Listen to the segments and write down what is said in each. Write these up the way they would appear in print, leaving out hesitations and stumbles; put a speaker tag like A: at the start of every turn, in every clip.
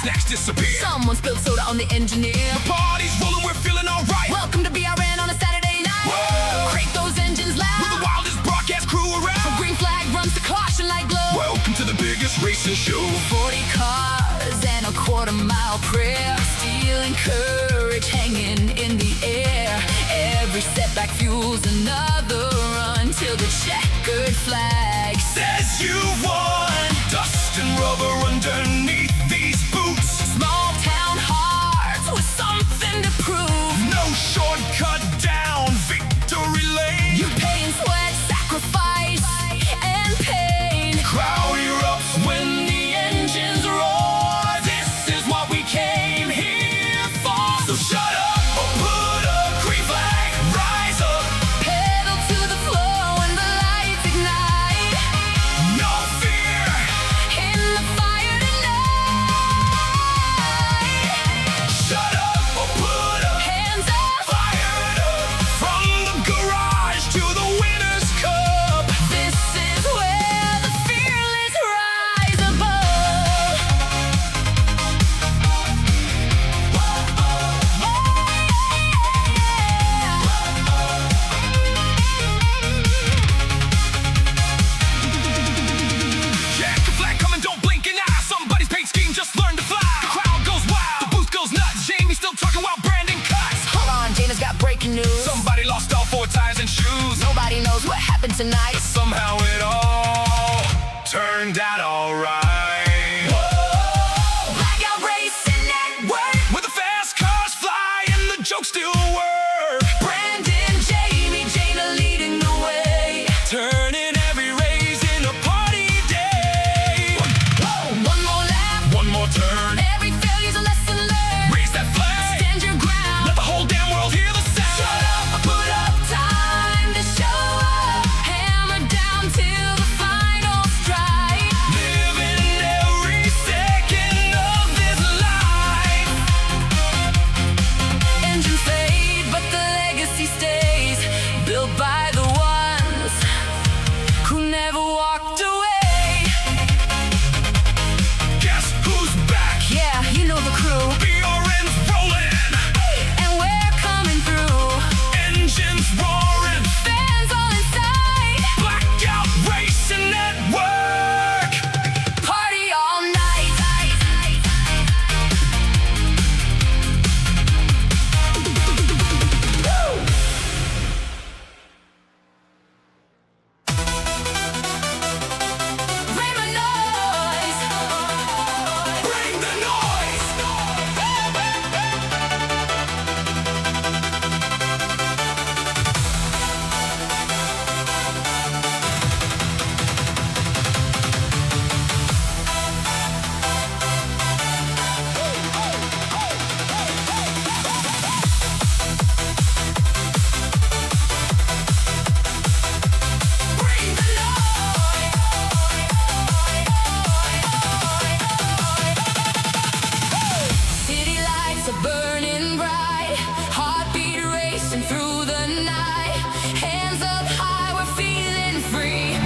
A: snacks disappear.
B: Someone spilled soda on the engineer.
A: The party's rolling, we're feeling alright.
B: Welcome to BRN on a Saturday night.
A: Whoa!
B: Crank those engines loud.
A: With the wildest broadcast crew around.
B: From green flag runs to caution light glow.
A: Welcome to the biggest racing show.
B: 40 cars and a quarter-mile prayer. Steel and courage hanging in the air. Every setback fuels another run till the checkered flag
A: Says you won. Dust and rubber underneath these boots.
B: Small town hearts with something to prove.
A: No shortcut down victory lane.
B: You pay in sweat, sacrifice, and pain.
A: Crowd erupts when the engines roar. This is what we came here for. So shut up or put a green flag. Rise up.
B: Pedal to the floor when the lights ignite.
A: No fear.
B: In the fire tonight.
A: Shut up or put up.
B: Hands up.
A: Fired up. From the garage to the winner's cup.
B: This is where the fearless rise above.
A: Jack the flag coming, don't blink an eye. Somebody's paint scheme, just learn to fly. The crowd goes wild, the booth goes nuts. Jamie's still talking while Brandon cuts.
B: Hold on, Jana's got breaking news.
A: Somebody lost all 4 tires and shoes.
B: Nobody knows what happened tonight.
A: Somehow it all turned out alright.
B: Blackout Racing Network.
A: Where the fast cars fly and the jokes still work.
B: Brandon, Jamie, Jana leading the way.
A: Turning every race in a party day.
B: One more lap,
A: One more turn.
B: every failure's a lesson learned.
A: Raise that flag.
B: Stand your ground.
A: Let the whole damn world hear the sound.
B: Shut up, put up, time to show up. Hammer down till the final strike.
A: Living every second of this life.
B: Engines fade, but the legacy stays. Built by the ones who never walked away.
A: Guess who's back?
B: Yeah, you know the crew.
A: BRN's rolling.
B: And we're coming through.
A: Engines roaring.
B: Fans all inside.
A: Blackout Racing Network.
B: Party all night. Bring the noise.
A: Bring the noise. Bring the
B: City lights are burning bright. Heartbeat racing through the night. Hands up high, we're feeling free.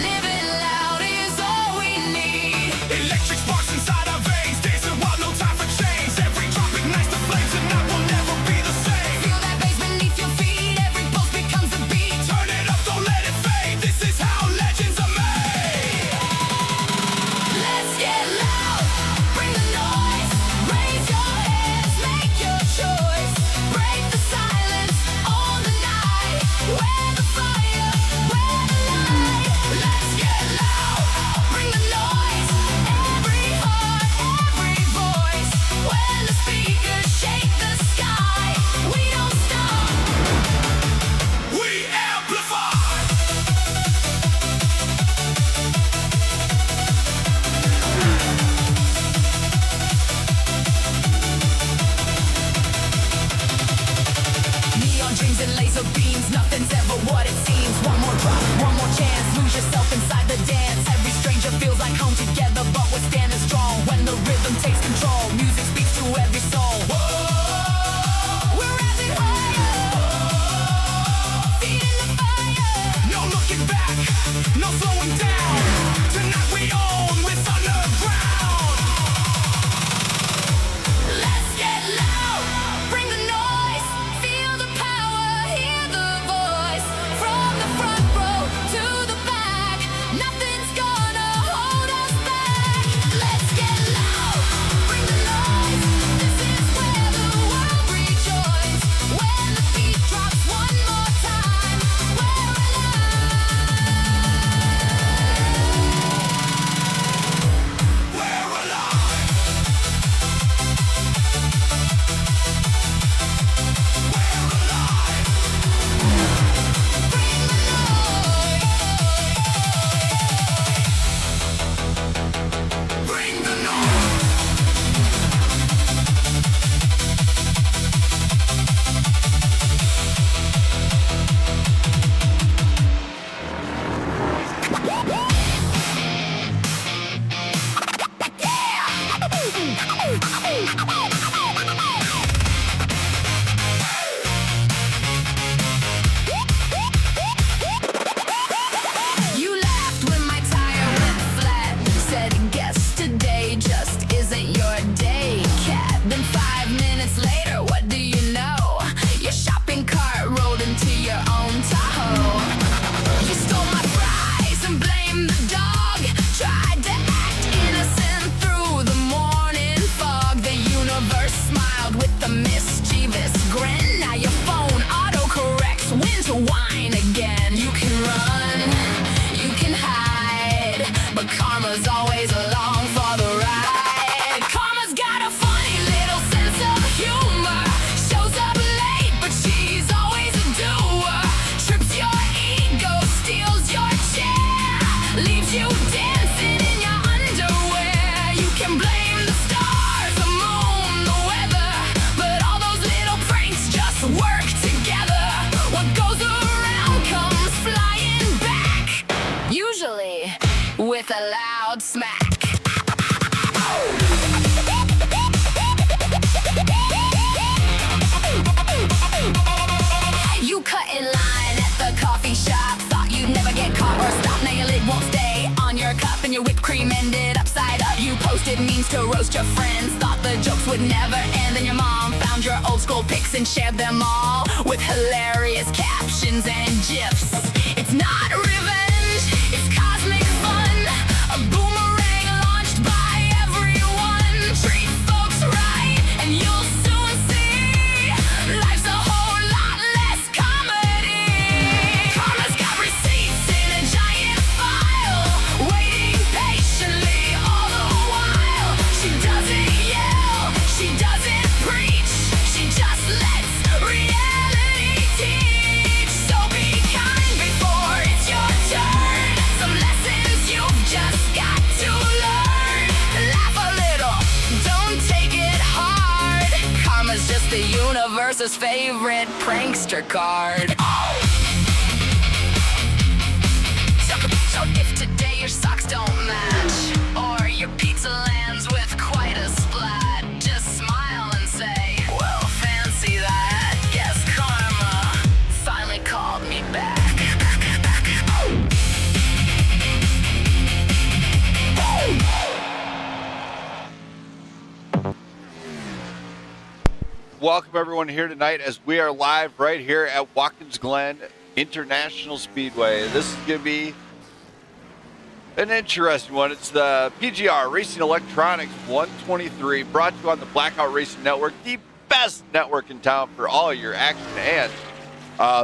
B: Living loud is all we need.
A: Electric sparks inside our veins, dancing wild, no time for change. Every drop ignites the flames, and I will never be the same.
B: Feel that bass beneath your feet. Every pulse becomes a beat.
A: Turn it up, don't let it fade. This is how legends are made.
B: Let's get loud. Bring the noise. Raise your hands, make your choice. Break the silence on the night. Where the fire, where the light. Let's get loud. Bring the noise. Every heart, every voice. When the speakers shake the sky, we don't stop.
A: We amplify.
B: Neon dreams and laser beams, nothing's ever what it seems. One more drop, one more chance, lose yourself inside the dance. Every stranger feels like home together, but we're standing strong. When the rhythm takes control, music speaks to every soul. We're rising higher, feeding the fire.
A: No looking back, no slowing down. Tonight we own with underground.
B: You laughed when my tire went flat. Said, guess today just isn't your day, cat. Then 5 minutes later, what do you know? Your shopping cart rolled into your own Tahoe. You stole my fries and blamed the dog. Tried to act innocent through the morning fog. The universe smiled with a mischievous grin. Now your phone autocorrects when to whine again. You can run, you can hide, but karma's always along for the ride. Karma's got a funny little sense of humor. Shows up late, but she's always a doer. Trips your ego, steals your chair, leaves you dancing in your underwear. You can blame the stars, the moon, the weather, but all those little pranks just work together. What goes around comes flying back, usually with a loud smack. You cut in line at the coffee shop. Thought you'd never get caught or stop. Now your lid won't stay on your cup and your whipped cream ended upside up. You posted memes to roast your friends. Thought the jokes would never end. Then your mom found your old school pics and shared them all with hilarious captions and gifs. It's not revenge, it's cosmic fun. A boomerang launched by everyone. Treat folks right and you'll soon see life's a whole lot less comedy. Karma's got receipts in a giant file, waiting patiently all the while. She doesn't yell, she doesn't preach, she just lets reality teach. So be kind before it's your turn. Some lessons you've just got to learn. Laugh a little, don't take it hard. Karma's just the universe's favorite prankster card. So if today your socks don't match, or your pizza lands with quite a splat, just smile and say, well, fancy that. Yes, karma finally called me back.
C: Welcome everyone here tonight as we are live right here at Watkins Glen International Speedway. This is going to be an interesting one. It's the PGR Racing Electronics 123, brought to you on the Blackout Racing Network, the best network in town for all your action. And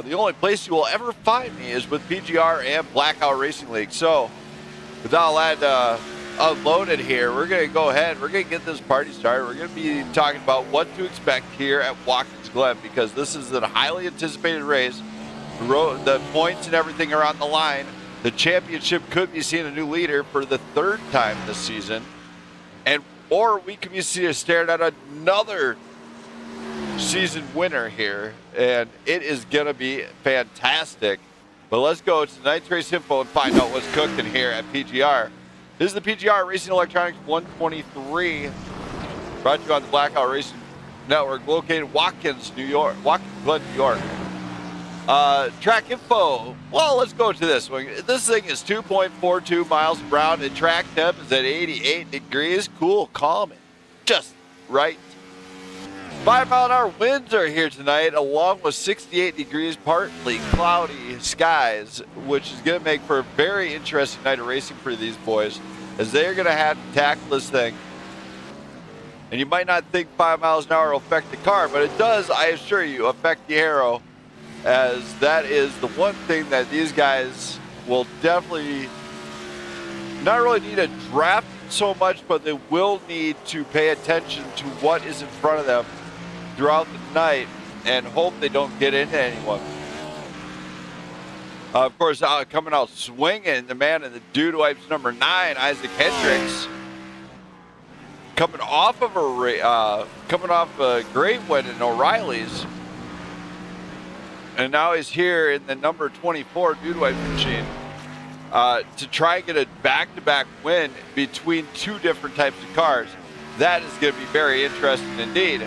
C: the only place you will ever find me is with PGR and Blackout Racing League. So without all that unloaded here, we're going to go ahead. We're going to get this party started. We're going to be talking about what to expect here at Watkins Glen, because this is a highly anticipated race. The points and everything are on the line. The championship could be seeing a new leader for the third time this season, or we could be staring at another season winner here, and it is going to be fantastic. But let's go to tonight's race info and find out what's cooking here at PGR. This is the PGR Racing Electronics 123, brought to you on the Blackout Racing Network, located in Watkins Glen, New York. Track info. Well, let's go to this one. This thing is 2.42 miles around, and track temp is at 88 degrees. Cool, calm, and just right. 5-mile-an-hour winds are here tonight, along with 68 degrees, partly cloudy skies, which is going to make for a very interesting night of racing for these boys, as they are going to have to tackle this thing. And you might not think 5 miles an hour will affect the car, but it does, I assure you, affect the aero, as that is the one thing that these guys will definitely not really need a draft so much, but they will need to pay attention to what is in front of them throughout the night and hope they don't get into anyone. Of course, coming out swinging, the man in the dude wipes number 9, Isaac Hendricks, coming off a great win in O'Reilly's, and now he's here in the number 24 dude wipe machine to try and get a back-to-back win between two different types of cars. That is going to be very interesting indeed.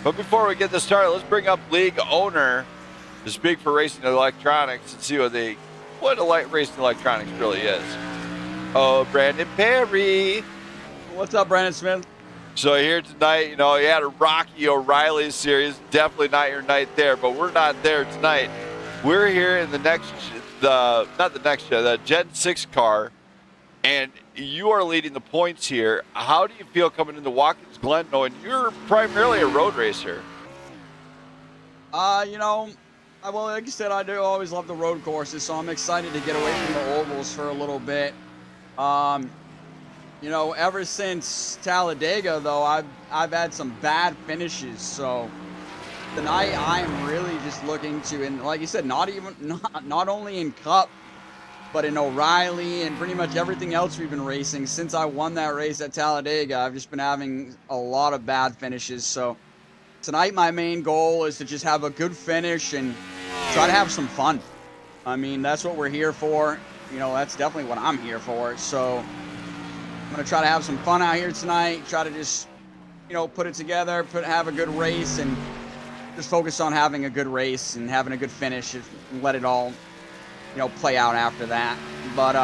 C: But before we get this started, let's bring up league owner to speak for Racing Electronics and see what Racing Electronics really is. Oh, Brandon Perry.
D: What's up, Brandon Smith?
C: So here tonight, you had a Rocky O'Reilly series. Definitely not your night there, but we're not there tonight. We're here in the Gen 6 car, and you are leading the points here. How do you feel coming into Watkins Glen knowing you're primarily a road racer?
D: Well, like you said, I do always love the road courses, so I'm excited to get away from the ovals for a little bit. Ever since Talladega, though, I've had some bad finishes, so tonight I'm really just looking to, and like you said, not only in Cup, but in O'Reilly and pretty much everything else we've been racing. Since I won that race at Talladega, I've just been having a lot of bad finishes. So tonight my main goal is to just have a good finish and try to have some fun. I mean, that's what we're here for. That's definitely what I'm here for. So I'm going to try to have some fun out here tonight, try to just, put it together, have a good race, and just focus on having a good race and having a good finish and let it all play out after that. But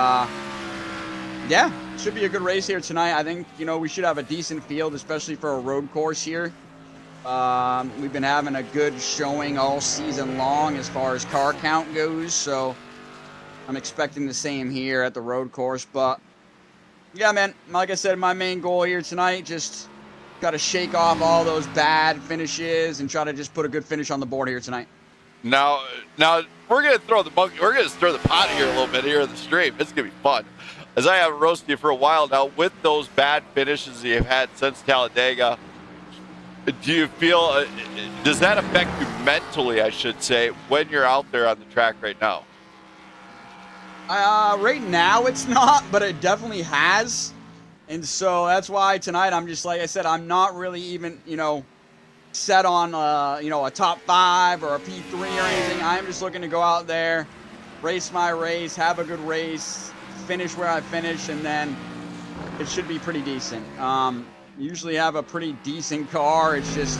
D: yeah, it should be a good race here tonight. I think we should have a decent field, especially for a road course here. We've been having a good showing all season long as far as car count goes, so I'm expecting the same here at the road course. But yeah, man, like I said, my main goal here tonight, just got to shake off all those bad finishes and try to just put a good finish on the board here tonight.
C: Now we're gonna throw the pot here a little bit here in the stream. It's gonna be fun, as I haven't roasted you for a while now. With those bad finishes that you've had since Talladega, do you feel does that affect you mentally, I should say, when you're out there on the track right now?
D: Right now it's not, but it definitely has, and so that's why tonight I'm just, like I said, I'm not really even set on a top 5 or a P3 or anything. I'm just looking to go out there, race my race, have a good race, finish where I finish, and then it should be pretty decent. Usually have a pretty decent car. It's just,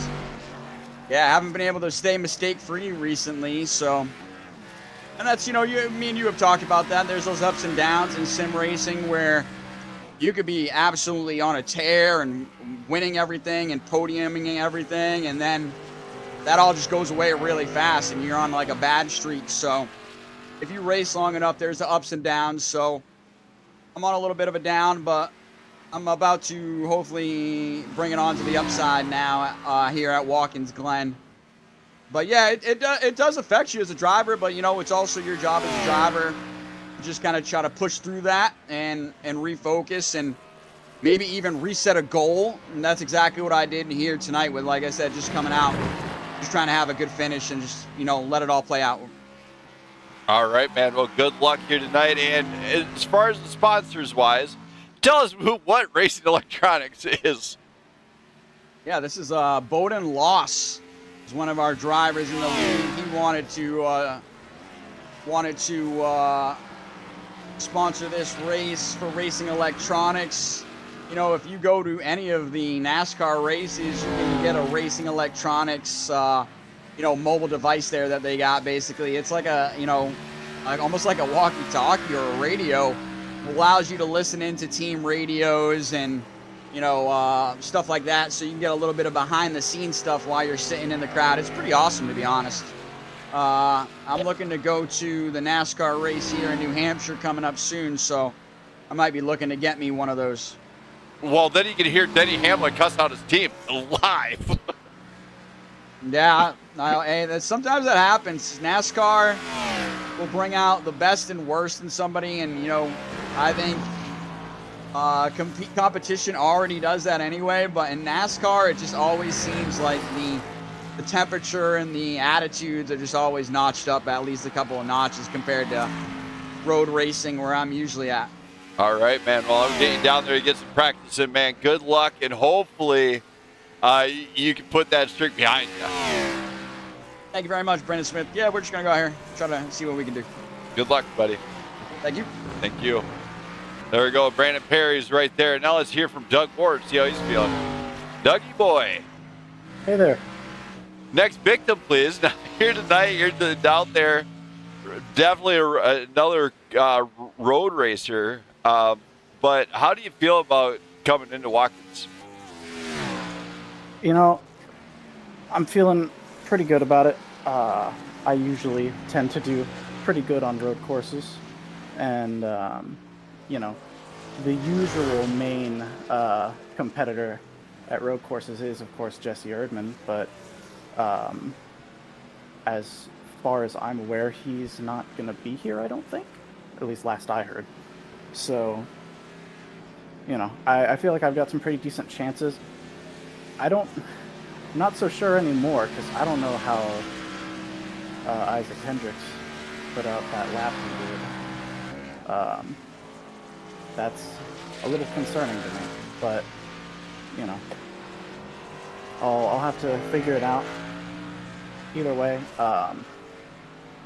D: I haven't been able to stay mistake free recently. So, and that's, me and you have talked about that. There's those ups and downs in sim racing where you could be absolutely on a tear and winning everything and podiuming everything, and then that all just goes away really fast and you're on like a bad streak. So if you race long enough, there's the ups and downs. So I'm on a little bit of a down, but I'm about to hopefully bring it on to the upside now here at Watkins Glen. But yeah, it does affect you as a driver, but it's also your job as a driver. Just kind of try to push through that and refocus and maybe even reset a goal. And that's exactly what I did here tonight with, like I said, just coming out, just trying to have a good finish and just, let it all play out.
C: All right, man. Well, good luck here tonight. And as far as the sponsors wise, tell us what Racing Electronics is.
D: Yeah, this is Bowden Loss. He's one of our drivers in the league. He wanted to sponsor this race for Racing Electronics. If you go to any of the NASCAR races, you can get a Racing Electronics mobile device there that they got. Basically, it's like a almost like a walkie-talkie or a radio. It allows you to listen into team radios and stuff like that, so you can get a little bit of behind the scenes stuff while you're sitting in the crowd. It's pretty awesome, to be honest. I'm looking to go to the NASCAR race here in New Hampshire coming up soon, so I might be looking to get me one of those.
C: Well, then you can hear Denny Hamlin cuss out his team live.
D: Yeah, sometimes that happens. NASCAR will bring out the best and worst in somebody, and I think competition already does that anyway, but in NASCAR it just always seems like the temperature and the attitudes are just always notched up at least a couple of notches compared to road racing where I'm usually at.
C: All right, man. Well, I'm getting down there to get some practice in, man. Good luck, and hopefully you can put that streak behind you.
D: Thank you very much, Brendan Smith. Yeah, we're just going to go out here, try to see what we can do.
C: Good luck, buddy.
D: Thank you.
C: Thank you. There we go. Brandon Perry's right there. Now let's hear from Doug Ward, see how he's feeling. Dougie boy.
E: Hey there.
C: Next victim, please. Now, here tonight, you're down there. Definitely another road racer. But how do you feel about coming into Watkins?
E: You know, I'm feeling pretty good about it. I usually tend to do pretty good on road courses. And, you know, the usual main competitor at road courses is, of course, Jesse Erdman. But as far as I'm aware, he's not going to be here, I don't think. At least last I heard. So, you know, I feel like I've got some pretty decent chances. I'm not so sure anymore, because I don't know how Isaac Hendricks put out that lap he did. That's a little concerning to me, but, you know, I'll have to figure it out. Either way,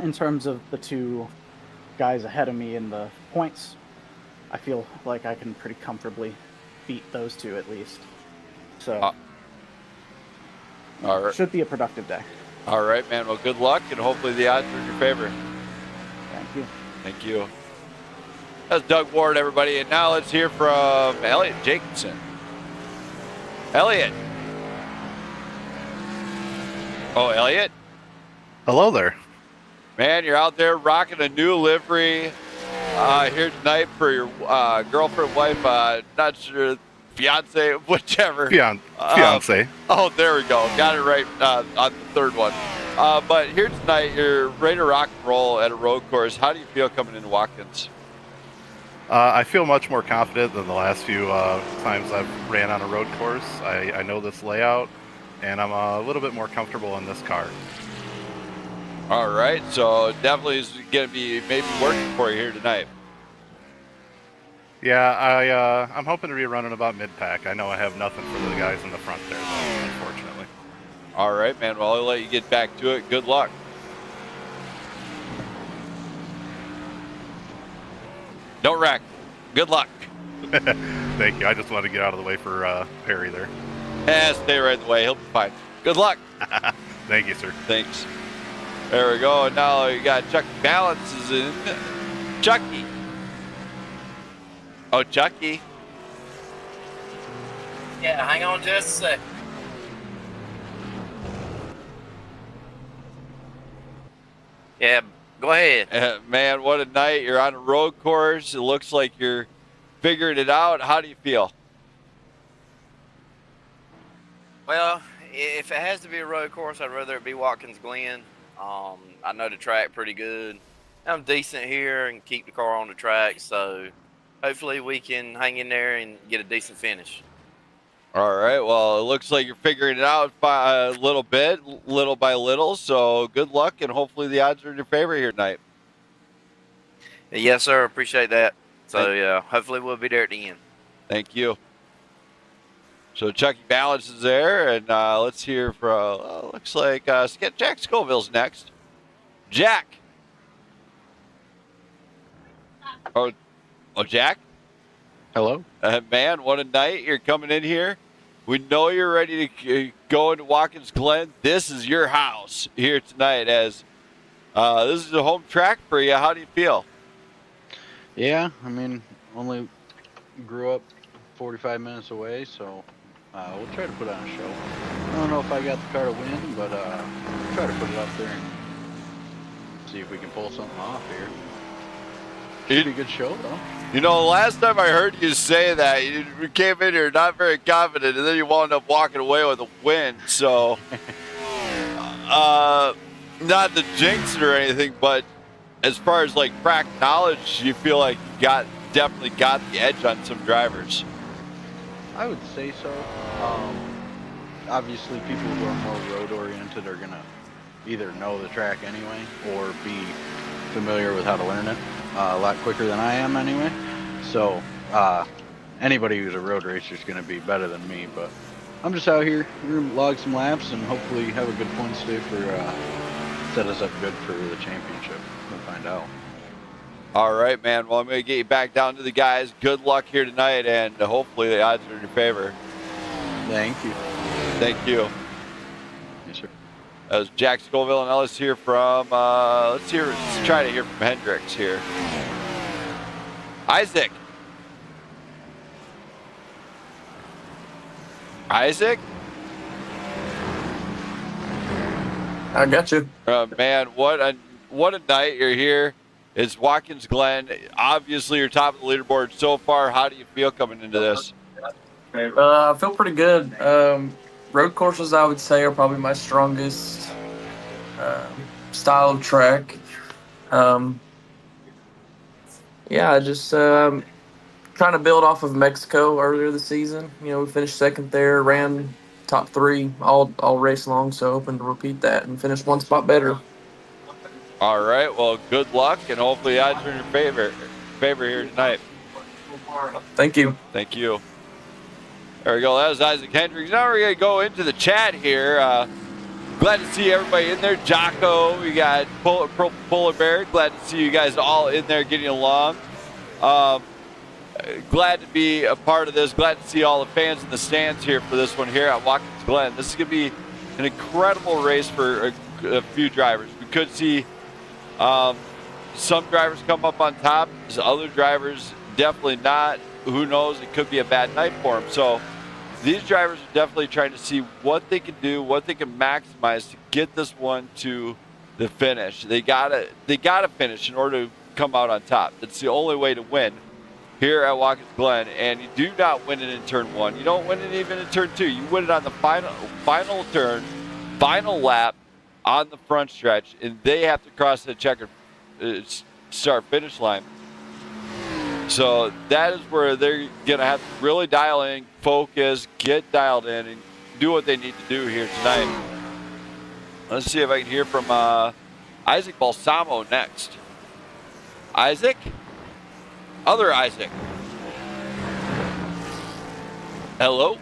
E: in terms of the two guys ahead of me in the points, I feel like I can pretty comfortably beat those two at least. So,
C: all right.
E: Should be a productive day.
C: All right, man. Well, good luck, and hopefully the odds are in your favor.
E: Thank you.
C: Thank you. That's Doug Ward, everybody. And now let's hear from Elliot Jacobson. Elliot. Oh, Elliot?
F: Hello there.
C: Man, you're out there rocking a new livery here tonight for your girlfriend, wife, not sure, fiance, whichever.
F: Fiance.
C: Oh, there we go. Got it right on the third one. But here tonight, you're ready to rock and roll at a road course. How do you feel coming into Watkins?
F: I feel much more confident than the last few times I've ran on a road course. I know this layout, and I'm a little bit more comfortable in this car.
C: All right, so definitely is going to be maybe working for you here tonight.
F: Yeah, I'm hoping to be running about mid-pack. I know I have nothing for the guys in the front there, though, unfortunately.
C: All right, man. Well, I'll let you get back to it. Good luck. Don't wreck. Good luck.
F: Thank you. I just wanted to get out of the way for Perry there.
C: Stay right in the way. He'll be fine. Good luck.
F: Thank you, sir.
C: Thanks. There we go. And now you got Chucky Balance is in. Chucky. Oh, Chucky.
G: Yeah, hang on just a sec. Yeah, go ahead.
C: Man, what a night. You're on a road course. It looks like you're figuring it out. How do you feel?
G: Well, if it has to be a road course, I'd rather it be Watkins Glen. I know the track pretty good. I'm decent here and keep the car on the track, so hopefully we can hang in there and get a decent finish.
C: All right. Well, it looks like you're figuring it out by a little bit, little by little. So good luck, and hopefully the odds are in your favor here tonight.
G: Yes, sir. Appreciate that. So, yeah, hopefully we'll be there at the end.
C: Thank you. So Chucky Balance is there, and let's hear from, looks like Jack Scoville's next. Jack. Oh, Jack?
H: Hello?
C: Man, what a night. You're coming in here. We know you're ready to go into Watkins Glen. This is your house here tonight, as this is a home track for you. How do you feel?
H: Yeah, I mean, only grew up 45 minutes away, so we'll try to put on a show. I don't know if I got the car to win, but we'll try to put it up there and see if we can pull something off here. Should be a good show, though.
C: You know, last time I heard you say that, you came in here not very confident, and then you wound up walking away with a win. So, not to jinx it or anything, but as far as like track knowledge, you feel like you definitely got the edge on some drivers.
H: I would say so. Obviously, people who are more road-oriented are going to either know the track anyway or be familiar with how to learn it a lot quicker than I am anyway. So anybody who's a road racer is going to be better than me, but I'm just out here. We're going to log some laps and hopefully have a good points day for set us up good for the championship. We'll find out.
C: All right, man. Well, I'm going to get you back down to the guys. Good luck here tonight, and hopefully the odds are in your favor.
H: Thank you.
C: Thank you.
H: Yes, sir.
C: That was Jack Scoville, and let's hear from, let's try to hear from Hendricks here. Isaac. Isaac?
I: I got you.
C: Man, what a night you're here. It's Watkins Glen. Obviously, you're top of the leaderboard so far. How do you feel coming into this?
I: I feel pretty good. Road courses, I would say, are probably my strongest style of track. Yeah, I just trying to build off of Mexico earlier this season. You know, we finished second there, ran top 3 all race long, so hoping to repeat that and finish one spot better.
C: All right. Well, good luck, and hopefully odds are in your favor here tonight.
I: Thank you.
C: Thank you. There we go. That was Isaac Hendricks. Now we're going to go into the chat here. Glad to see everybody in there. Jocko, we got Polar Bear. Glad to see you guys all in there getting along. Glad to be a part of this. Glad to see all the fans in the stands here for this one here at Watkins Glen. This is going to be an incredible race for a few drivers. We could see some drivers come up on top. Other drivers definitely not. Who knows? It could be a bad night for them. So these drivers are definitely trying to see what they can do, what they can maximize to get this one to the finish. They gotta finish in order to come out on top. It's the only way to win here at Watkins Glen, and you do not win it in turn 1. You don't win it even in turn 2. You win it on the final turn, final lap on the front stretch, and they have to cross the checkered start-finish line. So that is where they're going to have to really dial in, focus, get dialed in, and do what they need to do here tonight. Let's see if I can hear from Isaac Balsamo next. Isaac? Other Isaac. Hello?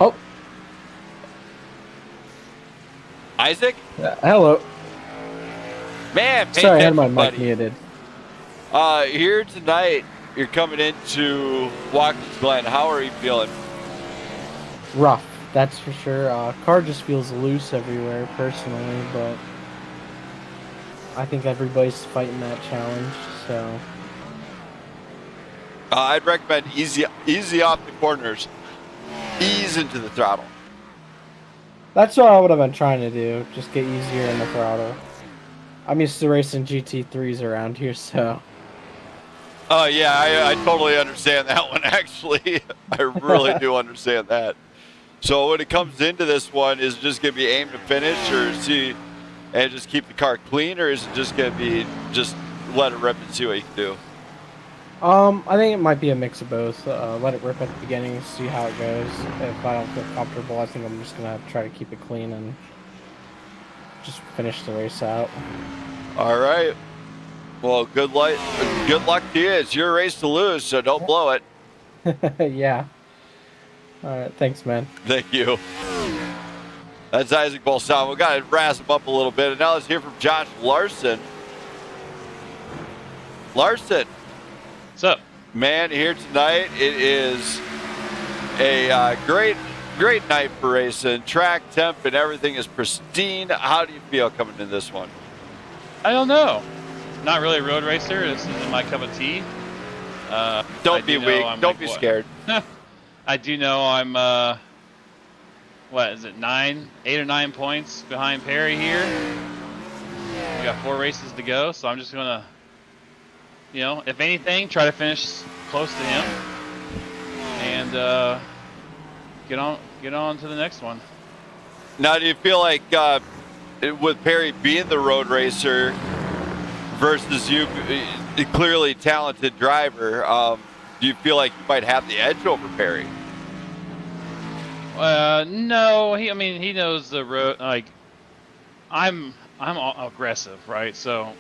J: Oh.
C: Isaac?
J: Hello.
C: Man, pay
J: Sorry, I had my
C: attention,
J: mic
C: buddy.
J: muted.
C: Here tonight, you're coming into Watkins Glen. How are you feeling?
J: Rough, that's for sure. Car just feels loose everywhere, personally, but I think everybody's fighting that challenge, so.
C: I'd recommend easy off the corners. Ease into the throttle.
J: That's what I would have been trying to do, just get easier in the throttle. I'm used to racing GT3s around here, so.
C: Oh, yeah, I totally understand that one, actually. I really do understand that. So when it comes into this one, is it just going to be aim to finish, or and just keep the car clean, or is it just going to be just let it rip and see what you can do?
J: I think it might be a mix of both. Let it rip at the beginning, see how it goes. If I don't feel comfortable, I think I'm just going to try to keep it clean and just finish the race out.
C: All right. Well, good luck to you. It's your race to lose, so don't blow it.
J: Yeah. All right. Thanks, man.
C: Thank you. That's Isaac Balsamo. We got to razz him up a little bit. And now let's hear from Josh Larson. Larson.
K: What's up?
C: Man, here tonight, it is a great night for racing. Track, temp, and everything is pristine. How do you feel coming into this one?
K: I don't know. Not really a road racer. This isn't my cup of tea.
C: Don't be weak. Don't be scared.
K: I do know I'm, what is it, 8 or 9 points behind Perry here. We got 4 races to go, so I'm just going to, if anything, try to finish close to him and get on to the next one.
C: Now, do you feel like with Perry being the road racer versus you, a clearly talented driver, do you feel like you might have the edge over Perry?
K: No. He knows the road. Like, I'm aggressive, right? So,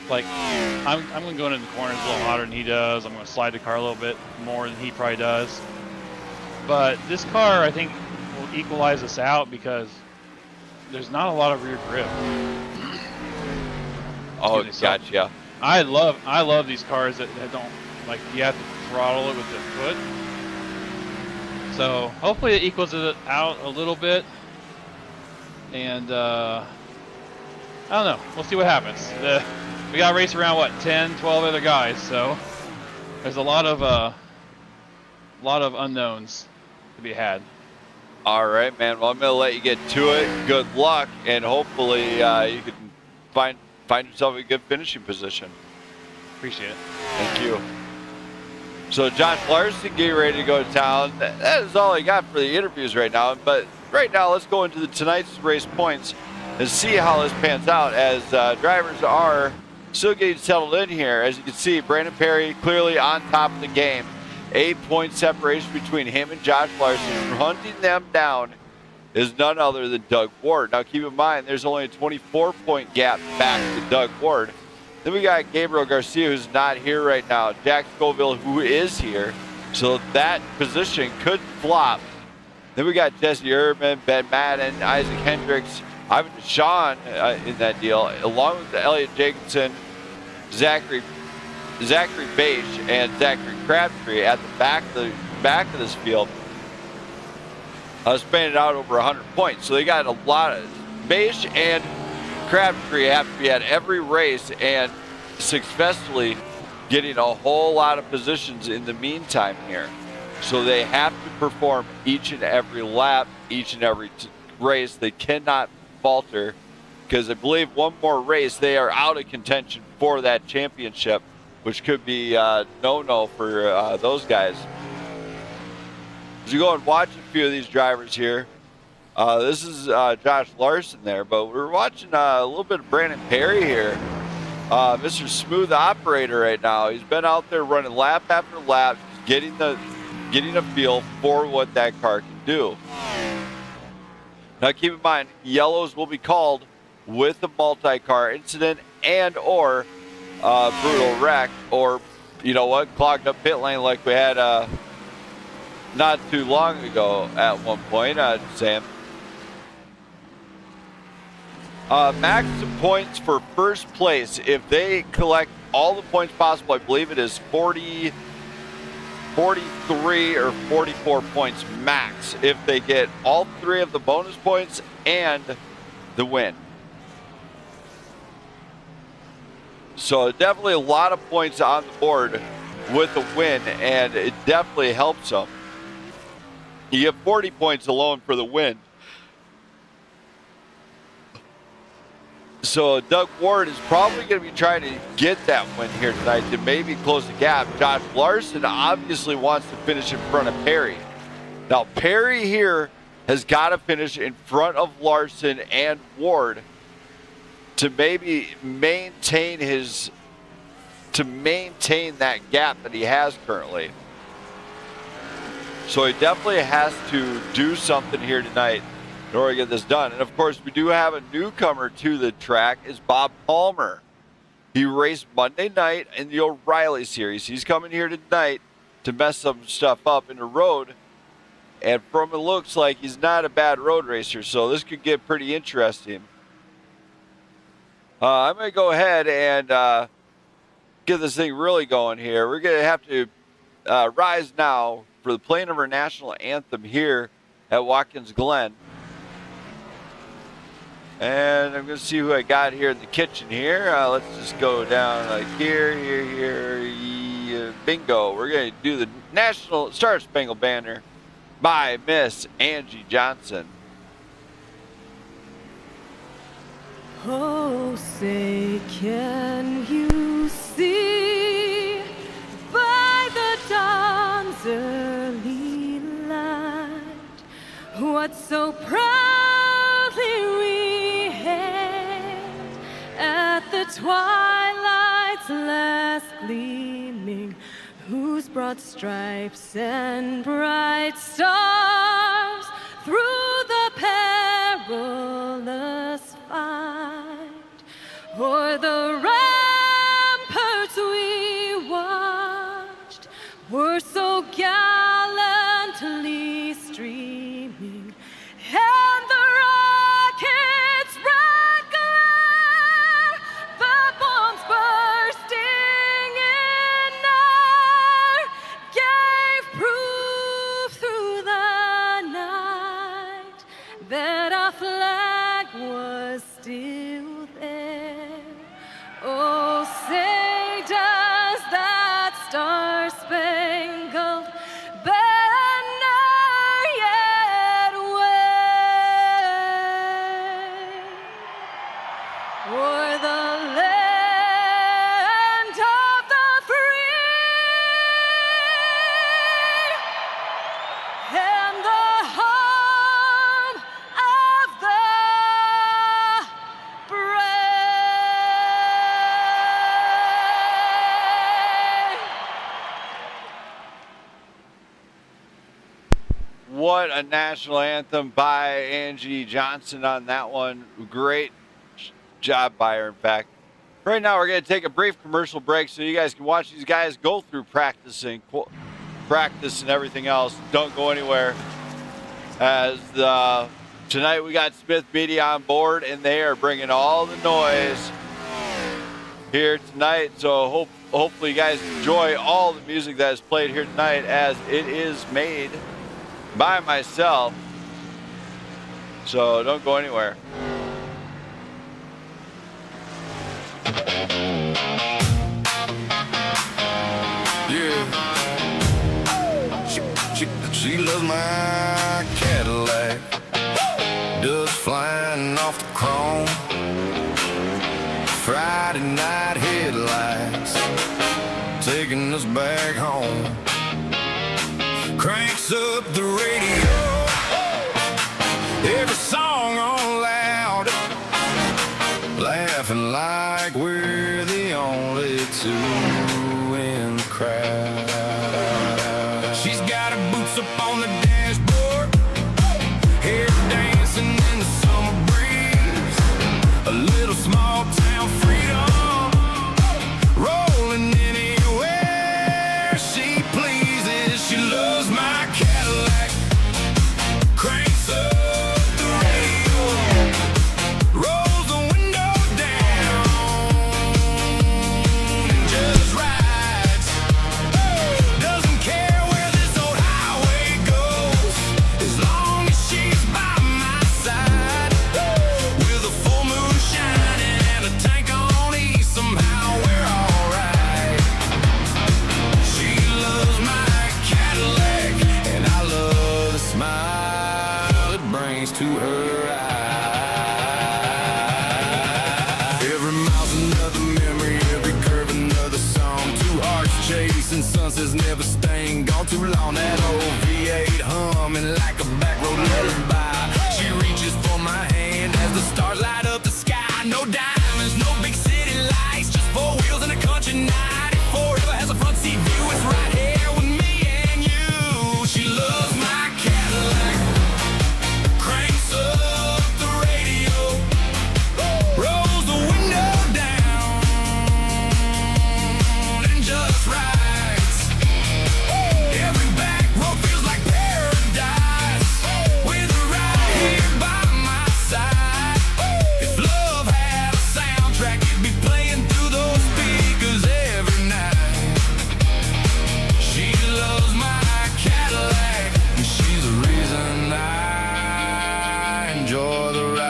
K: like, I'm going to go into the corners a little hotter than he does. I'm going to slide the car a little bit more than he probably does. But this car, I think, will equalize us out because there's not a lot of rear grip.
C: Oh, gotcha.
K: I love these cars that don't like you have to throttle it with the foot. So hopefully it equals it out a little bit. And I don't know. We'll see what happens. We got to race around, what, 10, 12 other guys. So there's a lot of unknowns to be had.
C: All right, man. Well, I'm going to let you get to it. Good luck, and hopefully you can find yourself a good finishing position.
K: Appreciate it.
C: Thank you. So Josh Larson getting ready to go to town. That is all I got for the interviews right now. But right now, let's go into tonight's race points and see how this pans out as drivers are still getting settled in here. As you can see, Brandon Perry clearly on top of the game. 8-point separation between him and Josh Larson. Hunting them down is none other than Doug Ward. Now keep in mind, there's only a 24-point gap back to Doug Ward. Then we got Gabriel Garcia, who's not here right now. Jack Scoville, who is here. So that position could flop. Then we got Jesse Urban, Ben Madden, Isaac Hendricks, Ivan Deshawn in that deal, along with Elliot Jacobson, Zachary Bache, and Zachary Crabtree at the back of this field. Spanning out over 100 points. So they got a lot of Bache and Crabtree have to be at every race and successfully getting a whole lot of positions in the meantime here. So they have to perform each and every lap, each and every race. They cannot falter, because I believe one more race, they are out of contention for that championship, which could be no-no for those guys. As you go and watch a few of these drivers here, this is Josh Larson there, but we're watching a little bit of Brandon Perry here. Mr. Smooth Operator right now. He's been out there running lap after lap, getting a feel for what that car can do. Now keep in mind, yellows will be called with a multi-car incident and or brutal wreck, or you know what, clogged up pit lane like we had not too long ago at one point, Sam. Maximum points for first place, if they collect all the points possible, I believe it is 43 or 44 points max if they get all three of the bonus points and the win. So definitely a lot of points on the board with a win, and it definitely helps them. You get 40 points alone for the win. So Doug Ward is probably going to be trying to get that win here tonight to maybe close the gap. Josh Larson obviously wants to finish in front of Perry. Now Perry here has got to finish in front of Larson and Ward to maybe maintain that gap that he has currently. So he definitely has to do something here tonight in order to get this done. And of course, we do have a newcomer to the track, is Bob Palmer. He raced Monday night in the O'Reilly Series. He's coming here tonight to mess some stuff up in the road. And from it looks like he's not a bad road racer, so this could get pretty interesting. I'm going to go ahead and get this thing really going here. We're going to have to rise now for the playing of our national anthem here at Watkins Glen. And I'm going to see who I got here in the kitchen here. Let's just go down like here. Bingo. We're going to do the National Star Spangled Banner by Miss Angie Johnson.
B: Oh, say, can you see by the dawn's early light what so proudly we hailed at the twilight's last gleaming, whose broad stripes and bright stars through the perilous fight o'er the ramparts we watched were so gallantly streaming, and the rocket's red glare, the bombs bursting in still there. Oh, say does that star-spangled banner yet wave o'er the land of the free and the home of the brave.
C: What a national anthem by Angie Johnson on that one. Great job by her, in fact. Right now, we're going to take a brief commercial break so you guys can watch these guys go through practice and everything else. Don't go anywhere. As tonight we got Smith Media on board, and they are bringing all the noise here tonight. So hopefully you guys enjoy all the music that is played here tonight, as it is made by myself. So don't go anywhere.
A: She loves my Cadillac, dust flying off the chrome, Friday night headlights, taking us back home. Cranks up the radio, every song on loud, laughing like we're the only two in the crowd. She's got her boots up on the dashboard, hair dancing in the summer breeze, a little small town freedom, rolling anywhere she pleases. She loves my Cadillac, cranks up the radio, rolls the window down and just rides. Doesn't care where this old highway goes, as long as she's by my side. With a full moon shining and a tank on E, somehow we're alright. She loves my Cadillac, and I love the smile it brings to her eyes. Every mile's another memory, every curve another song. Two hearts chasing, sunsets never staying gone too long. That old V8 humming like a back road lullaby. She reaches for my hand as the stars light up the sky. No diamonds, no big city lights, just four wheels and a country night. If forever has a front seat view, it's right here with me and you. She loves my Cadillac, cranks up the radio, rolls the window down and just rides. Every back road feels like paradise, with her right here by my side. If love had a soundtrack, it'd be playing through those speakers every night. She loves my Cadillac, and she's the reason I enjoy the ride.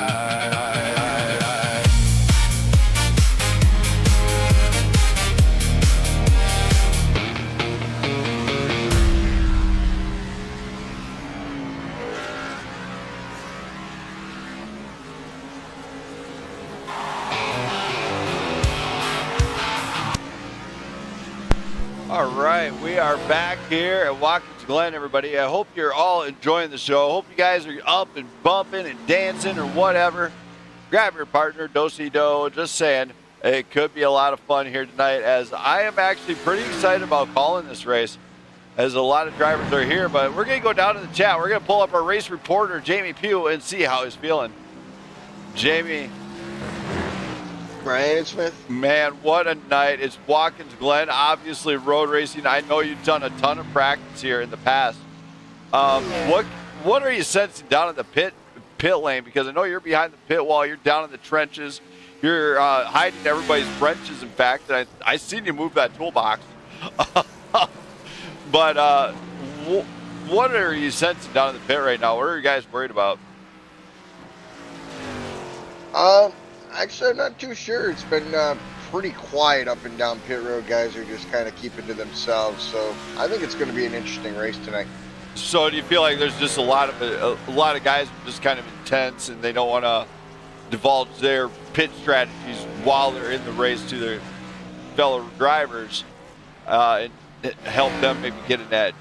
C: All right, we are back here at Watkins Glen, everybody. I hope you're all enjoying the show. Hope you guys are up and bumping and dancing or whatever. Grab your partner, do-si-do. Just saying, it could be a lot of fun here tonight, as I am actually pretty excited about calling this race, as a lot of drivers are here. But we're going to go down to the chat. We're going to pull up our race reporter, Jamie Pugh, and see how he's feeling. Jamie.
L: Brian Smith.
C: Man, what a night. It's Watkins Glen, obviously road racing. I know you've done a ton of practice here in the past. What are you sensing down in the pit lane? Because I know you're behind the pit wall. You're down in the trenches. You're hiding everybody's wrenches, in fact. And I seen you move that toolbox. But what are you sensing down in the pit right now? What are you guys worried about?
L: Actually, I'm not too sure. It's been pretty quiet up and down pit road. Guys are just kind of keeping to themselves. So I think it's going to be an interesting race tonight.
C: So do you feel like there's just a lot of guys are just kind of intense and they don't want to divulge their pit strategies while they're in the race to their fellow drivers and help them maybe get an edge?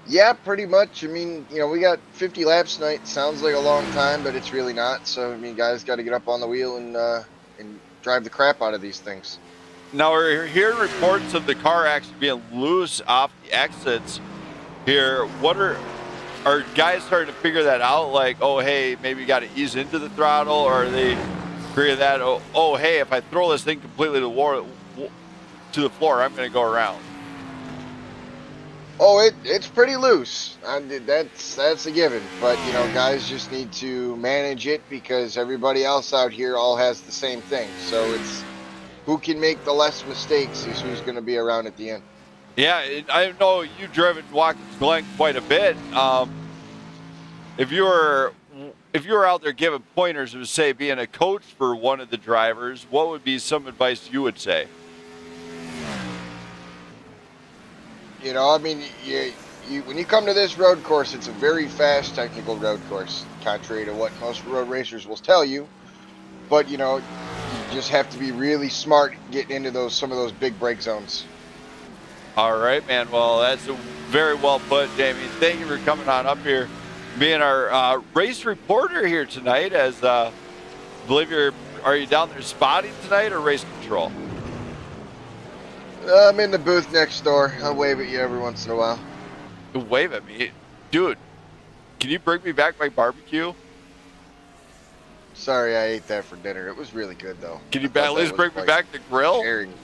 L: Yeah, pretty much. I mean, we got 50 laps tonight. Sounds like a long time, but it's really not. So, I mean, guys got to get up on the wheel and drive the crap out of these things.
C: Now, we're hearing reports of the car actually being loose off the exits here. Are guys starting to figure that out? Like, oh, hey, maybe you got to ease into the throttle, or are they figure that? Oh, hey, if I throw this thing completely to the floor, I'm going to go around.
L: Oh, it's pretty loose. That's a given. But, guys just need to manage it because everybody else out here all has the same thing. So it's who can make the less mistakes is who's going to be around at the end.
C: Yeah, I know you've driven Watkins Glen quite a bit. If you were out there giving pointers of, say, being a coach for one of the drivers, what would be some advice you would say?
L: I mean, when you come to this road course, it's a very fast, technical road course, contrary to what most road racers will tell you. But, you just have to be really smart getting into some of those big brake zones.
C: All right, man. Well, that's very well put, Jamie. Thank you for coming on up here, being our race reporter here tonight. As I believe are you down there spotting tonight or race control?
L: I'm in the booth next door. I'll wave at you every once in a while.
C: Wave at me? Dude, can you bring me back my barbecue?
L: Sorry, I ate that for dinner. It was really good, though.
C: Can you at least bring me back the grill?
L: Sharing.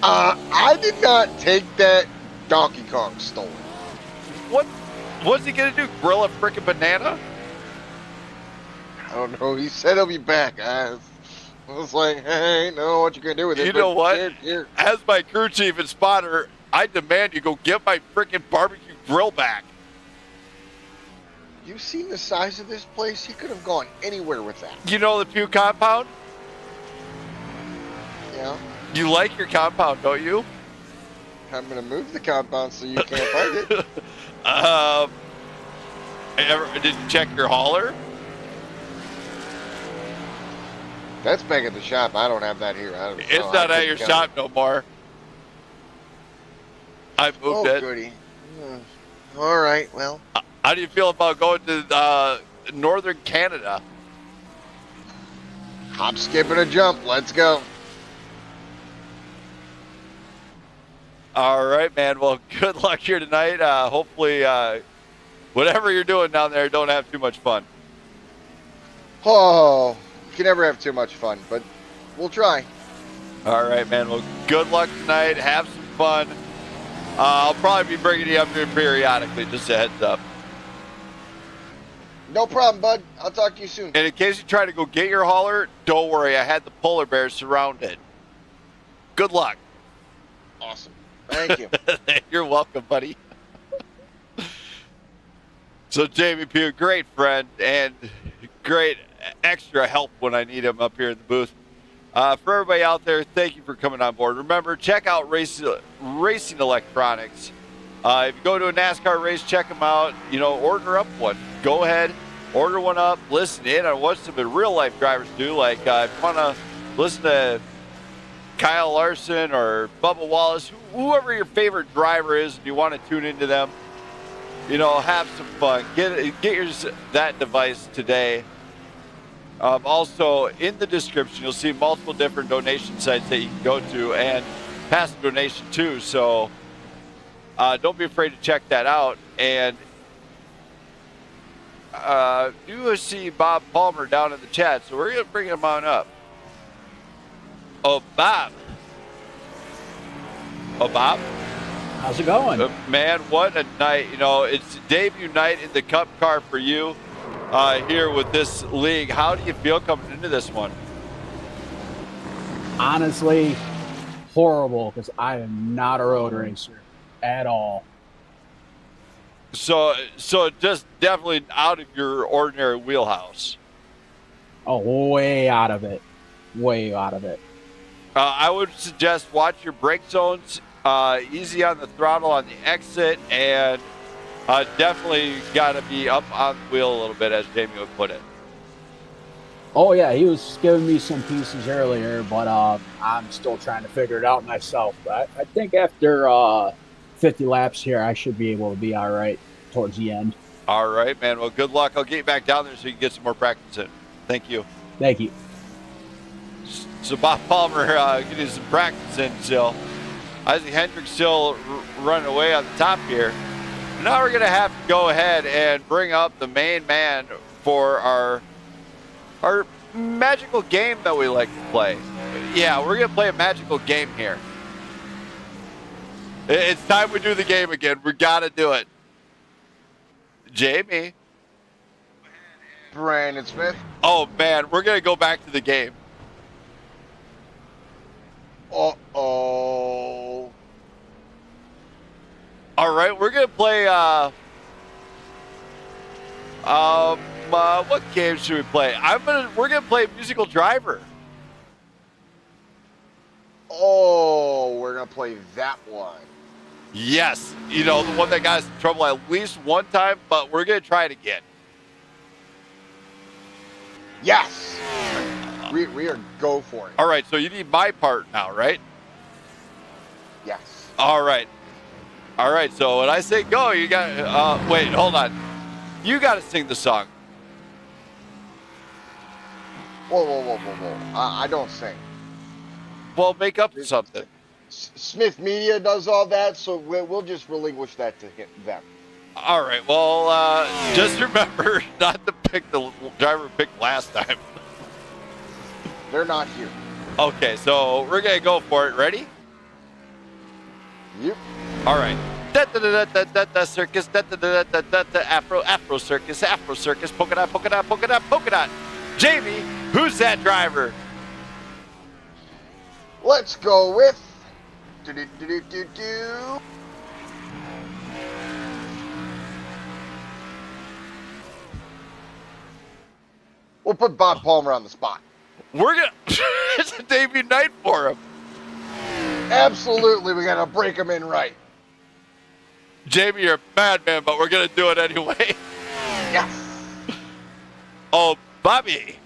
L: I did not take that. Donkey Kong stole it.
C: What's he going to do, grill a frickin' banana?
L: I don't know. He said he'll be back. I was like, hey, I don't know what you're going to do with it.
C: You know what?
L: Here.
C: As my crew chief and spotter, I demand you go get my frickin' barbecue grill back.
L: You've seen the size of this place? He could have gone anywhere with that.
C: You know the Pew compound?
L: Yeah.
C: You like your compound, don't you?
L: I'm going to move the compound so you can't find it.
C: Did you check your hauler?
L: That's back at the shop. I don't have that here.
C: It's not at your shop no more. I moved it.
L: Oh, goody. All right, well.
C: How do you feel about going to northern Canada?
L: Hop, skip, and a jump. Let's go.
C: All right, man. Well, good luck here tonight. Hopefully, whatever you're doing down there, don't have too much fun.
L: Oh, you can never have too much fun, but we'll try.
C: All right, man. Well, good luck tonight. Have some fun. I'll probably be bringing you up here periodically, just a heads up.
L: No problem, bud. I'll talk to you soon.
C: And in case you try to go get your hauler, don't worry. I had the polar bears surrounded. Good luck.
L: Awesome. Thank you.
C: You're welcome, buddy. So Jamie Pugh, great friend and great extra help when I need him up here in the booth. For everybody out there, thank you for coming on board. Remember, check out Racing Electronics. If you go to a NASCAR race, check them out. Order up one. Go ahead, order one up. Listen in on what some real-life drivers do. Like if you want to listen to Kyle Larson or Bubba Wallace, whoever your favorite driver is, and you want to tune into them, have some fun. Get that device today. Also, in the description, you'll see multiple different donation sites that you can go to and pass a donation to. So don't be afraid to check that out. And do see Bob Palmer down in the chat, so we're going to bring him on up. Oh, Bob.
M: How's it going?
C: Man, what a night. It's debut night in the Cup car for you here with this league. How do you feel coming into this one?
M: Honestly, horrible, because I am not a road racer at all.
C: So just definitely out of your ordinary wheelhouse.
M: Oh, way out of it. Way out of it.
C: I would suggest watch your brake zones, easy on the throttle on the exit, and definitely got to be up on the wheel a little bit, as Jamie would put it.
M: Oh, yeah, he was giving me some pieces earlier, but I'm still trying to figure it out myself. But I think after 50 laps here, I should be able to be all right towards the end.
C: All right, man. Well, good luck. I'll get you back down there so you can get some more practice in. Thank you.
M: Thank you.
C: So Bob Palmer getting some practice in still. Isaac Hendricks still running away on the top here. Now we're going to have to go ahead and bring up the main man for our magical game that we like to play. Yeah, we're going to play a magical game here. It's time we do the game again. We got to do it. Jamie.
L: Brandon Smith.
C: Oh, man, we're going to go back to the game.
L: Uh-oh.
C: All right, we're going to play, what game should we play? We're going to play Musical Driver.
L: Oh, we're going to play that one.
C: Yes, you know, the one that got us in trouble at least one time, but we're going to try it again.
L: Yes. We are go for it.
C: All right, so you need my part now, right?
L: Yes.
C: All right. All right, so when I say go, you got, wait, hold on. You got to sing the song.
L: Whoa. I don't sing.
C: Well, make up something.
L: Smith Media does all that, so we'll just relinquish that to them.
C: All right, well, just remember not to pick the driver we picked last time.
L: They're not here.
C: Okay, so we're going to go for it. Ready?
L: Yep.
C: All right. Da-da-da-da-da-da circus, da-da-da-da-da-da Afro circus, polka dot. Jamie, who's that driver?
L: Let's go with do-do-do-do-do. We'll put Bob Palmer on the spot.
C: We're gonna. It's a debut night for him.
L: Absolutely, we gotta break him in right.
C: Jamie, you're a madman, but we're gonna do it anyway.
L: Yes.
C: Oh, Bobby.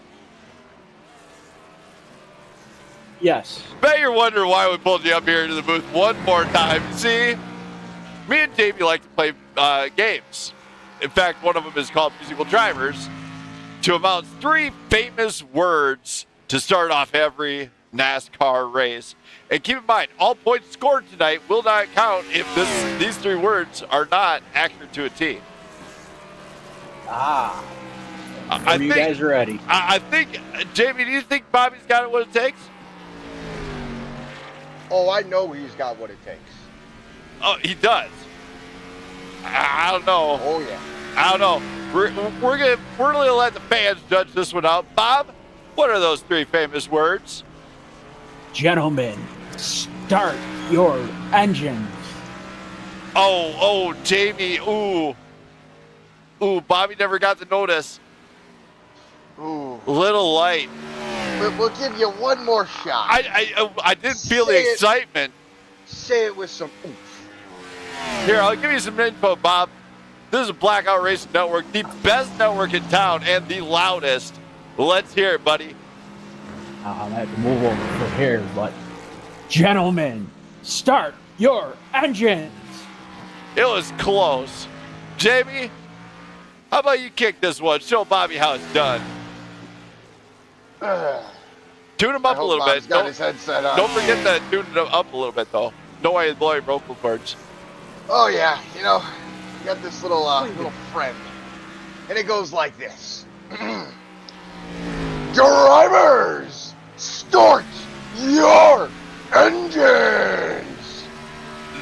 M: Yes.
C: Bet you're wondering why we pulled you up here into the booth one more time. See, me and Jamie like to play games. In fact, one of them is called Musical Drivers. To announce 3 famous words to start off every NASCAR race. And keep in mind, all points scored tonight will not count if these 3 words are not accurate to a T.
M: Are you guys ready?
C: I think, Jamie, do you think Bobby's got what it takes?
L: Oh, I know he's got what it takes.
C: Oh, he does. I don't know.
L: Oh, yeah.
C: I don't know. We're gonna let the fans judge this one out. Bob, what are those 3 famous words?
M: Gentlemen, start your engines.
C: Oh, Jamie. Ooh, Bobby never got the notice.
L: Ooh.
C: Little light.
L: We'll give you one more shot.
C: I didn't feel the excitement.
L: Say it with some oomph.
C: Here, I'll give you some info, Bob. This is Blackout Racing Network, the best network in town and the loudest. Let's hear it, buddy.
M: I'll have to move over for here, but gentlemen, start your engines.
C: It was close. Jamie, how about you kick this one? Show Bobby how it's done. Tune him up a little bit.
L: Got his headset on.
C: Don't forget to tune it up a little bit, though. No way to blow your vocal cords.
L: Oh, yeah. You know, I got this little friend. And it goes like this. Drivers, start your engines.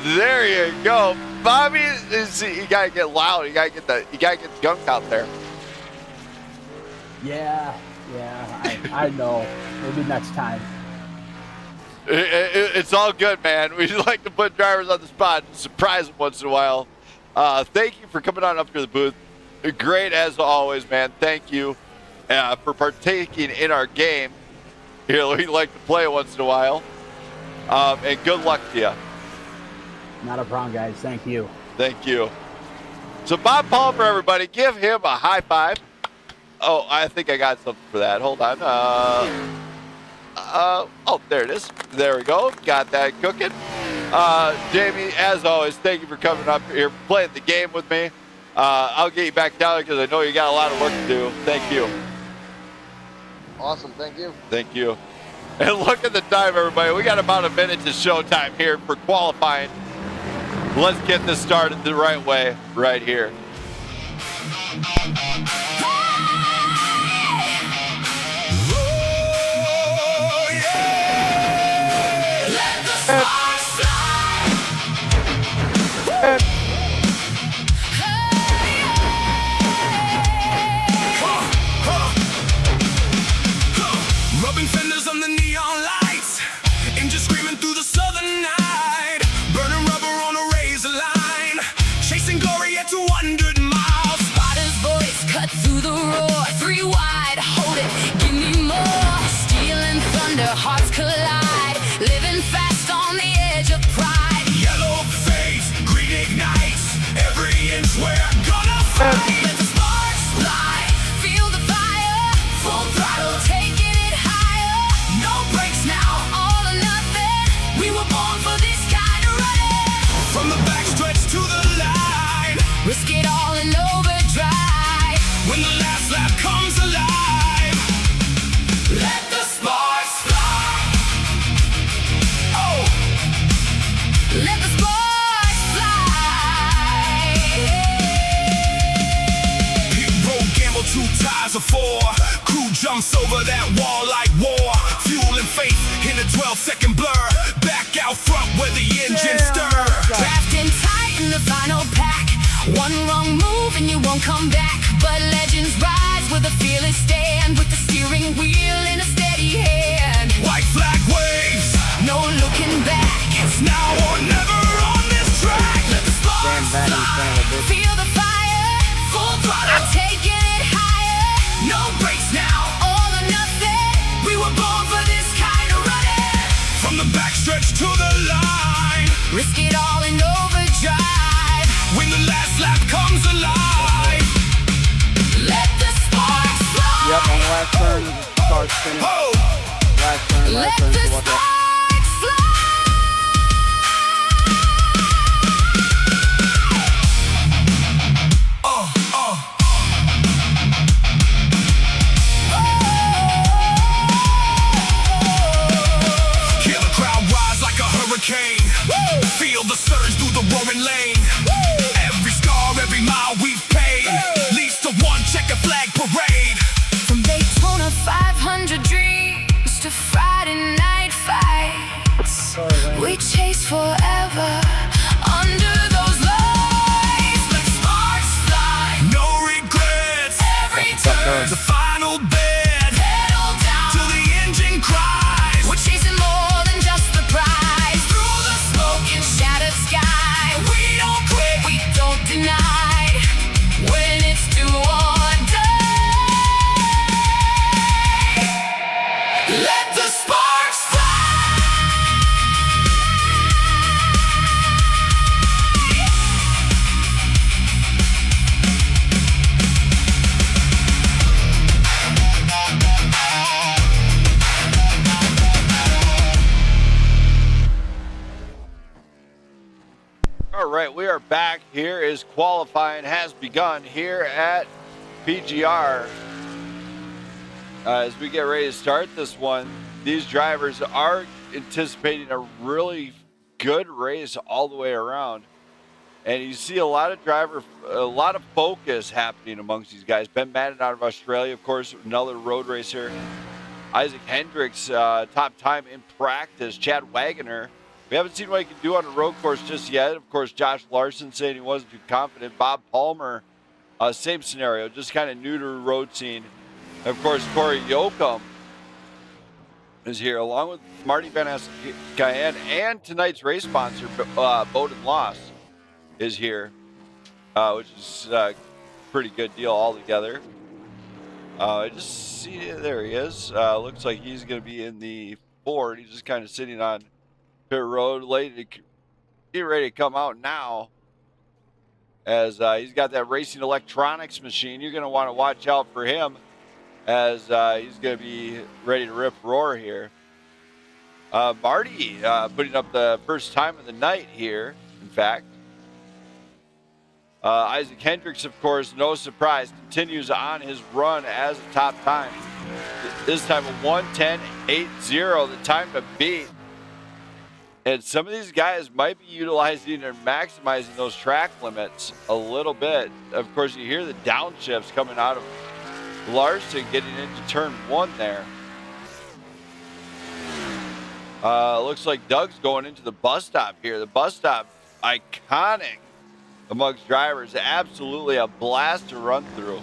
C: There you go. Bobby, you gotta get loud. You gotta get the gunk out there.
M: Yeah, I know. Maybe next time.
C: It's all good, man. We like to put drivers on the spot and surprise them once in a while. Thank you for coming on up to the booth. Great as always, man. Thank you. for partaking in our game. Here, we like to play once in a while. And good luck to you.
M: Not a problem, guys. Thank you.
C: Thank you. So Bob Palmer, everybody, give him a high five. Oh, I think I got something for that. Hold on. Oh, there it is. There we go. Got that cooking. Jamie, as always, thank you for coming up here, playing the game with me. I'll get you back down because I know you got a lot of work to do. Thank you.
L: Awesome. Thank you.
C: Thank you. And look at the time, everybody. We got about a minute to showtime here for qualifying. Let's get this started the right way right here.
A: Rubbing fenders on the neon lights, engine screaming through the southern night, burning rubber on a razor line, chasing glory at 200 miles.
B: Spotter's voice cut through the roar. 3 wide, hold it, give me more. Steel and thunder, hearts collide. Living fast on the edge of pride.
A: Yellow face, green ignites, every inch we're gonna fight.
B: Let the sparks fly, feel the fire. Full throttle, taking it higher. No brakes now, all or nothing. We were born for this kind of running.
A: From the backstretch to the line,
B: Risk it all in overdrive.
A: when the last lap comes alive.
B: Let the sparks fly.
A: Oh,
B: Let the sparks fly.
A: pit road gamble, 2 tires of 4. Crew jumps over that wall like war. Fuel and faith in a 12-second blur. Back out front where the engine stir.
B: Drafting tight in the final pack. One wrong move and you won't come back. But legends rise with a fearless stand, with the steering wheel in a steady hand.
A: White flag waves,
B: No looking back.
A: it's now or never on this track.
B: Let the sparks fly. Feel the fire. Full throttle, taking it higher. No brakes now, all or nothing. We were born for this kind of running.
A: From the backstretch to the line,
B: Risk it all in overdrive.
A: when the last lap comes alive.
B: Let the sparks fly.
D: Yep, on the last turn, start spinning.
A: Oh,
D: Last turn,
B: Let
D: last turn.
B: the
D: So watch out.
B: sparks fly.
A: hear the crowd rise like a hurricane. Feel the surge through the roaring lane. Every scar, every mile we've paid leads to one checker flag parade.
B: From Daytona 500 dreams to Friday night fights, we chase forever under those lights. Let sparks fly.
A: No regrets.
B: Every turn,
A: The final bed
B: pedal down
A: till the engine cries.
B: We're chasing more than just the prize. Through the smoke and shattered sky, we don't quit, we don't deny. When it's do or die, let the sparks fly.
C: All right, we are back. Here is qualifying has begun here at PGR. As we get ready to start this one, these drivers are anticipating a really good race all the way around. And you see a lot of focus happening amongst these guys. Ben Madden out of Australia, of course, another road racer. Isaac Hendricks, top time in practice. Chad Wagoner. We haven't seen what he can do on a road course just yet. Of course, Josh Larson saying he wasn't too confident. Bob Palmer, same scenario, just kind of new to the road scene. And of course, Corey Yoakum is here, along with Marty Van Askeyan, and tonight's race sponsor, Bowden Loss, is here, which is a pretty good deal altogether. I just see, there he is. Looks like he's going to be in the Ford. He's just kind of sitting on pit road, getting ready to come out now. As he's got that racing electronics machine. You're going to want to watch out for him as he's going to be ready to rip roar here. Marty putting up the first time of the night here, in fact. Isaac Hendricks, of course, no surprise, continues on his run as a top time. This time a 1:10.80, the time to beat. And some of these guys might be utilizing or maximizing those track limits a little bit. Of course, you hear the downshifts coming out of Larson getting into turn 1 there. Looks like Doug's going into the bus stop here. The bus stop, iconic amongst drivers. Absolutely a blast to run through.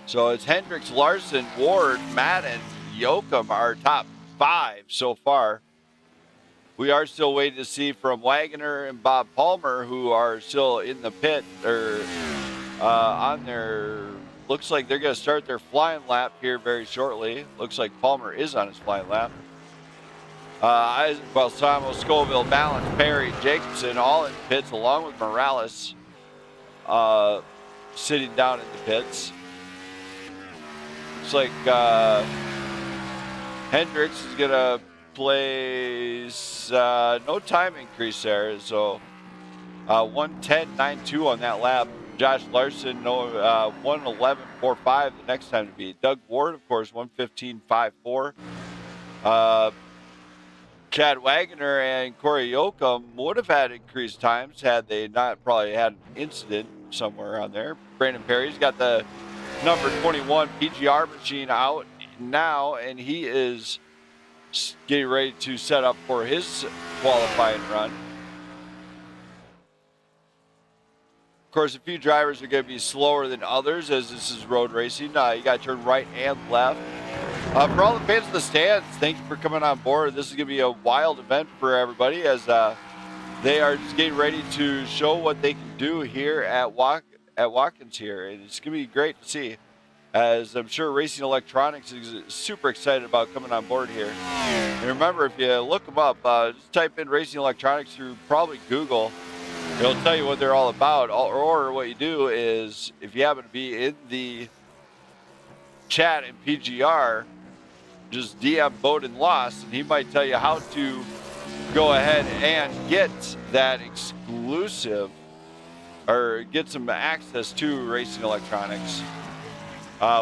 C: So it's Hendricks, Larson, Ward, Madden, Yoakum, our top 5 so far. We are still waiting to see from Wagoner and Bob Palmer, who are still in the pit or on their, looks like they're going to start their flying lap here very shortly. Looks like Palmer is on his flying lap. Isaac Balsamo, Scoville, Balance, Perry, Jacobson, all in pits along with Morales sitting down in the pits. Looks like Hendricks is going to place no time increase there, so 1:10.92 on that lap. Josh Larson, 1:11.45 the next time to beat. Doug Ward, of course, 1:15.54. Chad Wagoner and Corey Yoakum would have had increased times had they not probably had an incident somewhere on there. Brandon Perry's got the number 21 PGR machine out now, and he is getting ready to set up for his qualifying run. Of course, a few drivers are going to be slower than others as this is road racing. You got to turn right and left. For all the fans in the stands, thank you for coming on board. This is going to be a wild event for everybody as they are just getting ready to show what they can do here at Watkins here. And it's going to be great to see, as I'm sure Racing Electronics is super excited about coming on board here. And remember, if you look them up, just type in Racing Electronics through probably Google. It'll tell you what they're all about. Or what you do is, if you happen to be in the chat in PGR, just DM Bowden Lost, and he might tell you how to go ahead and get that exclusive, or get some access to Racing Electronics,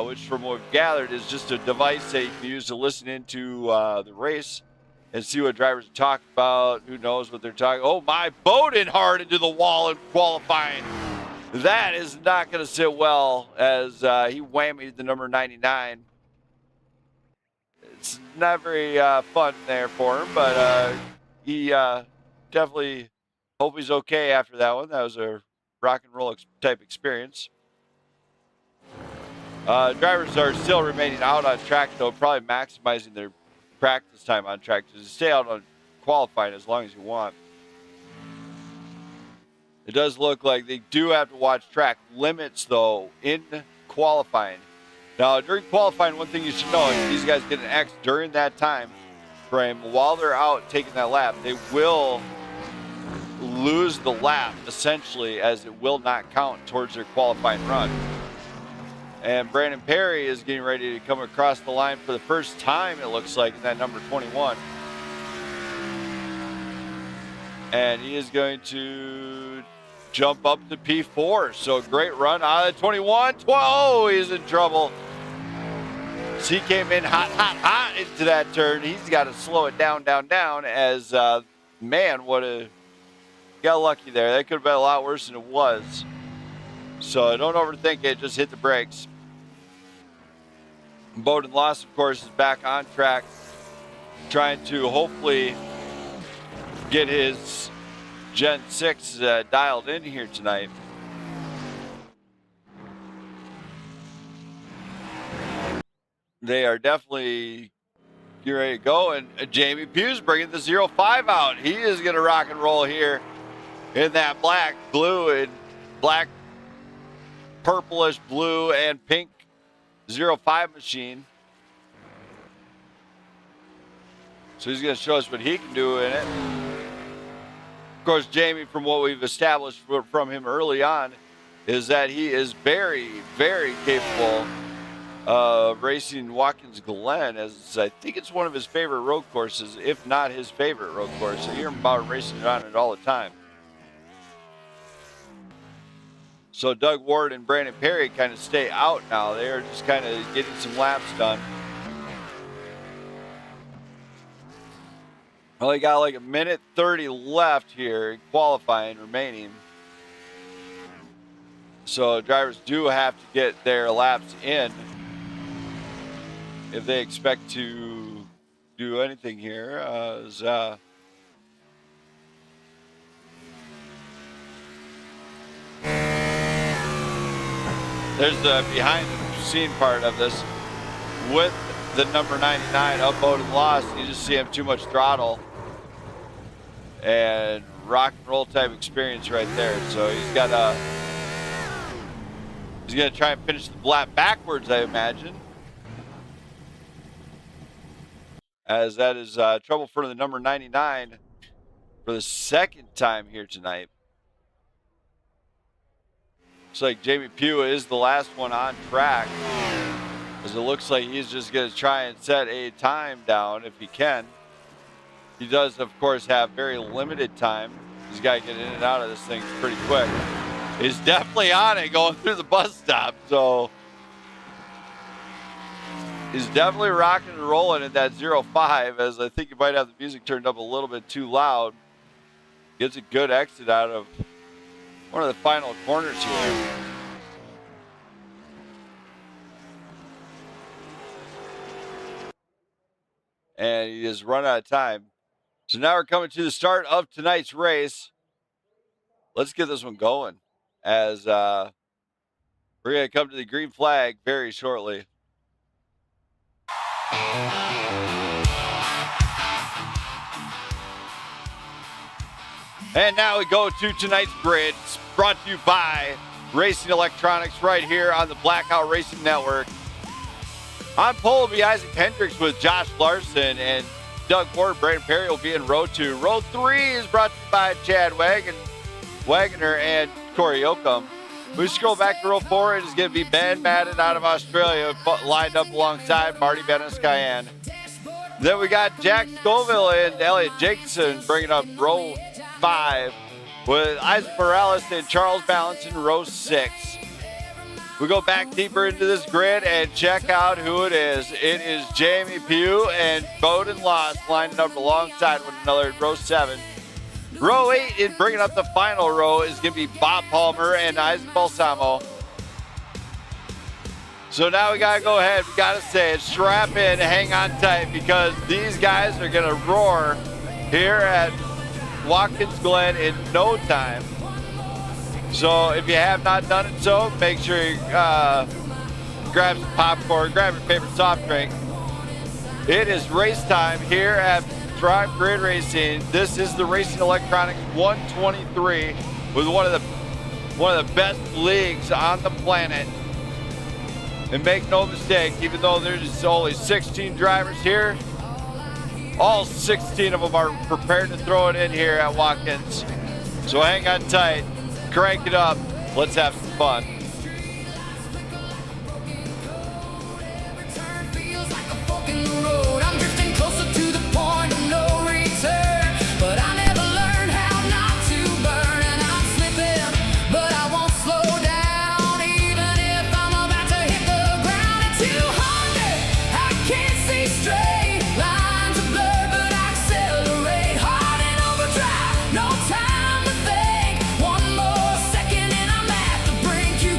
C: which from what we've gathered is just a device that you can use to listen into the race and see what drivers are talking about. Who knows what they're talking. Oh my, Bowden hard into the wall in qualifying. That is not going to sit well as he whammied the number 99. It's not very fun there for him, but he definitely hope he's okay after that one. That was a rock and roll type experience. Drivers are still remaining out on track, though, probably maximizing their practice time on track to stay out on qualifying as long as you want. It does look like they do have to watch track limits, though, in qualifying. Now, during qualifying, one thing you should know is these guys get an X during that time frame. While they're out taking that lap, they will lose the lap, essentially, as it will not count towards their qualifying run. And Brandon Perry is getting ready to come across the line for the first time, it looks like, in that number 21. And he is going to jump up to P4. So great run out of the 21. Oh, he's in trouble. So he came in hot into that turn. He's got to slow it down as, man, got lucky there. That could have been a lot worse than it was. So don't overthink it. Just hit the brakes. Bowden Loss, of course, is back on track, trying to hopefully get his Gen 6 dialed in here tonight. They are definitely getting ready to go, and Jamie Pugh's bringing the 05 out. He is going to rock and roll here in that black, blue, and black purplish blue and pink 05 machine. So he's going to show us what he can do in it. Of course, Jamie, from what we've established from him early on, is that he is very, very capable of racing Watkins Glen, as I think it's one of his favorite road courses, if not his favorite road course. I hear him about racing it on it all the time. So Doug Ward and Brandon Perry kind of stay out now. They are just kind of getting some laps done. Only got like 1:30 left here in qualifying remaining. So drivers do have to get their laps in if they expect to do anything here. There's the behind the scene part of this with the number 99 upload and lost. You just see him too much throttle and rock and roll type experience right there. So he's gonna try and finish the lap backwards, I imagine, as that is trouble for the number 99 for the second time here tonight. Looks like Jamie Pugh is the last one on track, as it looks like he's just going to try and set a time down if he can. He does, of course, have very limited time. He's got to get in and out of this thing pretty quick. He's definitely on it going through the bus stop, so he's definitely rocking and rolling at that 05, as I think he might have the music turned up a little bit too loud. Gets a good exit out of one of the final corners here. And he has run out of time. So now we're coming to the start of tonight's race. Let's get this one going, as we're going to come to the green flag very shortly. And now we go to tonight's grid. It's brought to you by Racing Electronics right here on the Blackout Racing Network. On pole will be Isaac Hendricks with Josh Larson, and Doug Ward, Brandon Perry will be in row 2. Row 3 is brought to you by Chad Wagoner and Corey Yoakum. We scroll back to row 4. It is going to be Ben Madden out of Australia, lined up alongside Marty Benes-Cayenne. Then we got Jack Scoville and Elliot Jacobson bringing up row 5 with Isaac Morales and Charles Balance in row 6. We go back deeper into this grid and check out who it is. It is Jamie Pugh and Bowden Loss lining up alongside one another in row 7. Row 8, in bringing up the final row, is going to be Bob Palmer and Isaac Balsamo. So now we got to go ahead. We got to say it. Strap in, hang on tight, because these guys are going to roar here at Watkins Glen in no time. So if you have not done it so, make sure you grab some popcorn, grab your favorite soft drink. It is race time here at Thrive Grid Racing. This is the Racing Electronics 123 with one of the best leagues on the planet. And make no mistake, even though there's only 16 drivers here, all 16 of them are prepared to throw it in here at Watkins. So hang on tight, crank it up, let's have some fun.
B: I'm drifting closer to the point of no return, but I never learned how not to burn, and I'm slipping, but I won't slow down, even if I'm about to hit the ground at 200. I can't see straight, lines are blurred, but I accelerate hard in overdrive. No time to think, one more second and I'm at the brink. You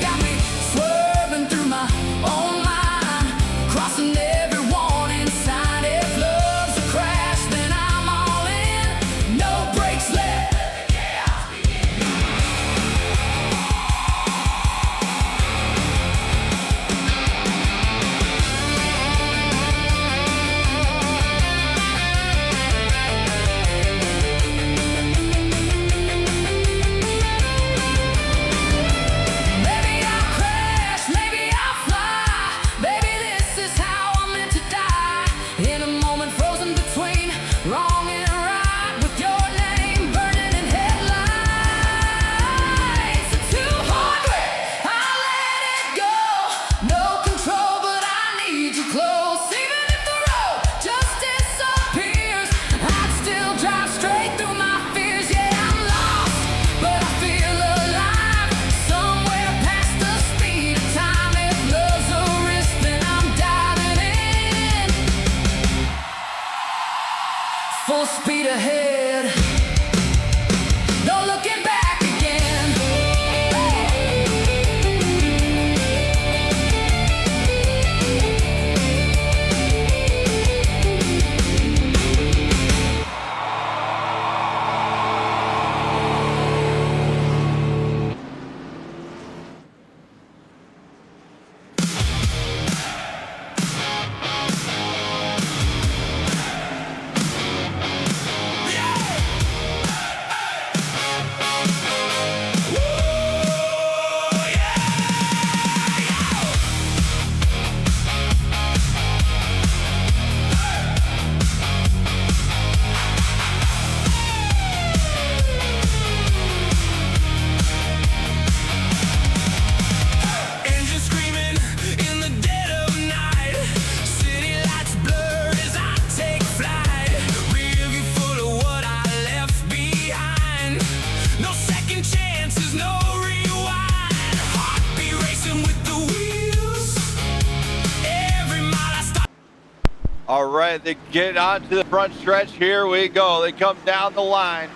C: right, they get onto the front stretch. Here we go. They come down the line.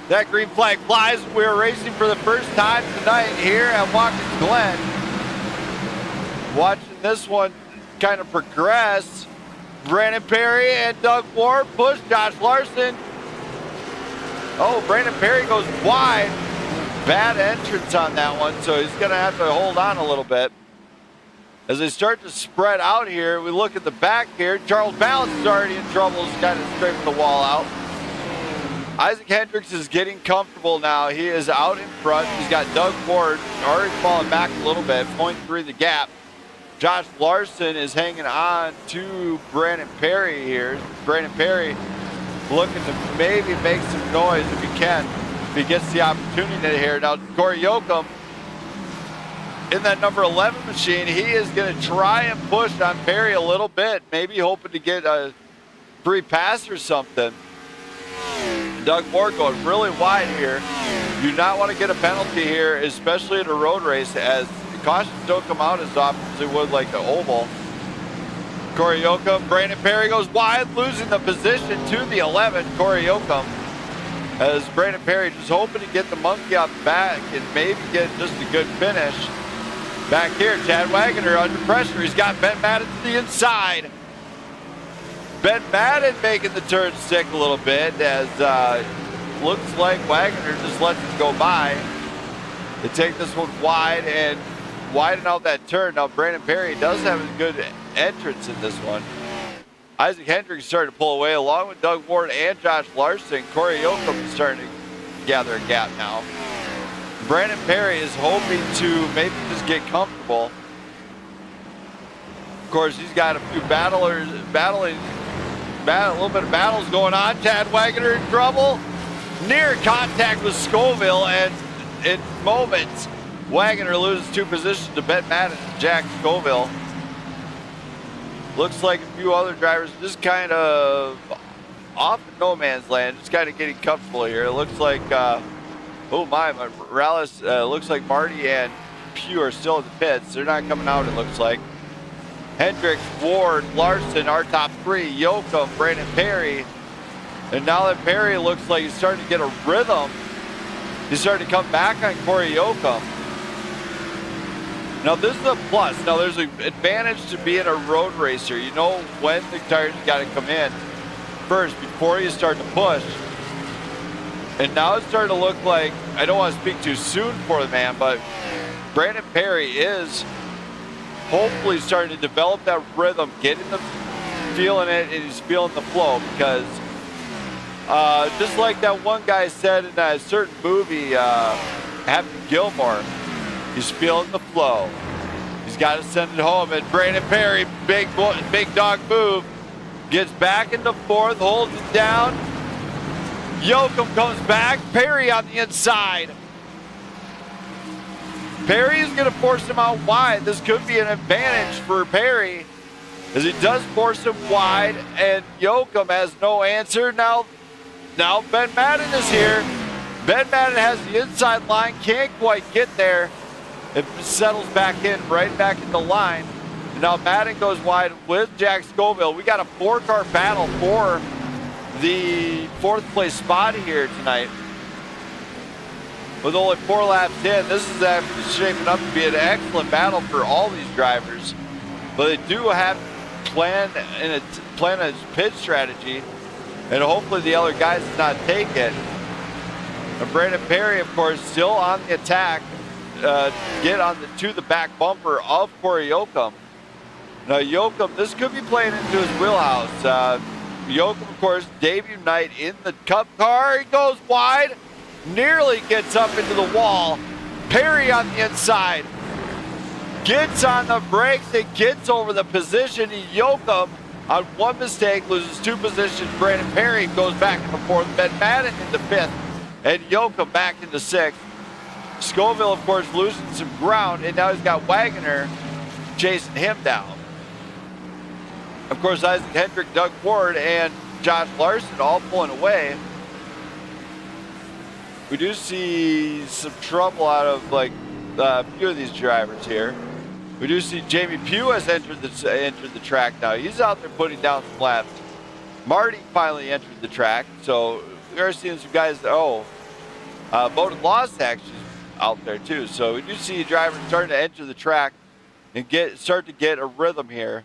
C: That green flag flies. We're racing for the first time tonight here at Watkins Glen. Watching this one kind of progress. Brandon Perry and Doug Ward push Josh Larson. Oh, Brandon Perry goes wide. Bad entrance on that one, so he's going to have to hold on a little bit. As they start to spread out here, we look at the back here. Charles Balance is already in trouble. He's kind of scraping the wall out. Isaac Hendricks is getting comfortable now. He is out in front. He's got Doug Ward already falling back a little bit, 0.3 the gap. Josh Larson is hanging on to Brandon Perry here. Brandon Perry looking to maybe make some noise if he can, if he gets the opportunity here. Now, Corey Yoakum in that number 11 machine, he is going to try and push on Perry a little bit, maybe hoping to get a free pass or something. Doug Ward going really wide here. You do not want to get a penalty here, especially in a road race, as cautions don't come out as often as they would like the oval. Corey Yoakum, Brandon Perry goes wide, losing the position to the 11, Corey Yoakum. As Brandon Perry just hoping to get the monkey off the back and maybe get just a good finish. Back here, Chad Wagoner under pressure. He's got Ben Madden to the inside. Ben Madden making the turn stick a little bit as looks like Wagoner just lets it go by. They take this one wide and widen out that turn. Now Brandon Perry does have a good entrance in this one. Isaac Hendricks starting to pull away along with Doug Ward and Josh Larson. Corey Yoakum is starting to gather a gap now. Brandon Perry is hoping to maybe just get comfortable. Of course, he's got a few a little bit of battles going on. Chad Wagoner in trouble. Near contact with Scoville, and in moments, Wagoner loses 2 positions to Ben Madden and Jack Scoville. Looks like a few other drivers just kind of off in no man's land, just kind of getting comfortable here. It looks like, Morales, looks like Marty and Pugh are still in the pits. They're not coming out, it looks like. Hendricks, Ward, Larson, our top 3, Yoakum, Brandon Perry. And now that Perry looks like he's starting to get a rhythm, he's starting to come back on Corey Yoakum. Now this is a plus. Now there's an advantage to being a road racer. You know when the tires got to come in first before you start to push. And now it's starting to look like, I don't want to speak too soon for the man, but Brandon Perry is hopefully starting to develop that rhythm, feeling it, and he's feeling the flow, because just like that one guy said in a certain movie, Happy Gilmore, he's feeling the flow. He's got to send it home. And Brandon Perry, big dog move, gets back into 4th, holds it down. Yoakum comes back. Perry on the inside. Perry is going to force him out wide. This could be an advantage for Perry, as he does force him wide, and Yoakum has no answer. Now Ben Madden is here. Ben Madden has the inside line, can't quite get there. It settles back in, right back in the line. And now Madden goes wide with Jack Scoville. We got a 4-car battle for the 4th place spot here tonight. With only 4 laps in, this is actually shaping up to be an excellent battle for all these drivers. But they do have to plan a pit strategy, and hopefully the other guys does not take it. And Brandon Perry, of course, still on the attack, get to the back bumper of Corey Yoakum. Now Yoakum, this could be playing into his wheelhouse. Yoakum, of course, debut night in the Cup car. He goes wide, nearly gets up into the wall. Perry on the inside, gets on the brakes and gets over the position. Yoakum, on one mistake, loses 2 positions. Brandon Perry goes back into 4th. Ben Madden into 5th, and Yoakum back into 6th. Scoville, of course, losing some ground, and now he's got Wagoner chasing him down. Of course, Isaac Hendrick, Doug Ward, and Josh Larson all pulling away. We do see some trouble out of a few of these drivers here. We do see Jamie Pugh has entered the track now. He's out there putting down some laps. Marty finally entered the track, so we are seeing some guys. Bowden Lost actually out there too. So we do see drivers starting to enter the track and start to get a rhythm here.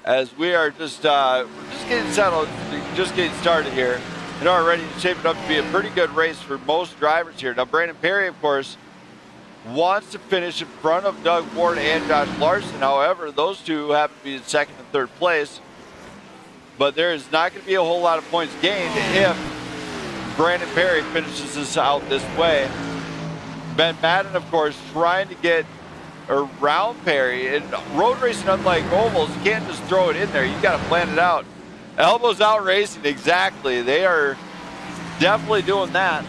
C: As we are just getting settled, just getting started here, and already it's shaping up to be a pretty good race for most drivers here. Now Brandon Perry, of course, wants to finish in front of Doug Ward and Josh Larson. However, those two happen to be in second and third place. But there is not going to be a whole lot of points gained if Brandon Perry finishes this out this way. Ben Madden, of course, trying to get around Perry. And road racing, unlike ovals, you can't just throw it in there. You got to plan it out. Elbows out racing, exactly. They are definitely doing that.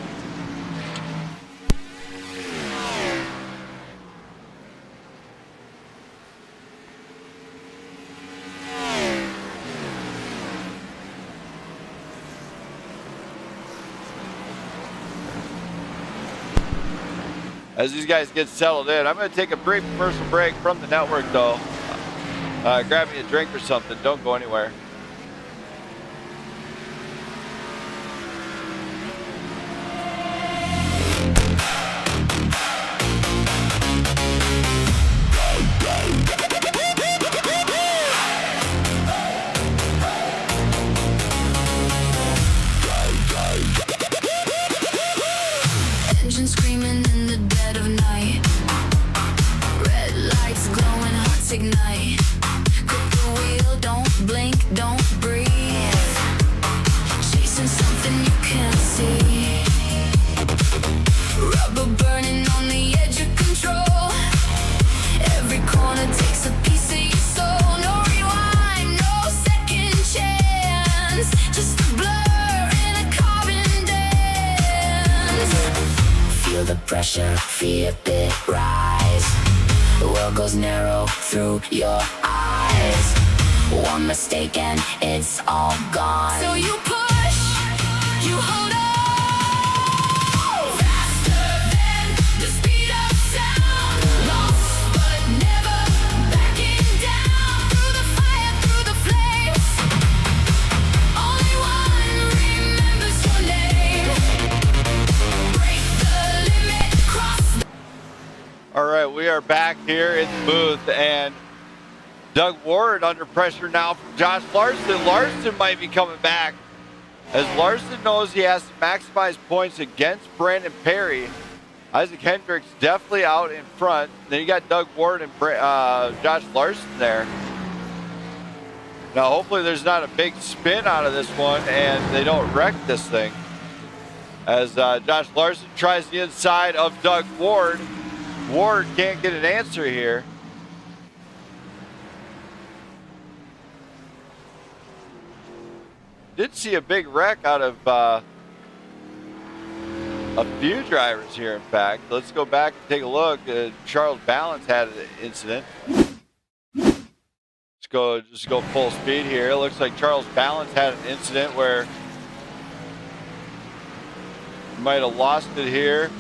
C: As these guys get settled in, I'm going to take a brief commercial break from the network, though. Grab me a drink or something. Don't go anywhere.
B: Engine screaming in the dead of night. Red lights glowing, hearts ignite. Grip the wheel, don't blink, don't breathe. Chasing something you can't see. Rubber burning on the edge of control. Every corner takes a piece of your soul. No rewind, no second chance. Just a blur in a carbon dance. Feel the pressure, feel it rise. The world goes narrow through your eyes. One mistake and it's all gone. So you push, you hold on. Faster than the speed of sound. Lost but never backing down. Through the fire, through the flames. Only one remembers your name. Break the limit, cross.
C: All right, we are back here in the booth, and Doug Ward under pressure now from Josh Larson. Larson might be coming back, as Larson knows he has to maximize points against Brandon Perry. Isaac Hendricks definitely out in front. Then you got Doug Ward and Josh Larson there. Now, hopefully there's not a big spin out of this one and they don't wreck this thing. As Josh Larson tries the inside of Doug Ward. Ward can't get an answer here. Did see a big wreck out of a few drivers here, in fact. Let's go back and take a look. Charles Balance had an incident. Just go full speed here. It looks like Charles Balance had an incident where he might have lost it here.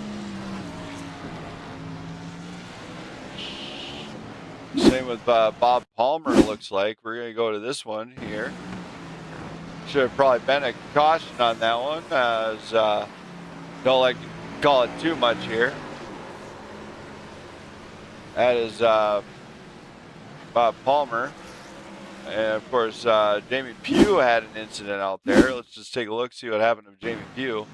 C: Same with Bob Palmer, it looks like. We're going to go to this one here. Should have probably been a caution on that one, as don't like to call it too much here. That is Bob Palmer. And of course, Jamie Pugh had an incident out there. Let's just take a look, see what happened to Jamie Pugh.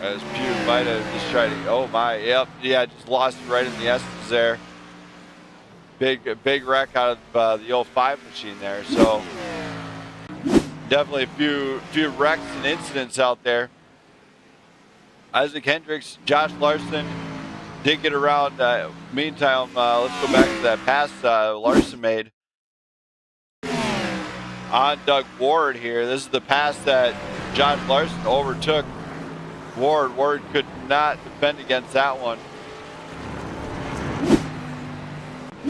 C: As Pugh might have just tried to, oh my, yep, yeah, just lost it right in the essence there. Big wreck out of the 05 machine there. So definitely a few wrecks and incidents out there. Isaac Hendricks, Josh Larson did get around. Meantime, let's go back to that pass Larson made on Doug Ward here. This is the pass that Josh Larson overtook Ward. Ward could not defend against that one.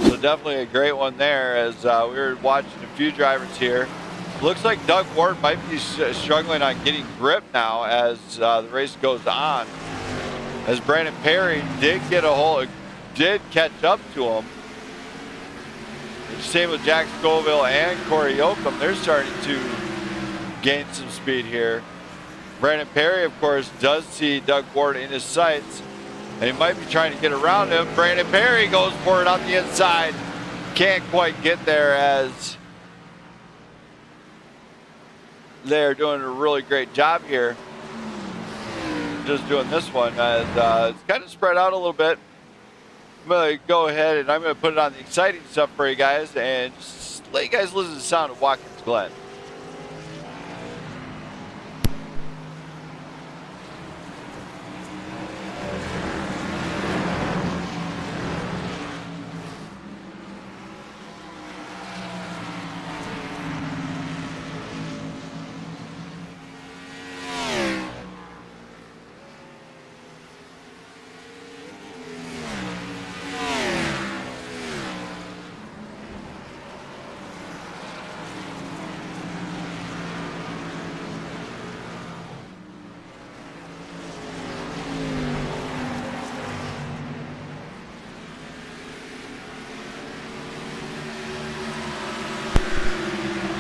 C: So definitely a great one there, as we were watching a few drivers here. Looks like Doug Ward might be struggling on getting grip now as the race goes on. as Brandon Perry did catch up to him. Same with Jack Scoville and Corey Yoakum. They're starting to gain some speed here. Brandon Perry, of course, does see Doug Ward in his sights, and he might be trying to get around him. Brandon Perry goes for it on the inside. Can't quite get there, as they're doing a really great job here. Just doing this one, and it's kind of spread out a little bit. I'm going to go ahead and I'm going to put it on the exciting stuff for you guys and just let you guys listen to the sound of Watkins Glen.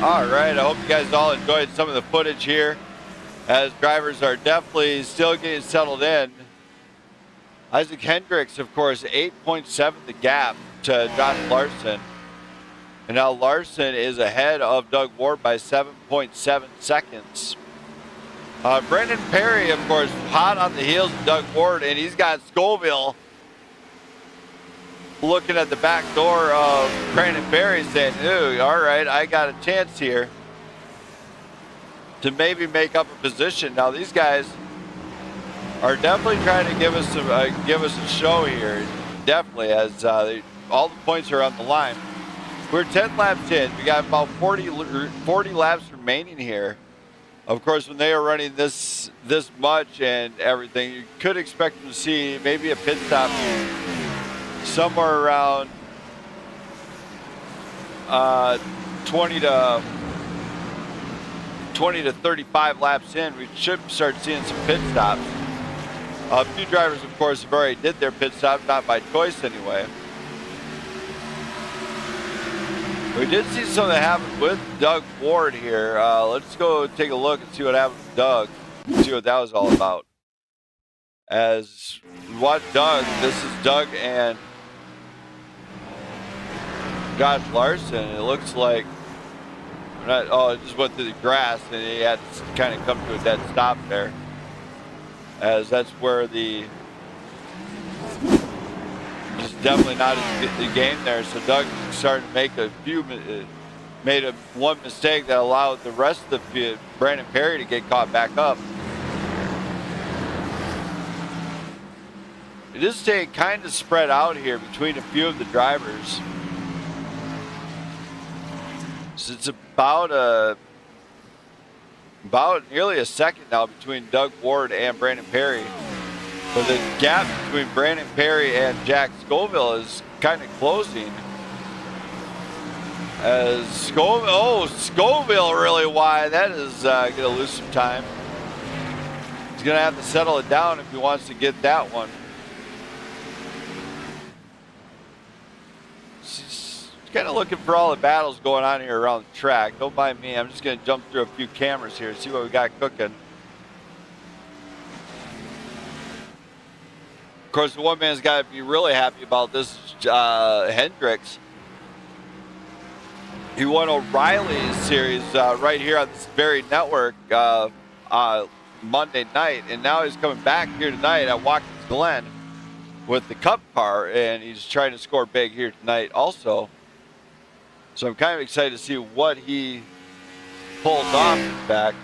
C: All right, I hope you guys all enjoyed some of the footage here, as drivers are definitely still getting settled in. Isaac Hendricks, of course, 8.7 the gap to Josh Larson. And now Larson is ahead of Doug Ward by 7.7 seconds. Brandon Perry, of course, hot on the heels of Doug Ward, and he's got Scoville looking at the back door of Brandon Perry saying, ooh, all right, I got a chance here to maybe make up a position. Now these guys are definitely trying to give us a show here, definitely, as all the points are on the line. We're 10 laps in. We got about 40 laps remaining here. Of course, when they are running this much and everything, you could expect them to see maybe a pit stop somewhere around 20 to 35 laps in. We should start seeing some pit stops. A few drivers, of course, have already did their pit stop, not by choice anyway. We did see something happen with Doug Ward here. Let's go take a look and see what happened with Doug. See what that was all about. As we watch Doug, this is Doug and Josh Larson. It looks like, it just went through the grass and he had to kind of come to a dead stop there. As that's where just definitely not the game there. So Doug started to make one mistake that allowed the rest of the Brandon Perry to get caught back up. It is staying kind of spread out here between a few of the drivers. So it's about nearly a second now between Doug Ward and Brandon Perry. But the gap between Brandon Perry and Jack Scoville is kind of closing. As Scoville really wide. That is going to lose some time. He's going to have to settle it down if he wants to get that one. He's kind of looking for all the battles going on here around the track. Don't mind me. I'm just going to jump through a few cameras here and see what we got cooking. Of course, the one man's got to be really happy about this is Hendricks. He won O'Reilly's series right here on this very network Monday night, and now he's coming back here tonight at Watkins Glen with the Cup car, and he's trying to score big here tonight also. So I'm kind of excited to see what he pulls off, in fact.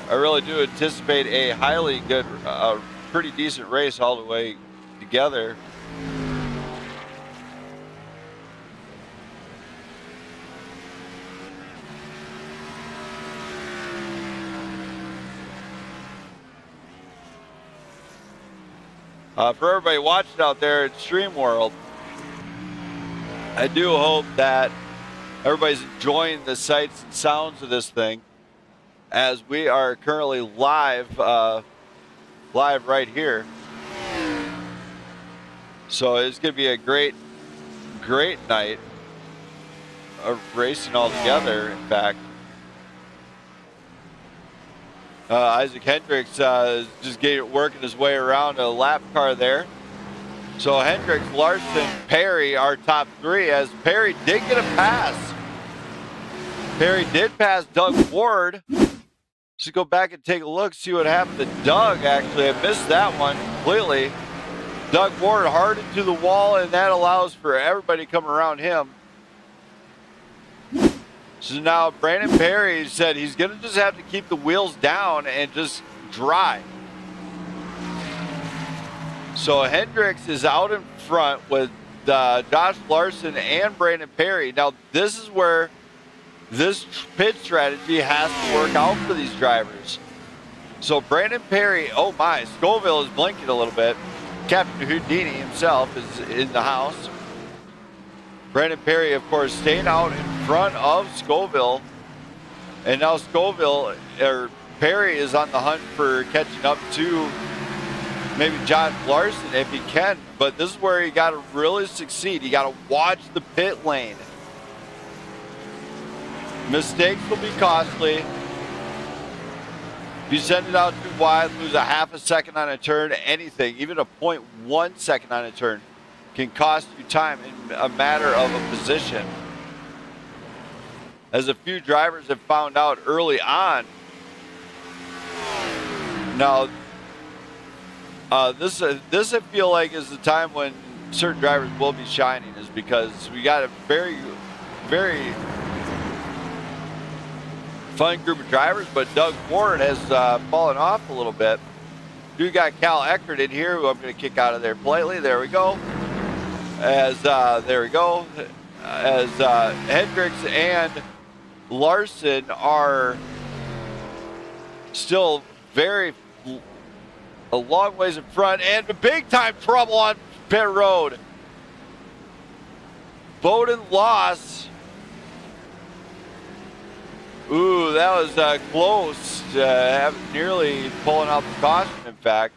C: I really do anticipate a highly good, pretty decent race all the way together. For everybody watching out there at Stream World, I do hope that everybody's enjoying the sights and sounds of this thing. as we are currently live right here. So it's going to be a great night of racing all together, in fact. Isaac Hendricks is just working his way around a lap car there. So Hendricks, Larson, Perry are top three, as Perry did get a pass. Perry did pass Doug Ward. Let's go back and take a look, see what happened to Doug. Actually, I missed that one completely. Doug Ward hard into the wall, and that allows for everybody to come around him. So now Brandon Perry said he's going to just have to keep the wheels down and just drive. So Hendricks is out in front with Josh Larson and Brandon Perry. Now this is where this pit strategy has to work out for these drivers. So Brandon Perry, oh my, Scoville is blinking a little bit. Captain Houdini himself is in the house. Brandon Perry, of course, staying out in front of Scoville. And now Perry is on the hunt for catching up to maybe Josh Larson if he can. But this is where you got to really succeed. You got to watch the pit lane. Mistakes will be costly. If you send it out too wide, lose a half a second on a turn, anything, even a 0.1 second on a turn, can cost you time in a matter of a position. As a few drivers have found out early on. Now, this I feel like is the time when certain drivers will be shining, is because we got a very, very fun group of drivers, but Doug Ward has fallen off a little bit. You got Cal Eckert in here, who I'm going to kick out of there politely. There we go. As Hendricks and Larson are still a long ways in front, and big time trouble on pit road. Bowden lost. Ooh, that was close to nearly pulling out the caution, in fact.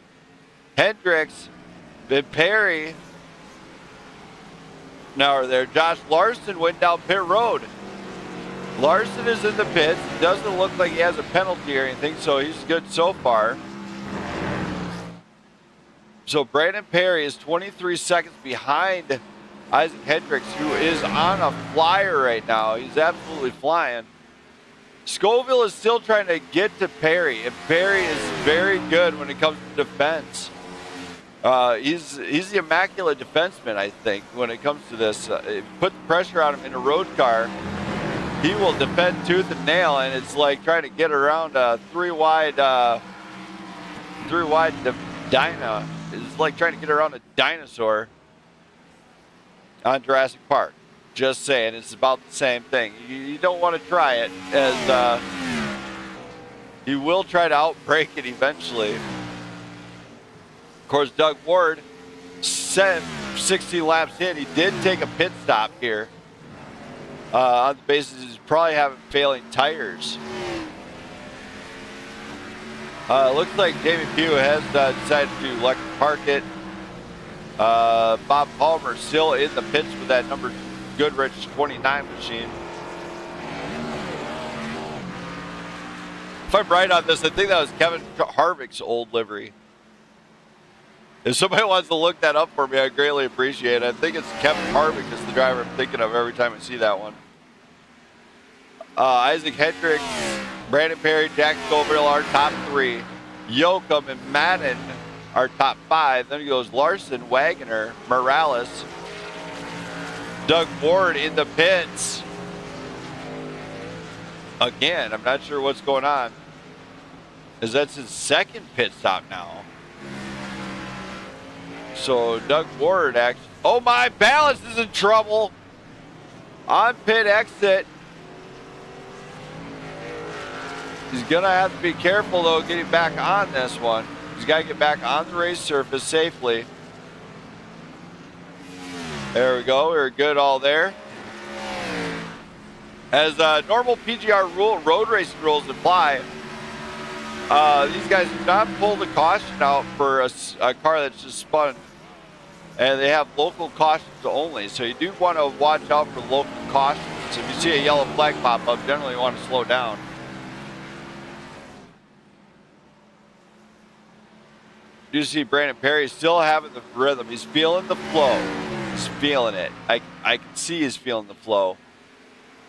C: Hendricks, then Perry. Now are there. Josh Larson went down pit road. Larson is in the pits. It doesn't look like he has a penalty or anything, so he's good so far. So Brandon Perry is 23 seconds behind Isaac Hendricks, who is on a flyer right now. He's absolutely flying. Scoville is still trying to get to Perry, and Perry is very good when it comes to defense. He's the immaculate defenseman, I think, when it comes to this. If you put the pressure on him in a road car, he will defend tooth and nail, and it's like trying to get around a three wide Dyna. It's like trying to get around a dinosaur on Jurassic Park. Just saying, it's about the same thing. You don't want to try it, as he will try to outbrake it eventually. Of course, Doug Ward, 60 laps in, he did take a pit stop here. On the basis he's probably having failing tires. Looks like Jamie Pugh has decided to electric park it. Bob Palmer still in the pits with that number Goodrich 29 machine. If I'm right on this, I think that was Kevin Harvick's old livery. If somebody wants to look that up for me, I greatly appreciate it. I think it's Kevin Harvick is the driver I'm thinking of every time I see that one. Isaac Hendricks, Brandon Perry, Jack Scoville are top three. Yoakum and Madden are top five. Then goes Larson, Wagoner, Morales, Doug Ward in the pits. Again, I'm not sure what's going on, as that's his second pit stop now. So Doug Ward actually, oh my, Balance is in trouble on pit exit. He's gonna have to be careful though getting back on this one. He's got to get back on the race surface safely. There we go, we're good all there. As normal PGR road racing rules apply, these guys do not pull the caution out for a car that's just spun, and they have local cautions only. So you do want to watch out for local cautions. If you see a yellow flag pop up, generally you want to slow down. You see Brandon Perry still having the rhythm. He's feeling the flow. He's feeling it. I can see he's feeling the flow.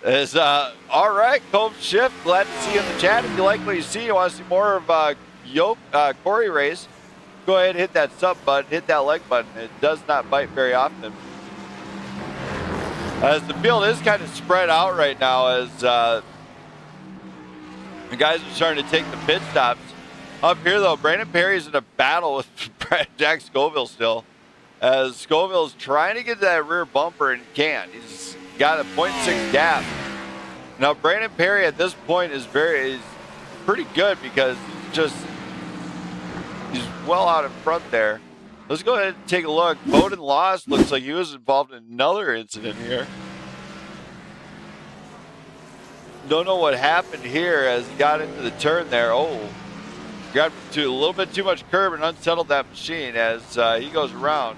C: All right, Cove Shift. Glad to see you in the chat. If you like what you see, you want to see more of Corey race, go ahead and hit that sub button, hit that like button. It does not bite very often. As the field is kind of spread out right now, as the guys are starting to take the pit stops. Up here, though, Brandon Perry's in a battle with Jack Scoville still, as Scoville's trying to get to that rear bumper and can't. He's got a 0.6 gap. Now, Brandon Perry at this point is pretty good because he's well out in front there. Let's go ahead and take a look. Bowden Lost looks like he was involved in another incident here. Don't know what happened here as he got into the turn there. Oh, grabbed a little bit too much curb and unsettled that machine as he goes around.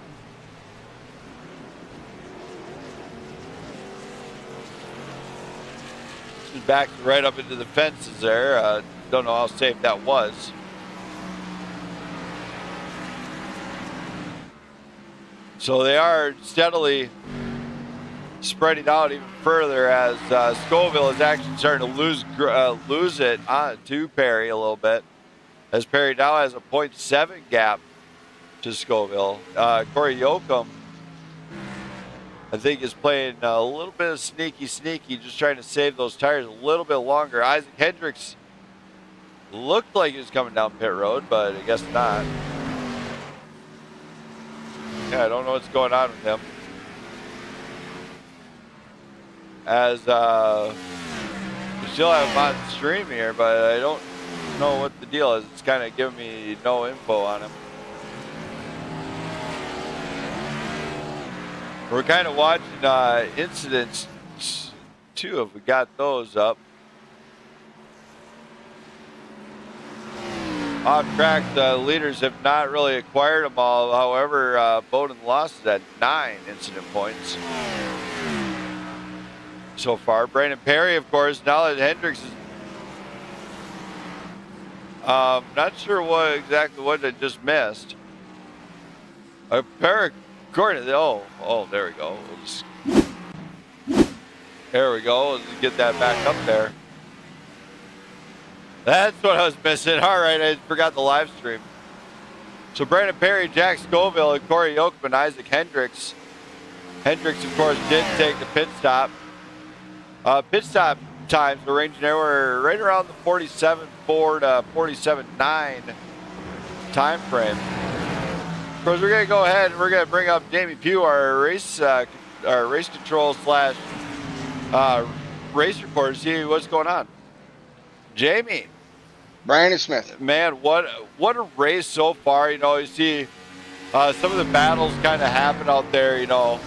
C: Back right up into the fences there. Don't know how safe that was. So they are steadily spreading out even further as Scoville is actually starting to lose it to Perry a little bit. As Perry now has a 0.7 gap to Scoville. Corey Yoakum, I think, is playing a little bit of sneaky, just trying to save those tires a little bit longer. Isaac Hendricks looked like he was coming down pit road, but I guess not. Yeah, I don't know what's going on with him. As we still have him on stream here, but I don't know what the deal is. It's kind of giving me no info on him. We're kind of watching incidents too, if we got those up. Off track, the leaders have not really acquired them all. However, Bowden Lost is at 9 incident points so far. Brandon Perry, of course, now that Hendricks is not sure what I just missed. According to there we go. There we go. Let's get that back up there. That's what I was missing. All right, I forgot the live stream. So Brandon Perry, Jack Scoville, and Corey Yoakum, and Isaac Hendricks. Hendricks, of course, did take the pit stop. Pit stop times were ranging anywhere right around the 47.4 to 47.9 time frame. Of course, we're going to go ahead and we're going to bring up Jamie Pugh, our race control / race reporter, see what's going on. Jamie.
L: Brandon Smith.
C: Man, what a race so far. You know, you see some of the battles kind of happen out there, you know,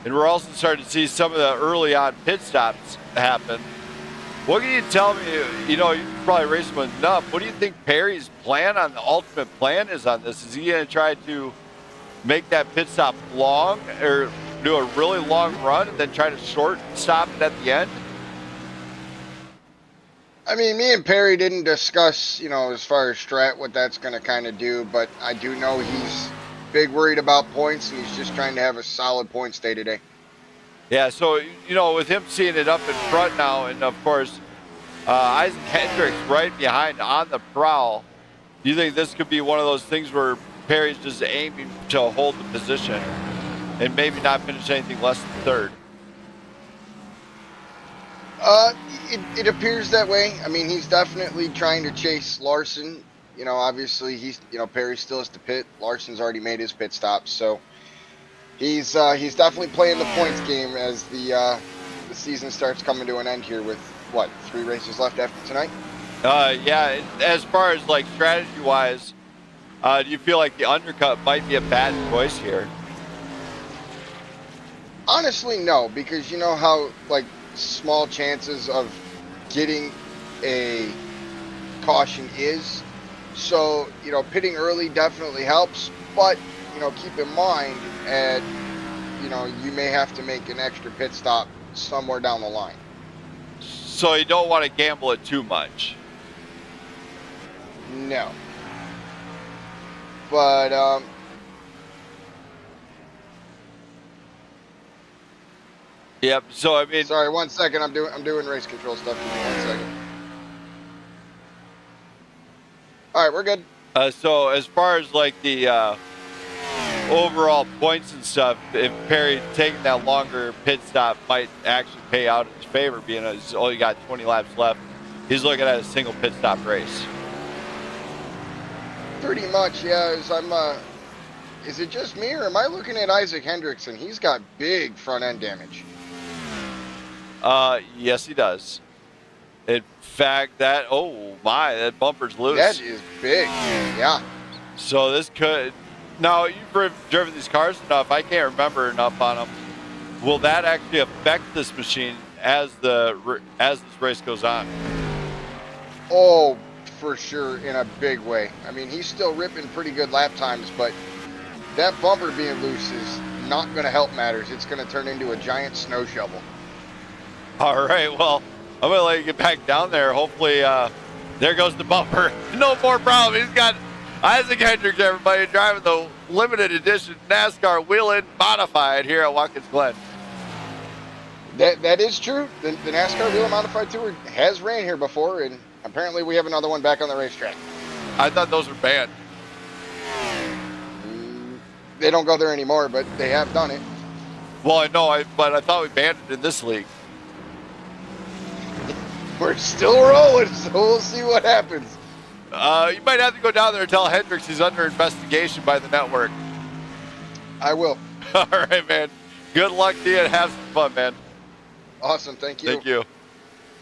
C: and we're also starting to see some of the early on pit stops happen. What can you tell me? You know, you probably raced him enough. What do you think Perry's plan on the ultimate plan is on this? Is he going to try to make that pit stop long or do a really long run and then try to short stop it at the end?
L: I mean, me and Perry didn't discuss, you know, as far as strat, what that's going to kind of do, but I do know he's big worried about points, and he's just trying to have a solid points day today.
C: Yeah, so, you know, with him seeing it up in front now, and of course, Isaac Hendricks right behind on the prowl, do you think this could be one of those things where Perry's just aiming to hold the position and maybe not finish anything less than third?
L: It appears that way. I mean, he's definitely trying to chase Larson. You know, obviously Perry still has to pit. Larson's already made his pit stop, so he's definitely playing the points game as the season starts coming to an end here with what, 3 races left after tonight?
C: Yeah. As far as like strategy wise, do you feel like the undercut might be a bad choice here?
L: Honestly, no, because you know how like small chances of getting a caution is. So, you know, pitting early definitely helps, but, you know, keep in mind you know, you may have to make an extra pit stop somewhere down the line.
C: So you don't want to gamble it too much.
L: No. But,
C: Yep. So I mean,
L: sorry, 1 second. I'm doing race control stuff. Give me 1 second. All right, we're good.
C: so as far as like the overall points and stuff, if Perry taking that longer pit stop might actually pay out in his favor, being he's only got 20 laps left. He's looking at a single pit stop race.
L: Pretty much, yeah. Is it just me, or am I looking at Isaac Hendrickson? He's got big front end damage.
C: Yes, he does. In fact, that that bumper's loose.
L: That is big. Yeah.
C: So this could. Now you've driven these cars enough. I can't remember enough on them. Will that actually affect this machine as this race goes on?
L: Oh, for sure, in a big way. I mean, he's still ripping pretty good lap times, but that bumper being loose is not going to help matters. It's going to turn into a giant snow shovel.
C: All right, well, I'm going to let you get back down there. Hopefully, there goes the bumper. No more problem. He's got Isaac Hendricks, everybody, driving the limited edition NASCAR Wheel-In Modified here at Watkins Glen.
L: That is true. The NASCAR Wheel-In Modified Tour has ran here before, and apparently we have another one back on the racetrack.
C: I thought those were banned.
L: They don't go there anymore, but they have done it.
C: Well, I know, but I thought we banned it in this league.
L: We're still rolling, so we'll see what happens.
C: You might have to go down there and tell Hendricks he's under investigation by the network.
L: I will.
C: All right, man. Good luck to you and have some fun, man.
L: Awesome. Thank you.
C: Thank you.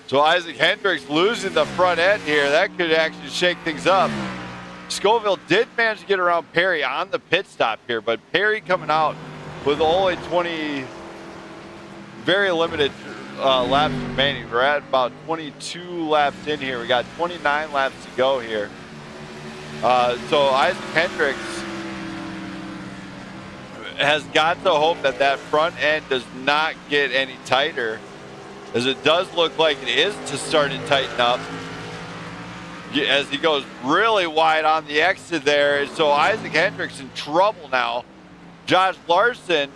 C: So Isaac Hendricks losing the front end here. That could actually shake things up. Scoville did manage to get around Perry on the pit stop here, but Perry coming out with only 20, very limited laps remaining. We're at about 22 laps in here. We got 29 laps to go here. So Isaac Hendricks has got to hope that that front end does not get any tighter, as it does look like it is to start to tighten up as he goes really wide on the exit there. So Isaac Hendricks in trouble now. Josh Larson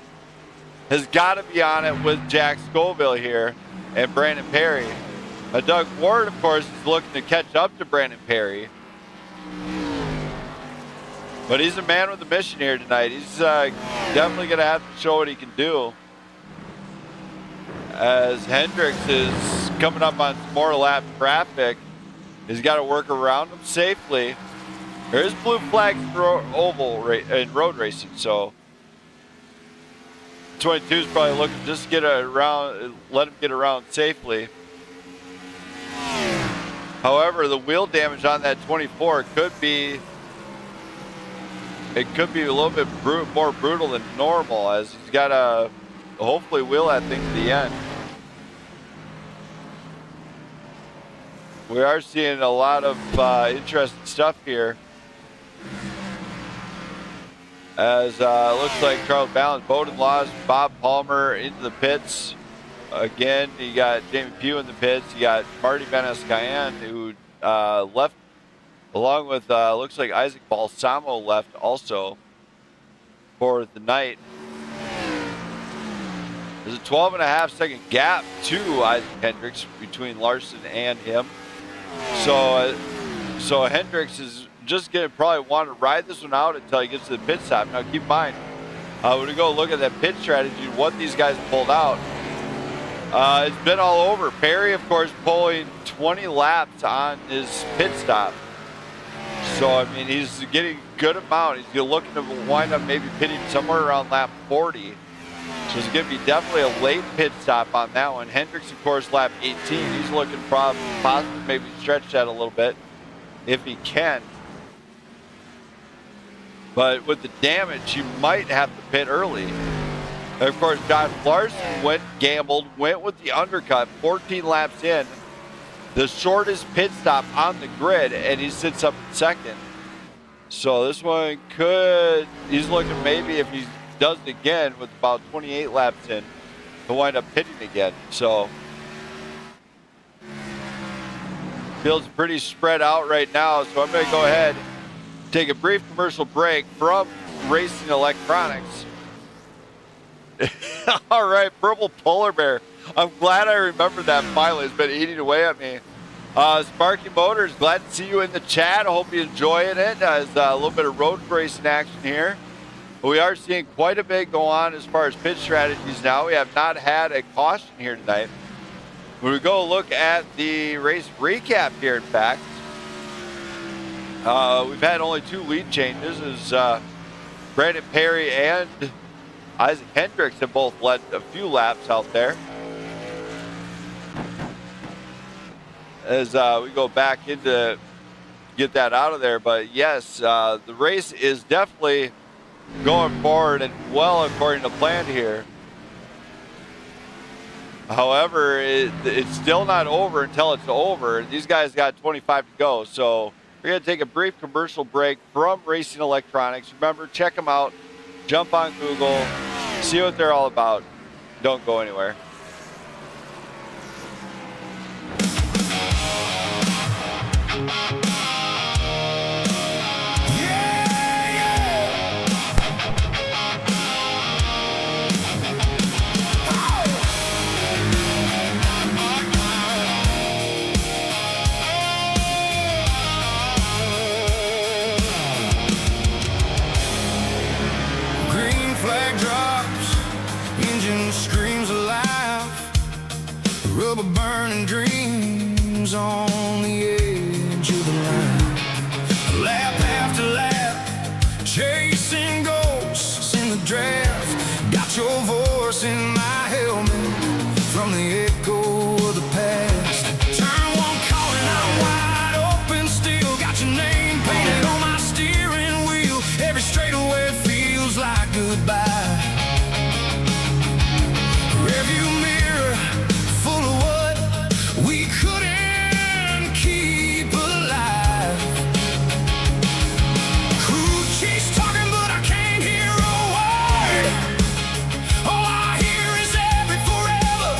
C: has got to be on it with Jack Scoville here and Brandon Perry. Doug Ward, of course, is looking to catch up to Brandon Perry. But he's a man with a mission here tonight. He's definitely going to have to show what he can do, as Hendricks is coming up on some more lap traffic. He's got to work around him safely. There is blue flags for oval in road racing, so 22 is probably looking just to get around, let him get around safely. However, the wheel damage on that 24 could be a little bit more brutal than normal, as he's got to hopefully wheel that thing to the end. We are seeing a lot of interesting stuff here, as it looks like Charles Ballance, Bowden Laws, Bob Palmer into the pits. Again, you got Jamie Pugh in the pits. You got Marty Benes-Cayenne, who left, along with looks like Isaac Balsamo left also for the night. There's a 12.5-second gap to Isaac Hendricks between Larson and him. So Hendricks is just going to probably want to ride this one out until he gets to the pit stop. Now keep in mind, when we go look at that pit strategy, what these guys pulled out, it's been all over. Perry, of course, pulling 20 laps on his pit stop. So, I mean, he's getting a good amount. He's looking to wind up maybe pitting somewhere around lap 40. So it's going to be definitely a late pit stop on that one. Hendricks, of course, lap 18. He's looking possibly maybe stretch that a little bit if he can. But with the damage, he might have to pit early. And of course, Josh Larson gambled, went with the undercut, 14 laps in, the shortest pit stop on the grid, and he sits up in second. So this one could, he's looking maybe if he does it again with about 28 laps in, to wind up pitting again. So feels pretty spread out right now. So I'm going to go ahead, take a brief commercial break from Racing Electronics. All right, Purple Polar Bear. I'm glad I remembered that finally. It's been eating away at me. Sparky Motors, glad to see you in the chat. I hope you're enjoying it. As a little bit of road racing action here. We are seeing quite a bit go on as far as pit strategies now. We have not had a caution here tonight. When we go look at the race recap here, in fact, we've had only 2 lead changes as Brandon Perry and Isaac Hendricks have both led a few laps out there. As we go back into get that out of there, but yes, the race is definitely going forward and well according to plan here. However, it's still not over until it's over. These guys got 25 to go, so we're going to take a brief commercial break from Racing Electronics. Remember, check them out. Jump on Google. See what they're all about. Don't go anywhere.
A: Rubber burning dreams on the edge of the line. Lap after lap, chasing ghosts in the draft. Got your voice in my helmet from the echo of the past. Turn one corner, I'm wide open still. Got your name painted on my steering wheel. Every straightaway feels like goodbye. Review mirror full of what we couldn't keep alive. Crew chief's talking, but I can't hear a word. All I hear is every forever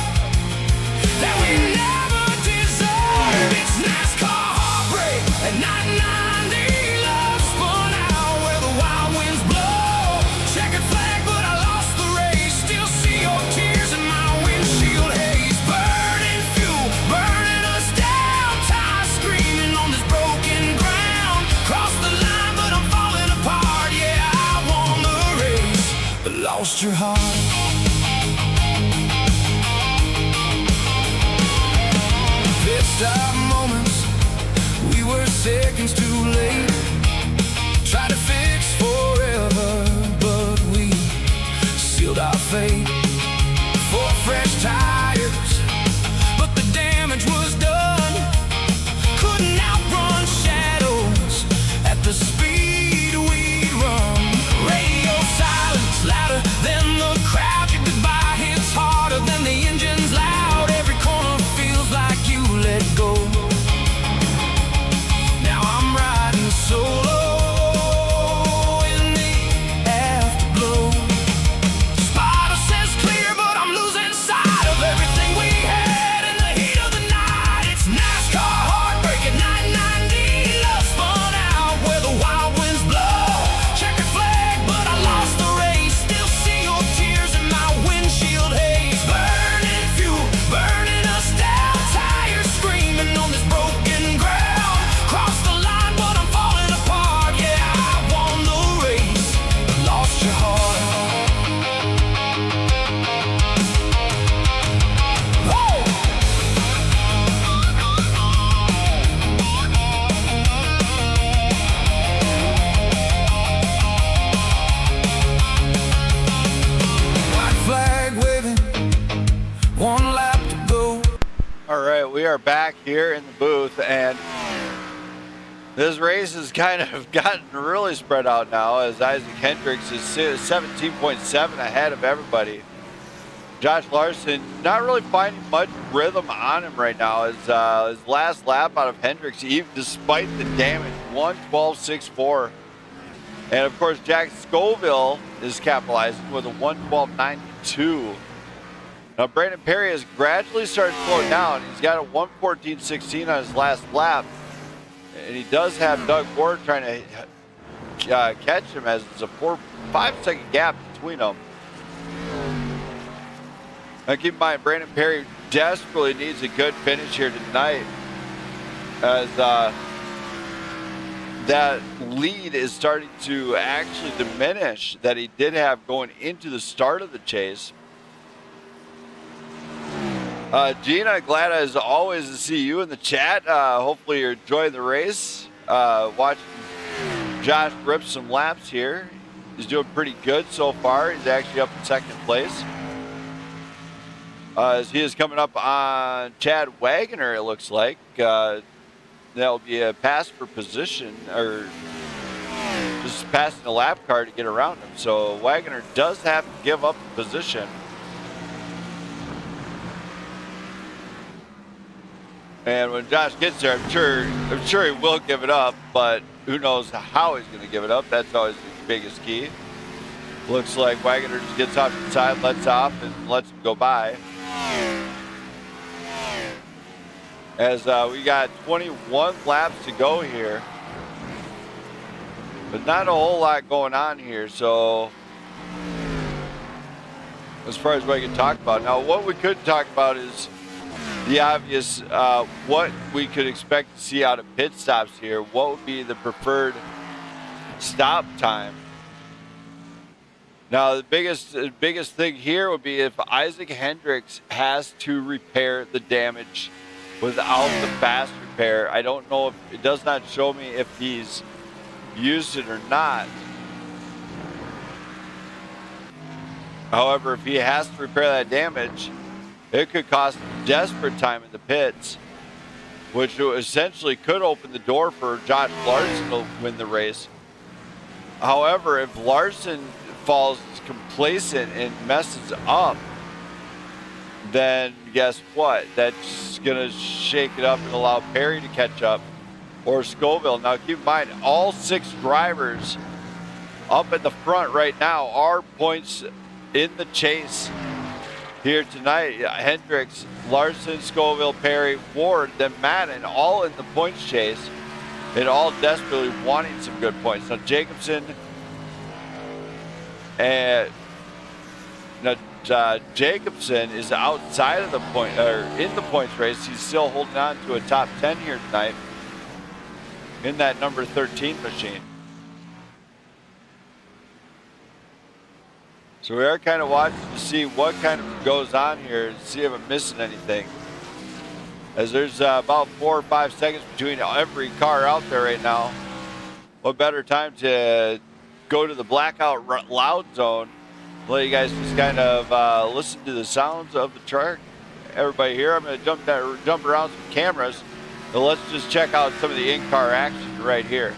A: that we never deserved. It's NASCAR heartbreak at 990 love spun out where the wild winds blow. Checkered flag, but I lost the race. Still see your tears in my windshield haze. Burning fuel, burning us down. Tires screaming on this broken ground. Crossed the line, but I'm falling apart. Yeah, I won the race, but lost your heart. Pit stop moments, we were seconds too late. Tried to fix forever, but we sealed our fate. 4 fresh tires, but the damage was done. Couldn't outrun shadows at the speed we'd run. Radio silence louder than the crowd. Your goodbye hits harder than the engine's loud. Every corner feels like you let go. Now I'm riding solo in the afterglow. Spotter says clear, but I'm losing sight of everything we had in the heat of the night. It's NASCAR heartbreak at 990. Love spun out where the wild winds blow. Checkered flag, but I lost the race. Still see your tears in my windshield haze. Burning fuel, burning us down. Tires screaming on this broken ground. Cross the line, but I'm falling apart. Yeah, I won the race, but lost your heart. Whoa! White flag waving, 1 lap to go.
C: All right, we are back here in the booth, and this race has kind of gotten really spread out now as Isaac Hendricks is 17.7 ahead of everybody. Josh Larson not really finding much rhythm on him right now as his last lap out of Hendricks, even despite the damage, 1:12.64 And of course, Jack Scoville is capitalizing with a 1:12.92. Now, Brandon Perry has gradually started slowing down. He's got a 1:14.16 on his last lap. And he does have Doug Ward trying to catch him, as it's a 5-second gap between them. Now, keep in mind, Brandon Perry desperately needs a good finish here tonight, as that lead is starting to actually diminish that he did have going into the start of the chase. Gina, glad as always to see you in the chat. Hopefully you're enjoying the race. Watching Josh rip some laps here. He's doing pretty good so far. He's actually up in second place. As he is coming up on Chad Wagoner, it looks like. That'll be a pass for position, or just passing the lap car to get around him. So Wagoner does have to give up the position. And when Josh gets there, I'm sure he will give it up, but who knows how he's going to give it up. That's always the biggest key. Looks like Wagoner just gets off to the side, lets off, and lets him go by. As we got 21 laps to go here. But not a whole lot going on here, so as far as what I can talk about. Now, what we could talk about is the obvious, what we could expect to see out of pit stops here. What would be the preferred stop time? Now, the biggest thing here would be if Isaac Hendricks has to repair the damage without the fast repair. I don't know if it does not show me if he's used it or not. However, if he has to repair that damage, it could cost desperate time in the pits, which essentially could open the door for Josh Larson to win the race. However, if Larson falls complacent and messes up, then guess what? That's going to shake it up and allow Perry to catch up, or Scoville. Now, keep in mind, all 6 drivers up at the front right now are points in the chase here tonight. Hendricks, Larson, Scoville, Perry, Ward, then Madden, all in the points chase, and all desperately wanting some good points. Now, Jacobson and Jacobson is outside of the point, or in the points race. He's still holding on to a top 10 here tonight in that number 13 machine. So we are kind of watching to see what kind of goes on here, to see if I'm missing anything. As there's about 4 or 5 seconds between every car out there right now. What better time to go to the blackout loud zone, let you guys just kind of listen to the sounds of the track. Everybody here, I'm going to jump around some cameras, but let's just check out some of the in-car action right here.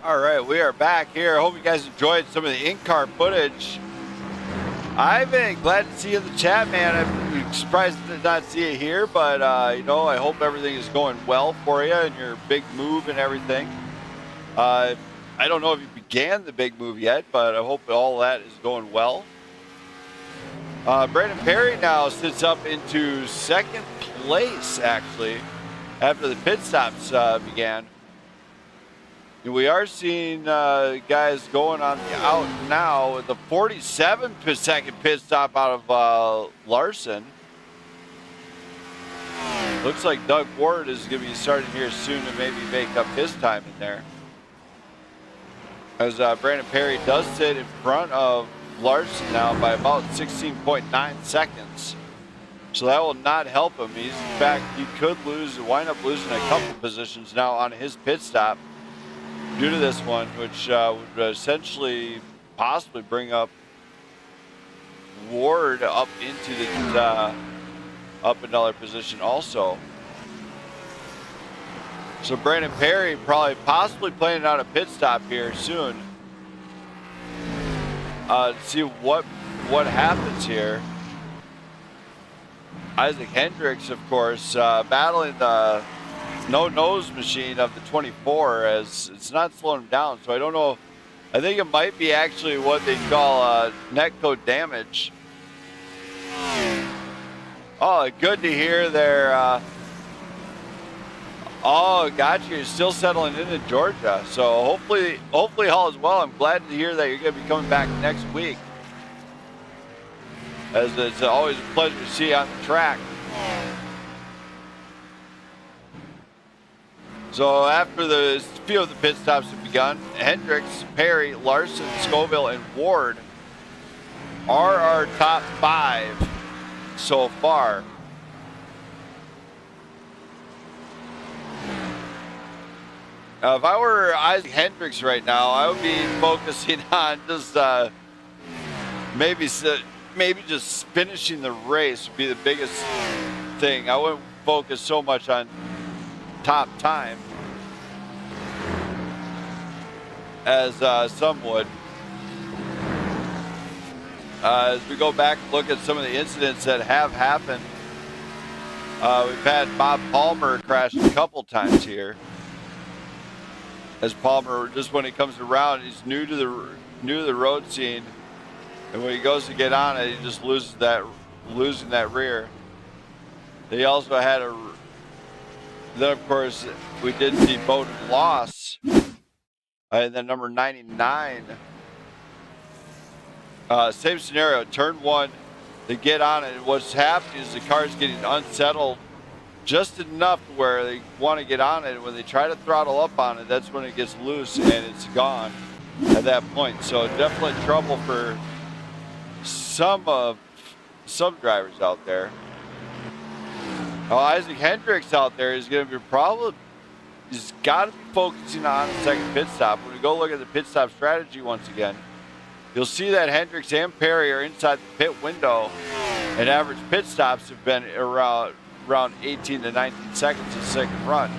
C: All right, we are back here. I hope you guys enjoyed some of the in-car footage. Ivan, glad to see you in the chat, man. I'm surprised to not see you here, but you know, I hope everything is going well for you and your big move and everything. I don't know if you began the big move yet, but I hope all that is going well. Brandon Perry now sits up into second place, actually, after the pit stops began. We are seeing guys going on the out now with the 47-second pit stop out of Larson. Looks like Doug Ward is going to be starting here soon to maybe make up his time in there. As Brandon Perry does sit in front of Larson now by about 16.9 seconds. So that will not help him. In fact, he could wind up losing a couple positions now on his pit stop due to this one, which would essentially possibly bring up Ward up into the up another position also. So Brandon Perry probably possibly planning out a pit stop here soon. To see what happens here. Isaac Hendricks, of course, battling the no-nose machine of the 24 as it's not slowing him down. So I don't know. I think it might be actually what they call netcode damage. Oh, good to hear there. Oh, gotcha. You're still settling into Georgia. So hopefully all is well. I'm glad to hear that you're going to be coming back next week, as it's always a pleasure to see you on the track. So after the few of the pit stops have begun, Hendricks, Perry, Larson, Scoville, and Ward are our top 5 so far. Now, if I were Isaac Hendricks right now, I would be focusing on just maybe just finishing the race would be the biggest thing. I wouldn't focus so much on top time as some would. As we go back and look at some of the incidents that have happened, we've had Bob Palmer crash a couple times here. As Palmer, just when he comes around, he's new to the road scene, and when he goes to get on it, he just losing that rear. They also had then of course we did see Bowden loss, and then number 99. Same scenario, turn 1, they get on it. What's happening is the car's getting unsettled just enough where they want to get on it. When they try to throttle up on it, that's when it gets loose and it's gone at that point. So definitely trouble for some drivers out there. Now, Isaac Hendricks out there is going to be he's got to be focusing on a second pit stop. When we go look at the pit stop strategy once again, you'll see that Hendricks and Perry are inside the pit window, and average pit stops have been around 18 to 19 seconds a second run.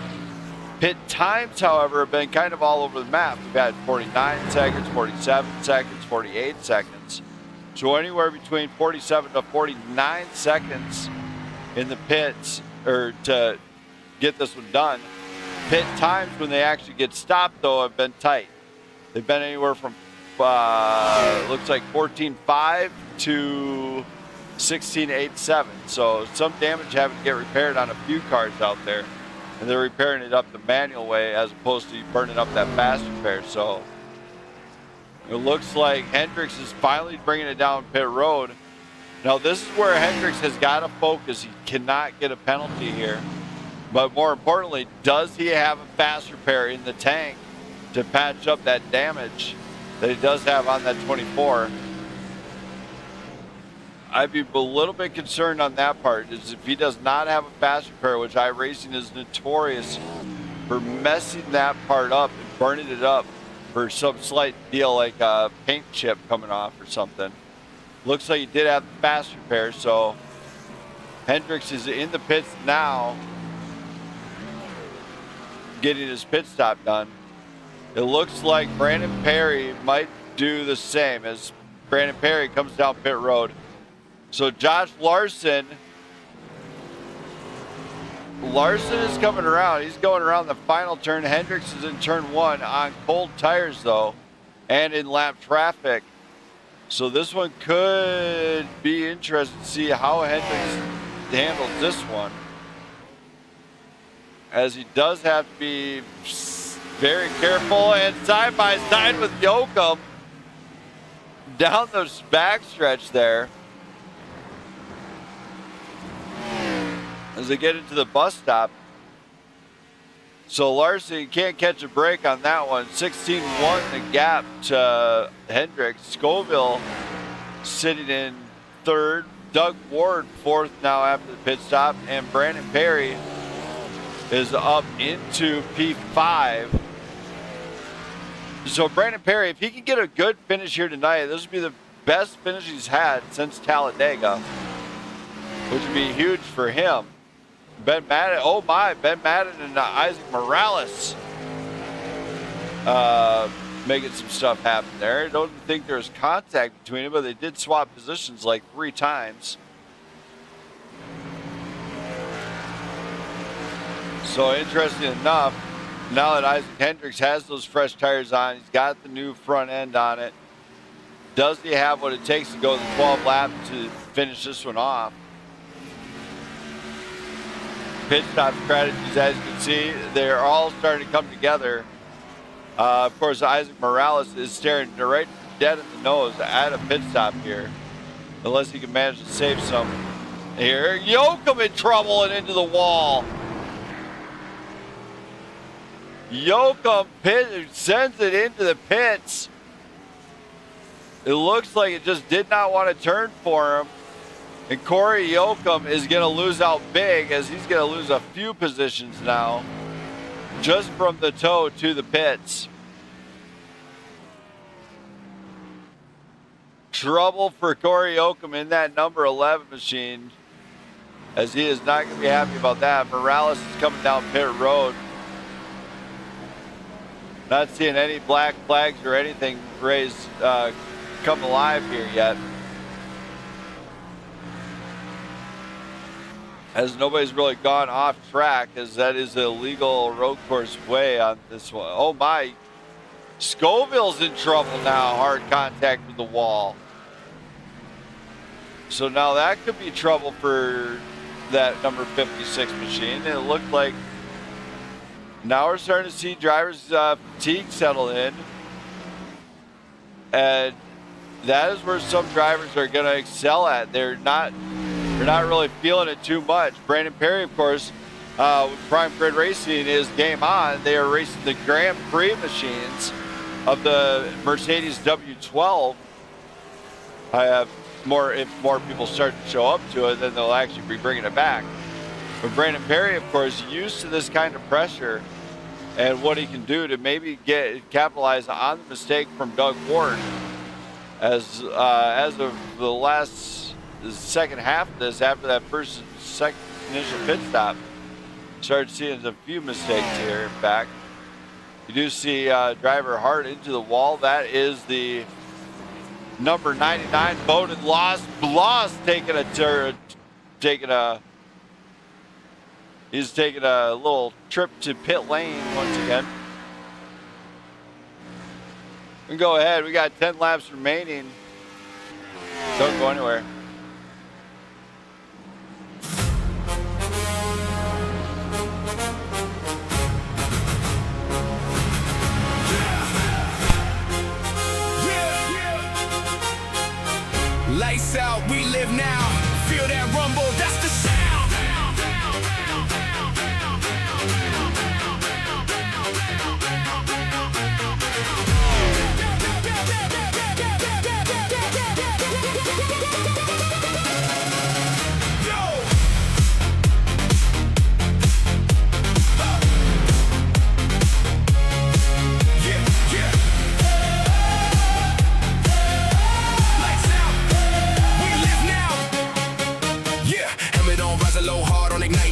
C: Pit times, however, have been kind of all over the map. We've had 49 seconds, 47 seconds, 48 seconds. So anywhere between 47 to 49 seconds in the pits, or to get this one done. Pit times when they actually get stopped, though, have been tight. They've been anywhere from looks like 14.5 to 16.87. So some damage having to get repaired on a few cars out there, and they're repairing it up the manual way as opposed to burning up that fast repair. So it looks like Hendricks is finally bringing it down pit road. Now this is where Hendricks has got to focus. He cannot get a penalty here, but more importantly, does he have a fast repair in the tank to patch up that damage that he does have on that 24? I'd be a little bit concerned on that part, is if he does not have a fast repair, which iRacing is notorious for messing that part up and burning it up for some slight deal like a paint chip coming off or something. Looks like he did have the fast repair, so Hendricks is in the pits now, getting his pit stop done. It looks like Brandon Perry might do the same as Brandon Perry comes down pit road. So Josh Larson is coming around. He's going around the final turn. Hendricks is in turn 1 on cold tires though, and in lap traffic. So this one could be interesting to see how Hendricks handles this one, as he does have to be very careful, and side by side with Yoakum down the backstretch there as they get into the bus stop. So Larson can't catch a break on that one. 16-1 the gap to Hendricks. Scoville sitting in 3rd. Doug Ward 4th now after the pit stop. And Brandon Perry is up into P5. So Brandon Perry, if he can get a good finish here tonight, this would be the best finish he's had since Talladega, which would be huge for him. Ben Madden, oh my, Ben Madden and Isaac Morales making some stuff happen there. I don't think there's contact between them, but they did swap positions like 3 times. So interesting enough, now that Isaac Hendricks has those fresh tires on, he's got the new front end on it. Does he have what it takes to go the 12 laps to finish this one off? Pit stop strategies, as you can see, they're all starting to come together. Of course, Isaac Morales is staring right dead in the nose at a pit stop here, unless he can manage to save some here. Yoakum in trouble and into the wall. Yoakum sends it into the pits. It looks like it just did not want to turn for him. And Corey Yoakum is going to lose out big, as he's going to lose a few positions now just from the toe to the pits. Trouble for Corey Yoakum in that number 11 machine, as he is not going to be happy about that. Morales is coming down pit road. Not seeing any black flags or anything raised come alive here yet, as nobody's really gone off track, as that is a legal road course way on this one. Oh my, Scoville's in trouble now, hard contact with the wall. So now that could be trouble for that number 56 machine. And it looked like now we're starting to see drivers' fatigue settle in, and that is where some drivers are going to excel at. They're not really feeling it too much. Brandon Perry, of course, with Prime Grid Racing is game on. They are racing the Grand Prix machines of the Mercedes W12. If more people start to show up to it, then they'll actually be bringing it back. But Brandon Perry, of course, used to this kind of pressure and what he can do to maybe capitalize on the mistake from Doug Ward. As of the second half of this, after that second initial pit stop, started seeing a few mistakes here. In fact, you do see driver hard into the wall. That is the number 99, Bowden Loss. Loss he's taking a little trip to pit lane once again. We can go ahead. We got 10 laps remaining. Don't go anywhere.
A: Lights out, we live now. Feel that rumble, that's the sound.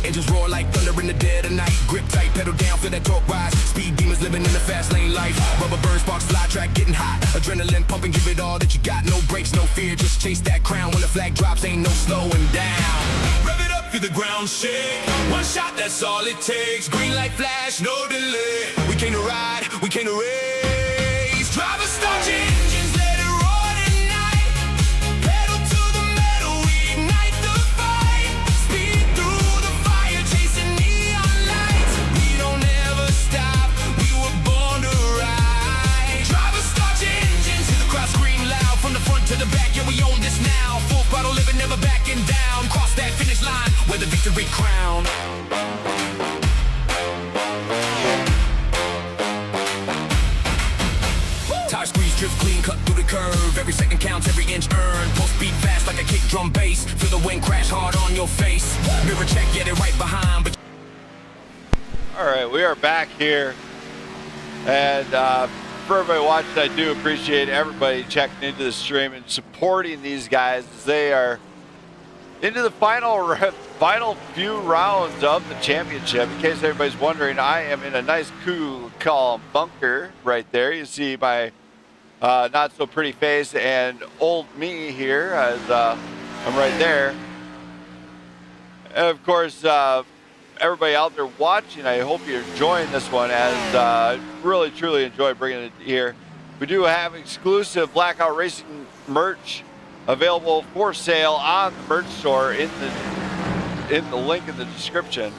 A: Engines roar like thunder in the dead of night. Grip tight, pedal down, feel that torque rise. Speed demons living in the fast lane life. Rubber burn, sparks fly, track getting hot. Adrenaline pumping, give it all that you got. No brakes, no fear, just chase that crown. When the flag drops, ain't no slowing down. Rev it up, feel the ground shake. One shot, that's all it takes. Green light flash, no delay. We came to ride, we came to race. Driver, start your engines, let it roar tonight. Pedal to the metal, we ignite the fight. Speed through the fire, chasing neon lights. We don't ever stop, we were born to ride. Driver, start your engines, hear the crowd scream loud. From the front to the back, yeah, we own this now. Full throttle living, never backing down. Cross that finish line, wear the victory crown. Tire squeeze, drift clean, cut through the curve. Every second counts, every inch earned. Pulse beat fast like a kick drum bass. Feel the wind crash hard on your face. Mirror check, get it right behind. But
C: All right, we are back here. And for everybody watching, I do appreciate everybody checking into the stream and supporting these guys as they are into the final few rounds of the championship. In case everybody's wondering, I am in a nice, cool, calm bunker right there. You see my not so pretty face and old me here as I'm right there. And of course, everybody out there watching, I hope you're enjoying this one, as I really truly enjoy bringing it here. We do have exclusive Blackout Racing merch available for sale on the merch store in the link in the description,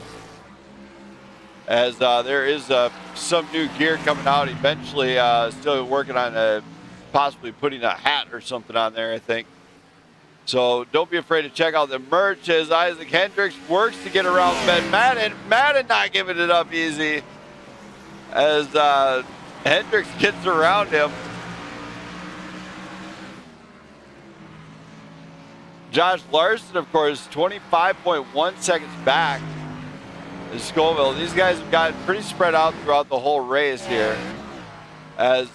C: as there is some new gear coming out eventually. Still working on possibly putting a hat or something on there, I think. So don't be afraid to check out the merch as Isaac Hendricks works to get around Ben Madden. Madden not giving it up easy as Hendricks gets around him. Josh Larson, of course, 25.1 seconds back is Scoville. These guys have gotten pretty spread out throughout the whole race here, as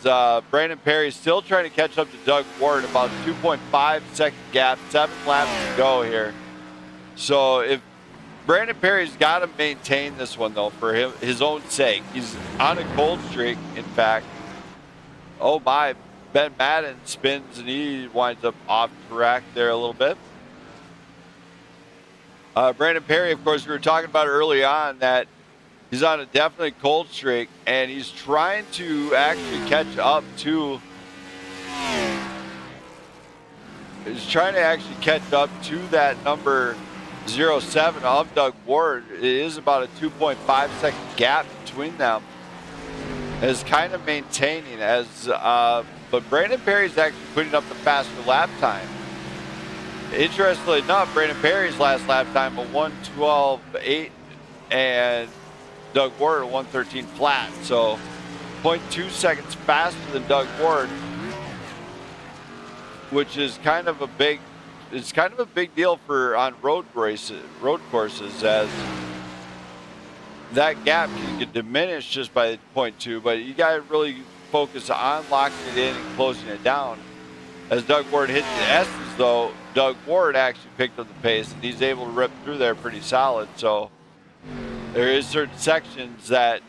C: Brandon Perry still trying to catch up to Doug Ward, about 2.5 second gap, 7 laps to go here. So if Brandon Perry's got to maintain this one, though, for his own sake. He's on a cold streak, in fact. Oh my, Ben Madden spins and he winds up off track there a little bit. Brandon Perry, of course, we were talking about early on that he's on a definitely cold streak, and he's trying to actually catch up to. He's trying to actually catch up to that number 07 of Doug Ward. It is about a 2.5 second gap between them. Is kind of maintaining as, but Brandon Perry's actually putting up the faster lap time. Interestingly enough, Brandon Perry's last lap time of 1:12.8 and Doug Ward at 1:13 flat. So 0.2 seconds faster than Doug Ward, which is kind of a big, it's kind of a big deal for on road courses, as that gap can get diminished just by 0.2, but you got to really focus on locking it in and closing it down. As Doug Ward hit the S's, though, Doug Ward actually picked up the pace, and he's able to rip through there pretty solid. So there is certain sections that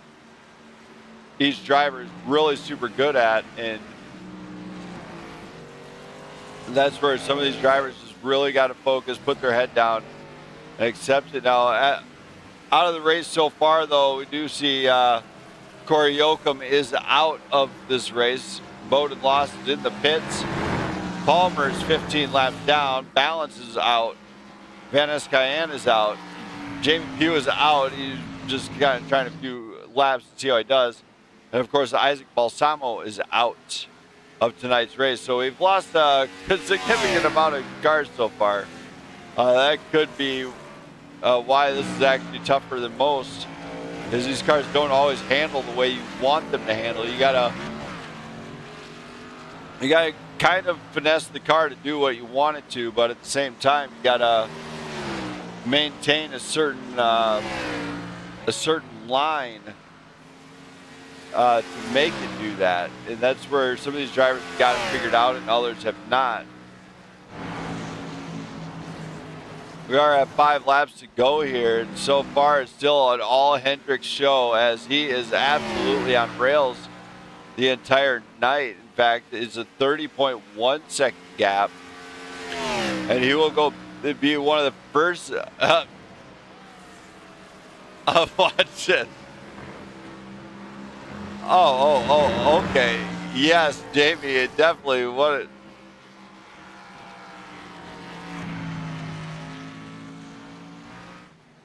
C: each driver is really super good at, and that's where some of these drivers just really got to focus, put their head down, and accept it. Now, out of the race so far, though, we do see Corey Yoakum is out of this race. Bowden Loss is in the pits. Palmer is 15 laps down. Balance is out. Van Escayan is out. Jamie Pugh is out. He's just kind of trying a few laps to see how he does. And, of course, Isaac Balsamo is out of tonight's race. So we've lost a significant amount of cars so far. That could be why this is actually tougher than most, is these cars don't always handle the way you want them to handle. You gotta kind of finesse the car to do what you want it to, but at the same time, you gotta maintain a certain line to make it do that. And that's where some of these drivers have got it figured out and others have not. We are at 5 laps to go here, and so far it's still an all Hendricks show, as he is absolutely on rails the entire night. In fact, it's a 30.1 second gap. And he will be one of the first. Watch it. Oh, okay. Yes, Jamie, it definitely what.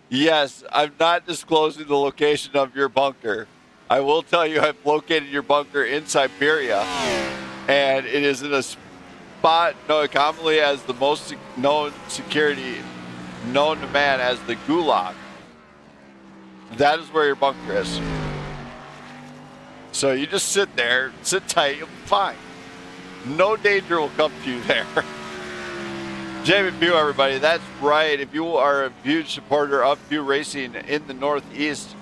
C: Yes, I'm not disclosing the location of your bunker. I will tell you I've located your bunker in Siberia, and it is in a spot known commonly as the most known security known to man as the Gulag. That is where your bunker is. So you just sit there, sit tight, you'll be fine. No danger will come to you there. Jamie Pugh, everybody, that's right. If you are a huge supporter of Pugh Racing in the Northeast,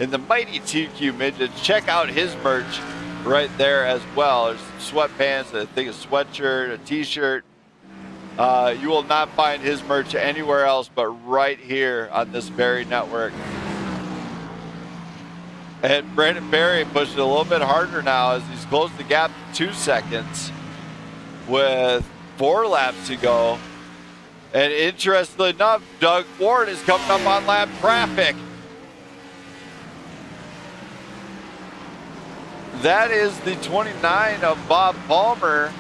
C: in the mighty TQ Midgets, check out his merch right there as well. There's sweatpants, I think a sweatshirt, a t-shirt. You will not find his merch anywhere else but right here on this very network. And Brandon Berry pushed it a little bit harder now as he's closed the gap to 2 seconds with 4 laps to go. And interestingly enough, Doug Ward is coming up on lap traffic. That is the 29 of Bob Palmer.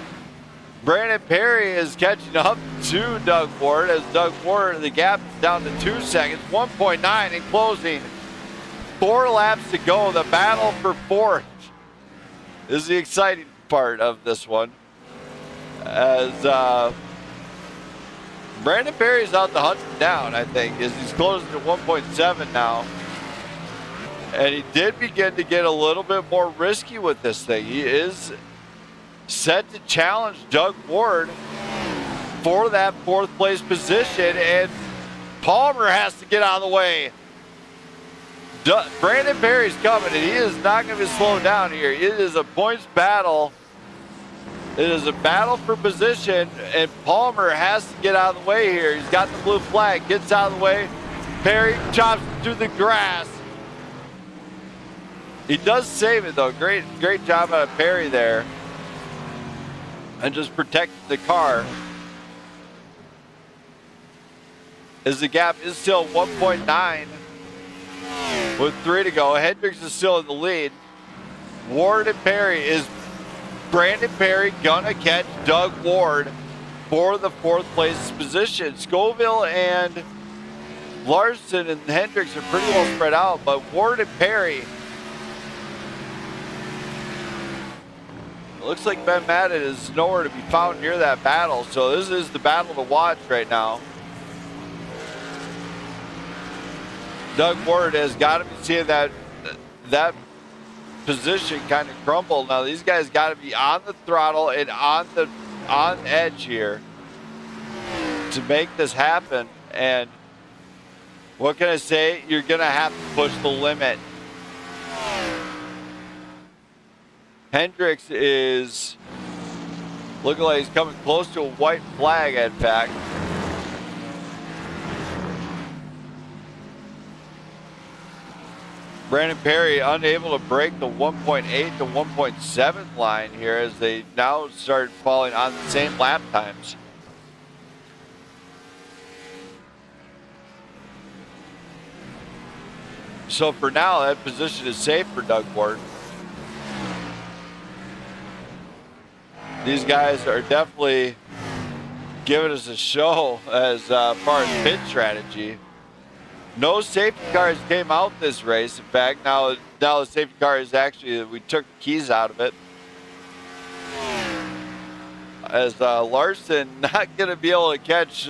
C: Brandon Perry is catching up to Doug Ward as Doug Ward, the gap is down to 2 seconds, 1.9 in closing. 4 laps to go. The battle for fourth is the exciting part of this one. As Brandon Perry's out to hunt him down, I think, as he's closing to 1.7 now. And he did begin to get a little bit more risky with this thing. He is set to challenge Doug Ward for that 4th place position, and Palmer has to get out of the way. Brandon Perry's coming, and he is not going to be slowed down here. It is a points battle. It is a battle for position, and Palmer has to get out of the way here. He's got the blue flag, gets out of the way. Perry chops through the grass. He does save it, though. Great job out of Perry there. And just protecting the car. As the gap is still 1.9 with 3 to go. Hendricks is still in the lead. Ward and Perry. Is Brandon Perry gonna catch Doug Ward for the 4th place position? Scoville and Larson and Hendricks are pretty well spread out, but Ward and Perry. It looks like Ben Madden is nowhere to be found near that battle, so this is the battle to watch right now. Doug Ward has got to be seeing that position kind of crumble. Now these guys got to be on the throttle and on edge here to make this happen. And what can I say? You're gonna have to push the limit. Hendricks is looking like he's coming close to a white flag, in fact. Brandon Perry unable to break the 1.8 to 1.7 line here as they now start falling on the same lap times. So for now, that position is safe for Doug Ward. These guys are definitely giving us a show as far as pit strategy. No safety cars came out this race. In fact, now the safety car is actually, we took the keys out of it. As Larson not going to be able to catch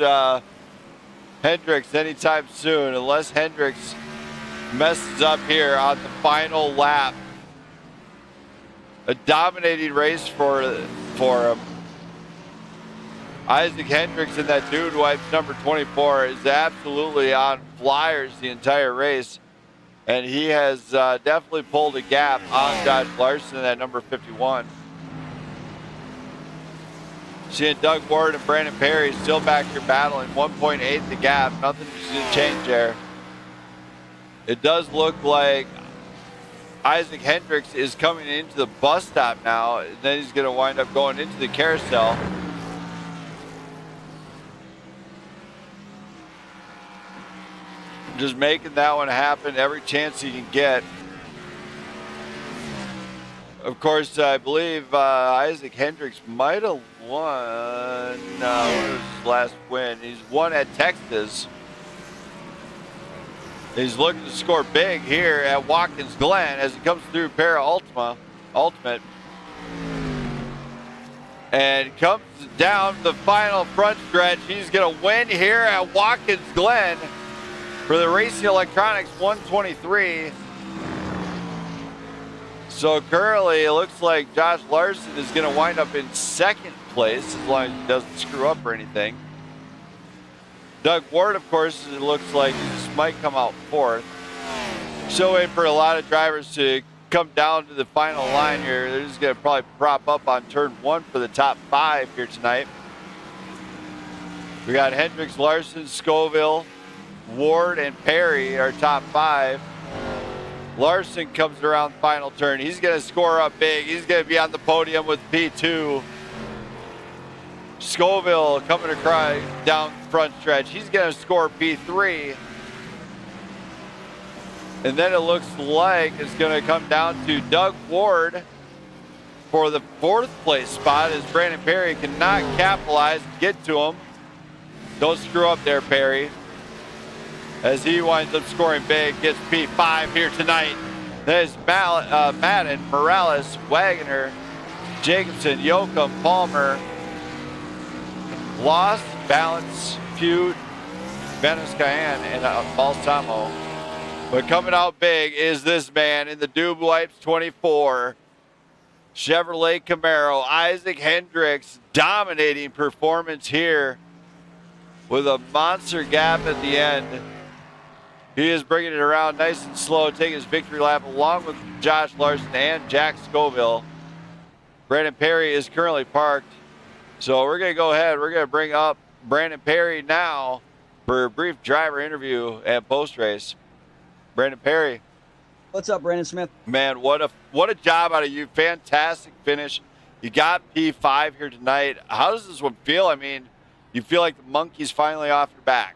C: Hendricks anytime soon unless Hendricks messes up here on the final lap. A dominating race for him. Isaac Hendricks in that dude wipes number 24 is absolutely on flyers the entire race. And he has definitely pulled a gap on Josh Larson at number 51. Seeing Doug Ward and Brandon Perry still back here battling. 1.8 the gap. Nothing to change there. It does look like Isaac Hendricks is coming into the bus stop now, and then he's going to wind up going into the carousel. Just making that one happen every chance he can get. Of course, I believe Isaac Hendricks might have won. What was his last win? He's won at Texas. He's looking to score big here at Watkins Glen as he comes through Ultimate. And comes down the final front stretch. He's going to win here at Watkins Glen for the Racing Electronics 123. So currently, it looks like Josh Larson is going to wind up in second place as long as he doesn't screw up or anything. Doug Ward, of course, it looks like he just might come out fourth. So wait for a lot of drivers to come down to the final line here. They're just going to probably prop up on turn one for the top 5 here tonight. We got Hendricks, Larson, Scoville, Ward, and Perry are top 5. Larson comes around the final turn. He's going to score up big. He's going to be on the podium with P2. Scoville coming across down the front stretch. He's going to score P3. And then it looks like it's going to come down to Doug Ward for the 4th place spot as Brandon Perry cannot capitalize and get to him. Don't screw up there, Perry. As he winds up scoring big, gets P5 here tonight. There's Madden, Morales, Wagoner, Jacobson, Yoakum, Palmer, Lost, Balance, Feud, Venice Cayenne, and Balsamo. But coming out big is this man in the Dube Wipes 24. Chevrolet Camaro, Isaac Hendricks, dominating performance here with a monster gap at the end. He is bringing it around nice and slow, taking his victory lap along with Josh Larson and Jack Scoville. Brandon Perry is currently parked. So we're going to go ahead. We're going to bring up Brandon Perry now for a brief driver interview at post-race. Brandon Perry.
D: What's up, Brandon Smith?
C: Man, what a job out of you. Fantastic finish. You got P5 here tonight. How does this one feel? I mean, you feel like the monkey's finally off your back.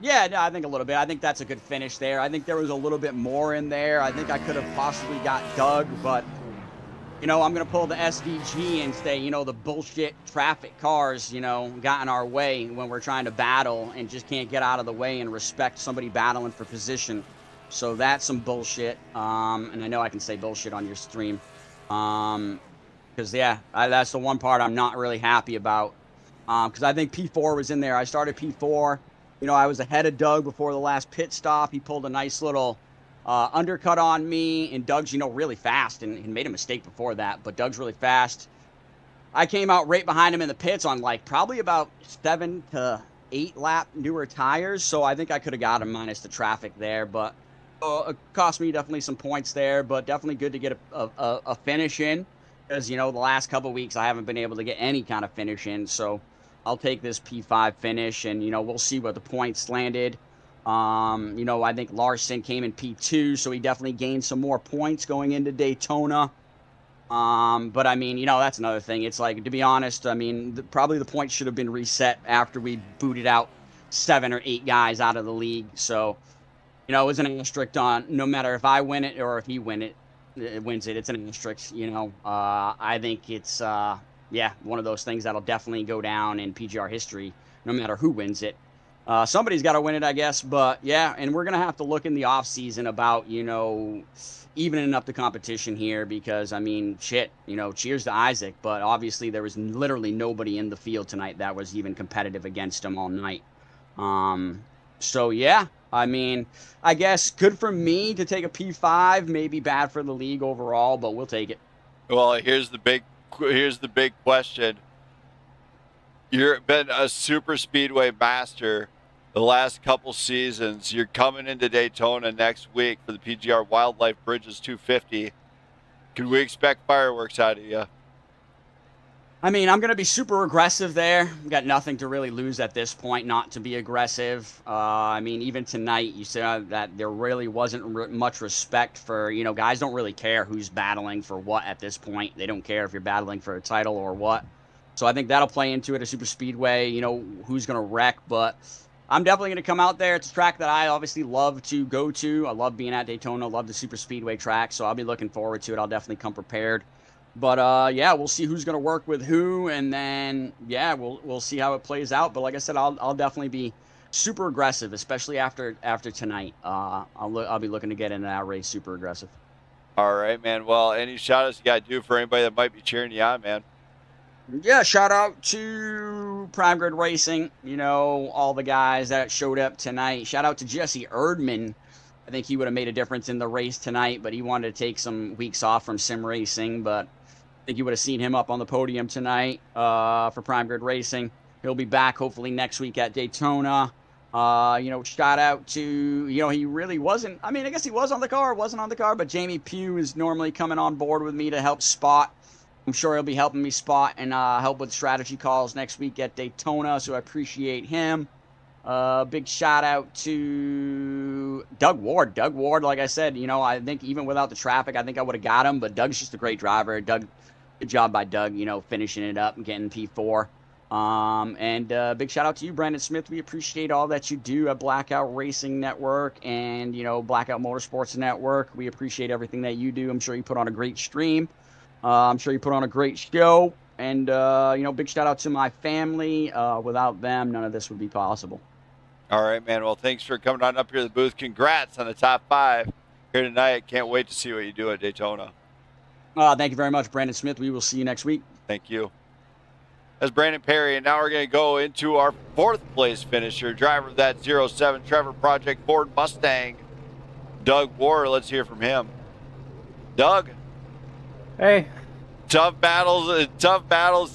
D: Yeah, no, I think a little bit. I think that's a good finish there. I think there was a little bit more in there. I think I could have possibly got Doug, but, you know, I'm going to pull the SVG and say, you know, the bullshit traffic cars, you know, got in our way when we're trying to battle and just can't get out of the way and respect somebody battling for position. So that's some bullshit. And I know I can say bullshit on your stream. Because, yeah, that's the one part I'm not really happy about. Because I think P4 was in there. I started P4. You know, I was ahead of Doug before the last pit stop. He pulled a nice little undercut on me, and Doug's, you know, really fast, and he made a mistake before that, but Doug's really fast. I came out right behind him in the pits on, like, probably about 7 to 8 lap newer tires, so I think I could have got him minus the traffic there, but it cost me definitely some points there, but definitely good to get a finish in, because, you know, the last couple weeks I haven't been able to get any kind of finish in, so I'll take this P5 finish, and, you know, we'll see what the points landed. You know, I think Larson came in P2, so he definitely gained some more points going into Daytona. But, I mean, you know, that's another thing. It's like, to be honest, I mean, probably the points should have been reset after we booted out 7 or 8 guys out of the league. So, you know, it was an asterisk on no matter if I win it or if he wins it, it's an asterisk, you know. I think it's... yeah, one of those things that'll definitely go down in PGR history, no matter who wins it. Somebody's got to win it, I guess. But, yeah, and we're going to have to look in the offseason about, you know, evening up the competition here because, I mean, shit, you know, cheers to Isaac. But, obviously, there was literally nobody in the field tonight that was even competitive against him all night. So, yeah, I mean, I guess good for me to take a P5, maybe bad for the league overall, but we'll take it.
C: Well, here's the big question. You've been a super speedway master the last couple seasons. You're coming into Daytona next week for the PGR Wildlife Bridges 250. Can we expect fireworks out of you?
D: I mean, I'm going to be super aggressive there. Got nothing to really lose at this point not to be aggressive. I mean, even tonight, you said that there really wasn't much respect for, guys don't really care who's battling for what at this point. They don't care if you're battling for a title or what. So I think that'll play into it, a super speedway, who's going to wreck. But I'm definitely going to come out there. It's a track that I obviously love to go to. I love being at Daytona, love the super speedway track. So I'll be looking forward to it. I'll definitely come prepared. But yeah, we'll see who's going to work with who, and then yeah, we'll see how it plays out. But like I said, I'll definitely be super aggressive, especially after tonight. I'll be looking to get into that race super aggressive.
C: All right, man. Well, any shout outs you got to do for anybody that might be cheering you on, man?
D: Yeah, shout out to Prime Grid Racing. All the guys that showed up tonight. Shout out to Jesse Erdman. I think he would have made a difference in the race tonight, but he wanted to take some weeks off from sim racing. But I think you would have seen him up on the podium tonight for Prime Grid Racing. He'll be back hopefully next week at Daytona. Shout out to, he really wasn't, I mean, I guess he was on the car, wasn't on the car, but Jamie Pugh is normally coming on board with me to help spot. I'm sure he'll be helping me spot and help with strategy calls next week at Daytona, so I appreciate him. Big shout out to Doug Ward. Doug Ward, like I said, I think even without the traffic, I think I would have got him, but Doug's just a great driver. Doug, good job by Doug, finishing it up and getting P4. And big shout out to you, Brandon Smith. We appreciate all that you do at Blackout Racing Network and, Blackout Motorsports Network. We appreciate everything that you do. I'm sure you put on a great stream. I'm sure you put on a great show. And, big shout out to my family. Without them, none of this would be possible.
C: All right, man. Well, thanks for coming on up here to the booth. Congrats on the top 5 here tonight. Can't wait to see what you do at Daytona.
D: Thank you very much, Brandon Smith. We will see you next week.
C: Thank you. That's Brandon Perry, and now we're going to go into our 4th place finisher, driver of that 07 Trevor Project Ford Mustang, Doug Ward. Let's hear from him. Doug.
E: Hey.
C: Tough battles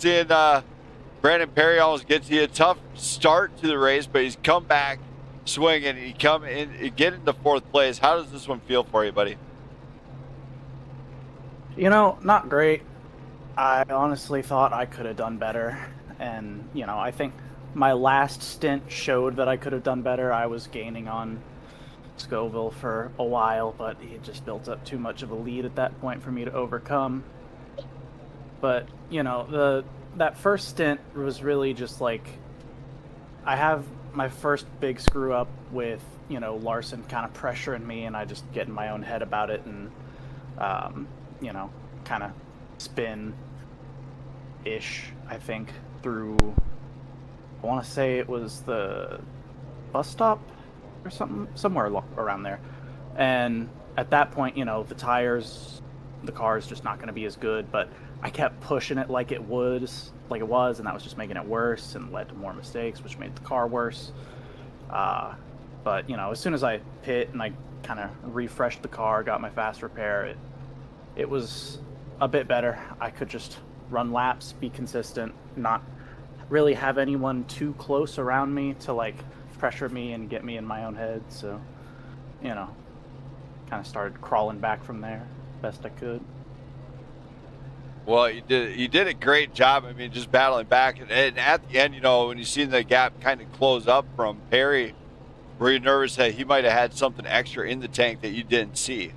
C: in Brandon Perry almost gets you a tough start to the race, but he's come back swinging. He come in, get into 4th place. How does this one feel for you, buddy?
E: Not great. I honestly thought I could have done better. And, I think my last stint showed that I could have done better. I was gaining on Scoville for a while, but he just built up too much of a lead at that point for me to overcome. But, that first stint was really just like, I have my first big screw up with, Larson kind of pressuring me, and I just get in my own head about it and, kind of spin-ish, I think, through, I want to say it was the bus stop or something, somewhere around there. And at that point, the tires, the car is just not going to be as good, but I kept pushing it like it was, and that was just making it worse and led to more mistakes, which made the car worse. But, as soon as I pit and I kind of refreshed the car, got my fast repair, it was a bit better. I could just run laps, be consistent, not really have anyone too close around me to pressure me and get me in my own head. So, kind of started crawling back from there best I could.
C: Well, you did a great job. I mean, just battling back, and at the end, when you seen the gap kind of close up from Perry, were you nervous that he might have had something extra in the tank that you didn't see?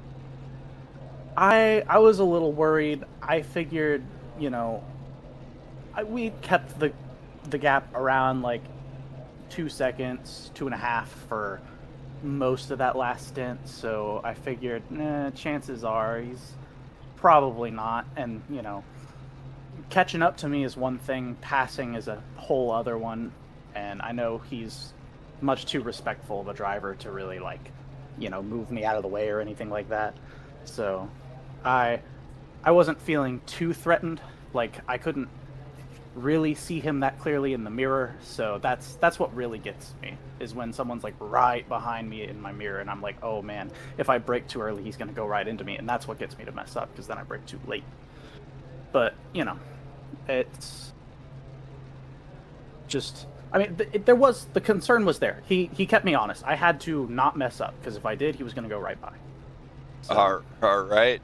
E: I was a little worried. I figured, we kept the gap around 2 seconds, 2.5 for most of that last stint. So I figured, chances are he's probably not. And, catching up to me is one thing, passing is a whole other one. And I know he's much too respectful of a driver to really move me out of the way or anything like that. So I wasn't feeling too threatened. I couldn't really see him that clearly in the mirror. So that's what really gets me, is when someone's right behind me in my mirror and I'm like, oh man, if I brake too early, he's going to go right into me. And that's what gets me to mess up, because then I brake too late. But, it's just, I mean, the concern was there. He kept me honest. I had to not mess up, because if I did, he was going to go right by. So.
C: All right.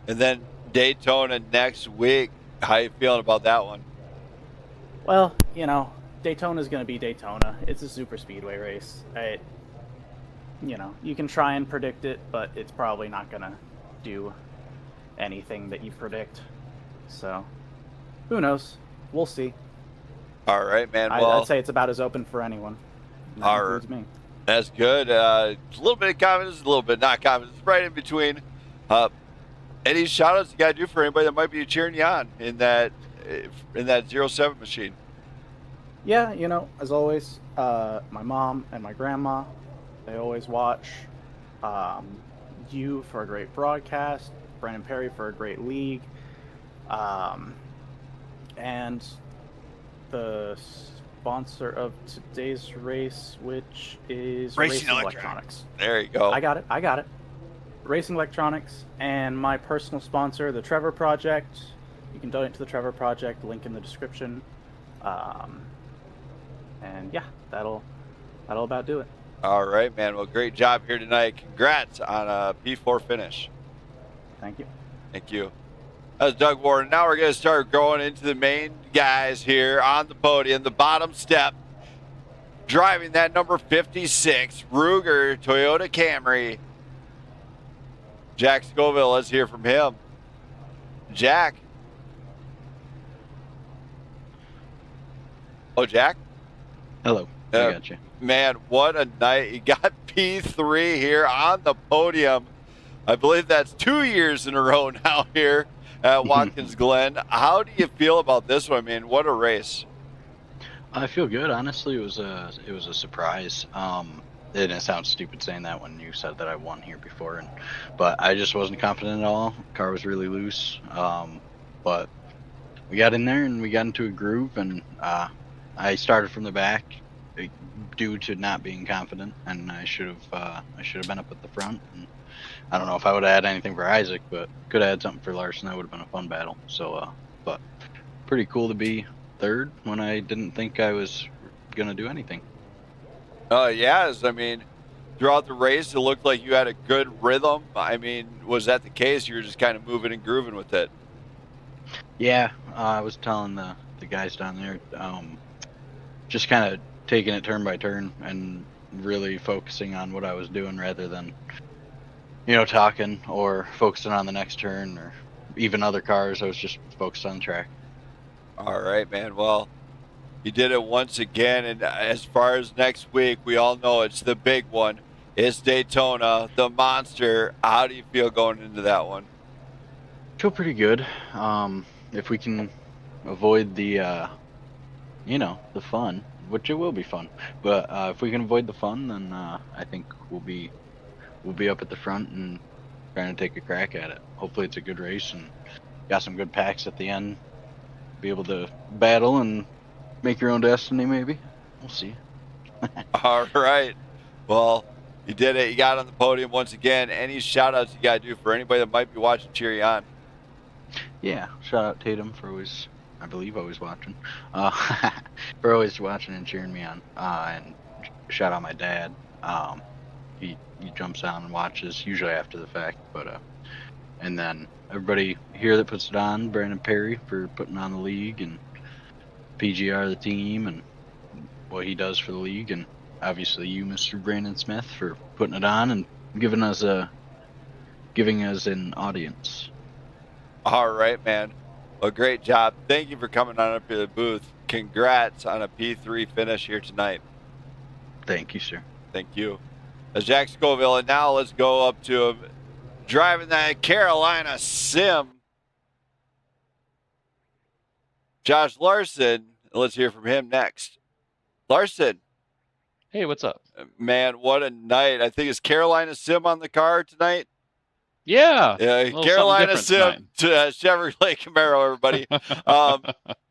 C: And then Daytona next week. How you feeling about that one?
E: Well, Daytona's going to be Daytona. It's a super speedway race. You can try and predict it, but it's probably not going to do anything that you predict. So, who knows? We'll see.
C: All right, man. Well,
E: I'd say it's about as open for anyone. That
C: all
E: includes
C: right.
E: me.
C: That's good. A little bit of confidence, a little bit not confidence, right in between. Any shout outs you got to do for anybody that might be cheering you on in that 07 machine?
E: Yeah, as always, my mom and my grandma, they always watch. You for a great broadcast, Brandon Perry for a great league, and the sponsor of today's race, which is Racing Electronics.
C: There you go.
E: I got it. Racing Electronics, and my personal sponsor, the Trevor Project. You can donate to the Trevor Project, link in the description. And yeah, that'll about do it.
C: All right, man. Well, great job here tonight. Congrats on a P4 finish.
E: Thank you.
C: Thank you. That's Doug Warren. Now we're going to start going into the main guys here on the podium, the bottom step. Driving that number 56, Ruger Toyota Camry. Jack Scoville, let's hear from him. Jack. Oh, Jack?
H: Hello. I got you.
C: Man, what a night. You got P3 here on the podium. I believe that's 2 years in a row now here at Watkins Glen. How do you feel about this one? I mean, what a race.
H: I feel good. Honestly, it was a surprise. And it sounds stupid saying that when you said that I won here before, but I just wasn't confident at all. The car was really loose. But we got in there and we got into a groove, and I started from the back due to not being confident, and I should have been up at the front. And I don't know if I would have had anything for Isaac, but could have had something for Larson. That would have been a fun battle. So, but pretty cool to be third when I didn't think I was gonna do anything.
C: Yes, I mean, throughout the race, it looked like you had a good rhythm. I mean, was that the case? You were just kind of moving and grooving with it.
H: Yeah, I was telling the guys down there, just kind of taking it turn by turn and really focusing on what I was doing rather than, talking or focusing on the next turn or even other cars. I was just focused on the track.
C: All right, man. Well, you did it once again, and as far as next week, we all know it's the big one. It's Daytona, the monster. How do you feel going into that one?
H: Feel pretty good. If we can avoid the, the fun, which it will be fun, but if we can avoid the fun, then I think we'll be up at the front and trying to take a crack at it. Hopefully, it's a good race and got some good packs at the end. Be able to battle and make your own destiny, maybe. We'll see.
C: All right. Well, you did it. You got on the podium once again. Any shout-outs you got to do for anybody that might be watching, cheer you on?
H: Yeah, shout out Tatum for always watching. For always watching and cheering me on. And shout out my dad. He jumps on and watches, usually after the fact. But and then everybody here that puts it on, Brandon Perry for putting on the league, and PGR the team and what he does for the league, and obviously you, Mr. Brandon Smith, for putting it on and giving us an audience.
C: All right, man. Well, great job. Thank you for coming on up to the booth. Congrats on a P3 finish here tonight.
H: Thank you, sir.
C: Thank you. As Jack Scoville, and now let's go up to him driving that Carolina Sim. Josh Larson. Let's hear from him next. Larson.
K: Hey, what's up?
C: Man, what a night. I think it's Carolina Sim on the car tonight.
K: Yeah.
C: Carolina Sim to Chevrolet Camaro, everybody.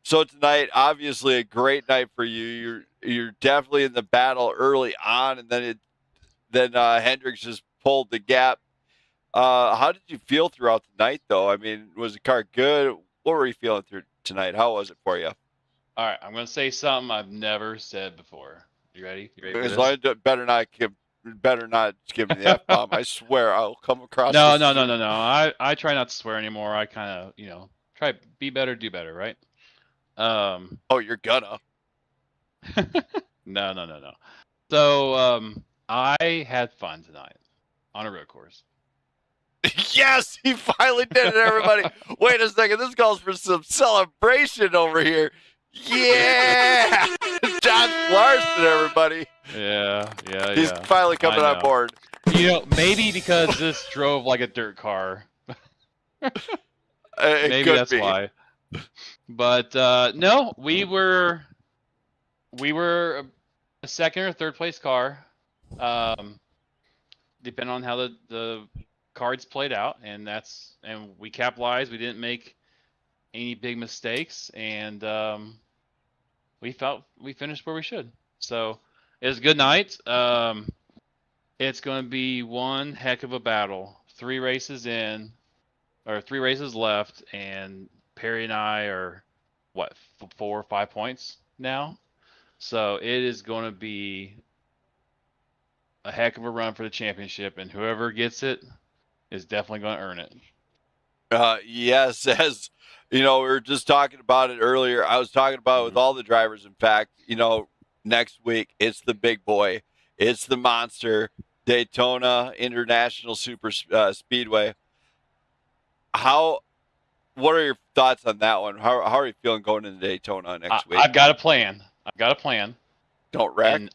C: So tonight, obviously a great night for you. You're definitely in the battle early on, and then Hendricks just pulled the gap. How did you feel throughout the night, though? I mean, was the car good? What were you feeling through tonight? How was it for you?
K: All right, I'm going to say something I've never said before. You ready? You ready for this?
C: As long as better not give me the F-bomb. I swear I'll come across.
K: No. I try not to swear anymore. I kind of, try be better, do better, right?
C: Oh, you're gonna.
K: No. So I had fun tonight on a road course.
C: Yes, he finally did it, everybody. Wait a second. This calls for some celebration over here. Yeah! Josh Larson, everybody.
K: Yeah.
C: He's finally coming
K: I
C: on
K: know.
C: board.
K: You know, maybe because this drove like a dirt car.
C: It
K: Maybe
C: could
K: that's
C: be.
K: why. But no, we were a second or third place car, depending on how the cards played out, and we capitalized. We didn't make any big mistakes, and we finished where we should. So it was a good night. It's going to be one heck of a battle. 3 races left, and Perry and I are, 4 or 5 points now? So it is going to be a heck of a run for the championship, and whoever gets it is definitely going to earn it.
C: Yes, as we were just talking about it earlier. I was talking about it with all the drivers. In fact, next week it's the big boy, it's the monster, Daytona International Super Speedway. What are your thoughts on that one? How are you feeling going into Daytona next week?
K: I've got a plan.
C: Don't wreck.
K: And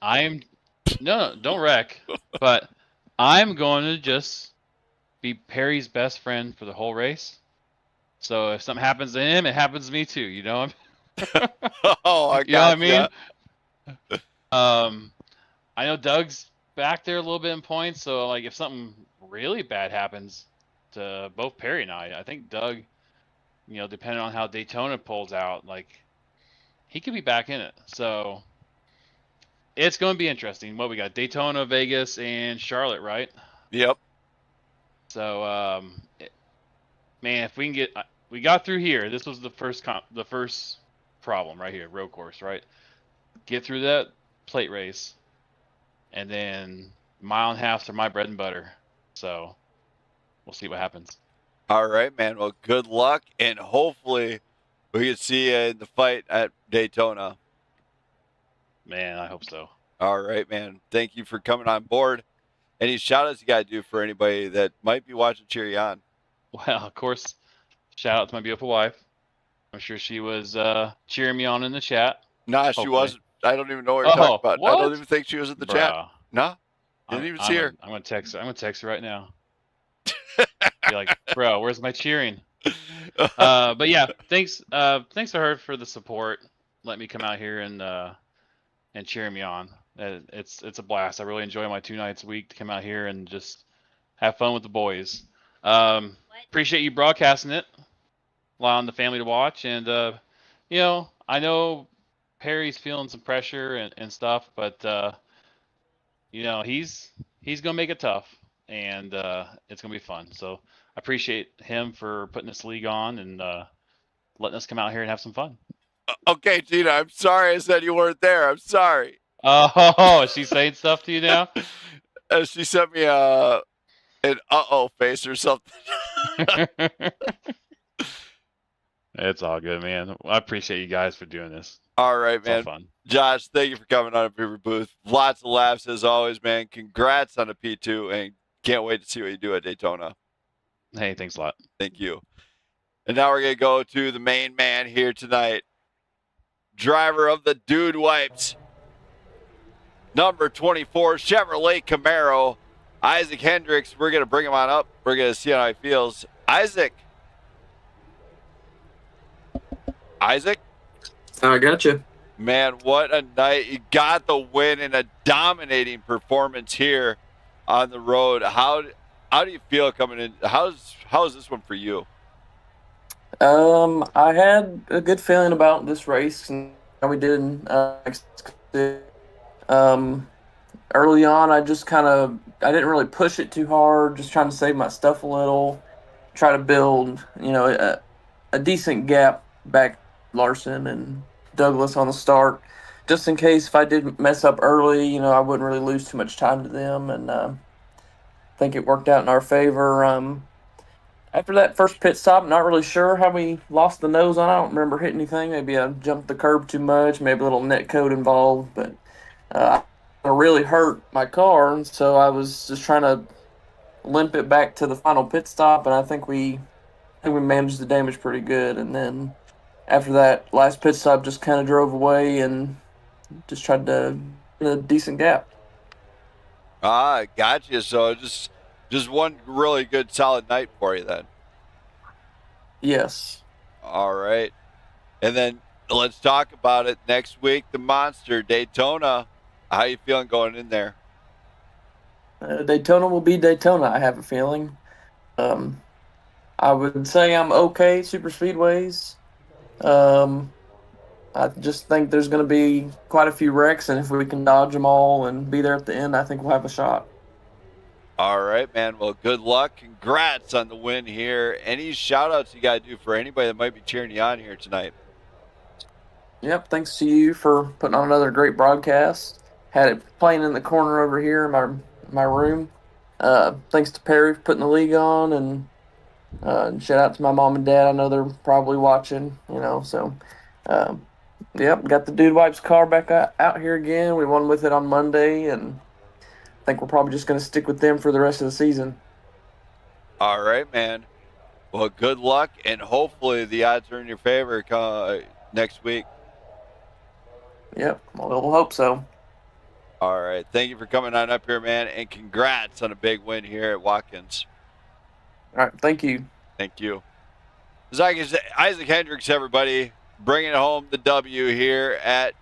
K: don't wreck. But I'm going to just be Perry's best friend for the whole race. So if something happens to him, it happens to me too. You know
C: Oh, I got
K: you know what I mean? I know Doug's back there a little bit in points, so like if something really bad happens to both Perry and I think Doug, depending on how Daytona pulls out, like he could be back in it. So it's going to be interesting. What we got? Daytona, Vegas, and Charlotte, right?
C: Yep.
K: So, man, if we got through here. This was the first problem right here, road course, right? Get through that plate race, and then mile and a half are my bread and butter. So we'll see what happens.
C: All right, man. Well, good luck, and hopefully we can see you in the fight at Daytona.
K: Man, I hope so.
C: All right, man. Thank you for coming on board. Any shout-outs you got to do for anybody that might be watching cheer you on?
K: Well, of course, shout out to my beautiful wife. I'm sure she was cheering me on in the chat.
C: Nah, she wasn't. I don't even know what you're talking about.
K: What?
C: I don't even think she was in the chat. No? Didn't even see her.
K: I'm going to text her. I'm going to text her right now. Be like, bro, where's my cheering? But yeah, thanks to her for the support. Let me come out here and cheering me on. It's a blast. I really enjoy my 2 nights a week to come out here and just have fun with the boys. Appreciate you broadcasting it, allowing the family to watch. And I know Perry's feeling some pressure and stuff, but he's gonna make it tough, and it's gonna be fun. So I appreciate him for putting this league on and letting us come out here and have some fun.
C: Okay, Gina, I'm sorry I said you weren't there. I'm sorry.
K: Oh, is she saying stuff to you now?
C: She sent me an uh-oh face or something.
K: It's all good, man. I appreciate you guys for doing this.
C: All right, man.
K: It's all fun.
C: Josh, thank you for coming on a Beaver Booth. Lots of laughs as always, man. Congrats on the P2, and can't wait to see what you do at Daytona.
K: Hey, thanks a lot.
C: Thank you. And now we're going to go to the main man here tonight. Driver of the Dude Wipes. Number 24, Chevrolet Camaro. Isaac Hendricks. We're going to bring him on up. We're going to see how he feels. Isaac.
I: I got you.
C: Man, what a night. You got the win in a dominating performance here on the road. How do you feel coming in? How's this one for you?
I: I had a good feeling about this race and how we did. Early on, I didn't really push it too hard, just trying to save my stuff a little, try to build, a decent gap back Larson and Douglas on the start, just in case if I did mess up early, I wouldn't really lose too much time to them, and I think it worked out in our favor. After that first pit stop, not really sure how we lost the nose on it. I don't remember hitting anything. Maybe I jumped the curb too much, maybe a little net coat involved, but I really hurt my car, and so I was just trying to limp it back to the final pit stop, and I think we managed the damage pretty good. And then after that last pit stop, just kind of drove away and just tried to get a decent gap.
C: Gotcha. So just one really good solid night for you then.
I: Yes.
C: All right. And then let's talk about it next week. The Monster Daytona. How you feeling going in there?
I: Daytona will be Daytona, I have a feeling. I would say I'm okay super speedways. I just think there's going to be quite a few wrecks, and if we can dodge them all and be there at the end, I think we'll have a shot.
C: All right, man. Well, good luck. Congrats on the win here. Any shout-outs you got to do for anybody that might be cheering you on here tonight?
I: Yep, thanks to you for putting on another great broadcast. Had it playing in the corner over here in my room. Thanks to Perry for putting the league on, and shout out to my mom and dad. I know they're probably watching, so yep, got the Dude Wipes car back out here again. We won with it on Monday, and I think we're probably just going to stick with them for the rest of the season.
C: All right, man. Well, good luck, and hopefully the odds are in your favor next week.
I: Yep, well, we'll hope so.
C: All right. Thank you for coming on up here, man, and congrats on a big win here at Watkins.
I: All right, thank you.
C: Thank you. Isaac Hendricks, everybody, bringing home the W here at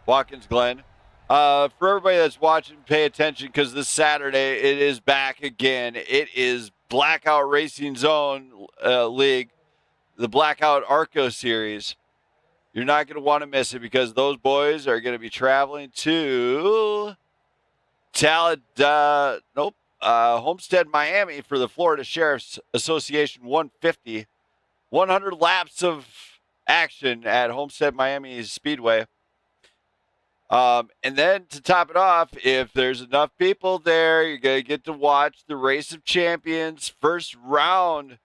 C: Watkins Glen. For everybody that's watching, pay attention because this Saturday it is back again. It is Blackout Racing Zone League, the Blackout Arco Series. You're not going to want to miss it because those boys are going to be traveling to Homestead, Miami for the Florida Sheriff's Association 150. 100 laps of action at Homestead, Miami Speedway. And then to top it off, if there's enough people there, you're going to get to watch the Race of Champions first round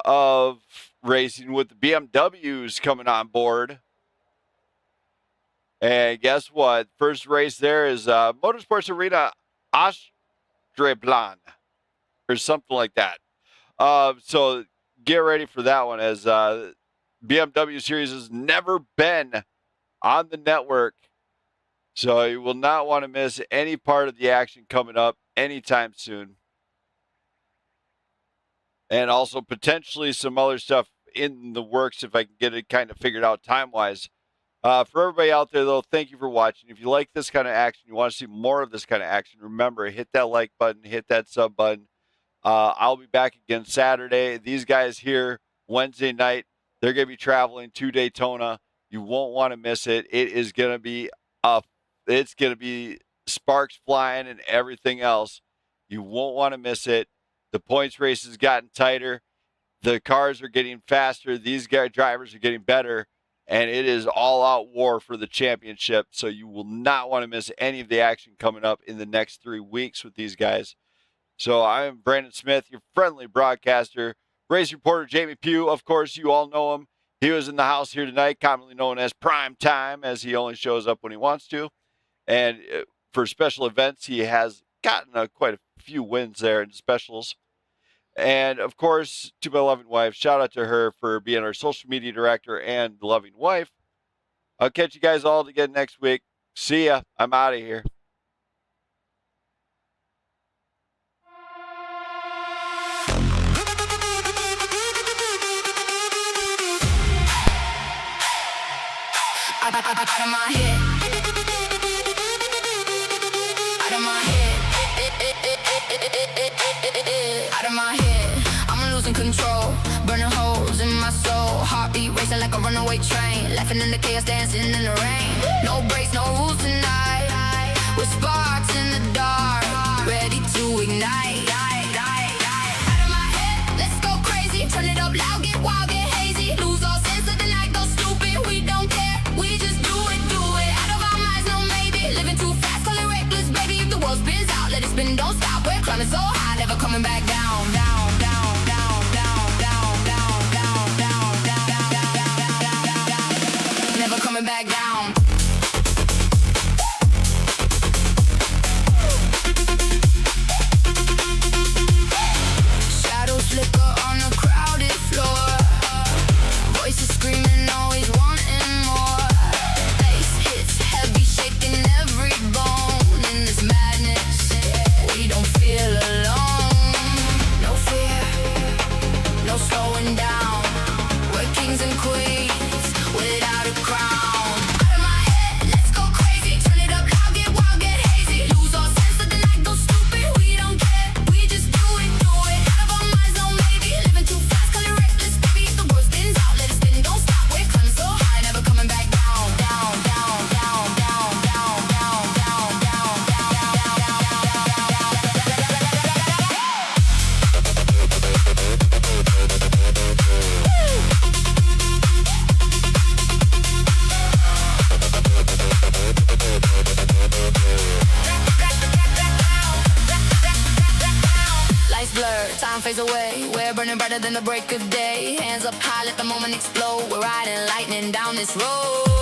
C: of racing with the BMWs coming on board. And guess what? First race there is Motorsports Arena Austria or something like that. So get ready for that one, as BMW Series has never been on the network. So you will not want to miss any part of the action coming up anytime soon. And also potentially some other stuff in the works if I can get it kind of figured out time-wise. For everybody out there, though, thank you for watching. If you like this kind of action, you want to see more of this kind of action, remember, hit that like button, hit that sub button. I'll be back again Saturday. These guys here Wednesday night, they're going to be traveling to Daytona. You won't want to miss it. It is going to be sparks flying and everything else. You won't want to miss it. The points race has gotten tighter. The cars are getting faster. These drivers are getting better. And it is all-out war for the championship. So you will not want to miss any of the action coming up in the next 3 weeks with these guys. So I'm Brandon Smith, your friendly broadcaster. Race reporter Jamie Pugh, of course, you all know him. He was in the house here tonight, commonly known as Prime Time, as he only shows up when he wants to. And for special events, he has gotten quite a few wins there in specials. And, of course, to my loving wife, shout out to her for being our social media director and loving wife. I'll catch you guys all again next week. See ya. I'm out of here.
B: Out of my head. Out of my head. Out of my head. I'm losing control. Burning holes in my soul. Heartbeat racing like a runaway train. Laughing in the chaos, dancing in the rain. No brakes, no rules tonight. With sparks in the dark, ready to ignite. Out of my head, let's go crazy. Turn it up loud, get wild, get hazy. Lose all sense of the night, go stupid. We don't care, we just do it. Out of our minds, no maybe. Living too fast, call it reckless, baby. If the world spins out, let it spin, don't stop. We're climbing so high, never coming back down, down, down, down, down. praise away. We're burning brighter than the break of day. Hands up high, let the moment explode. We're riding lightning down this road.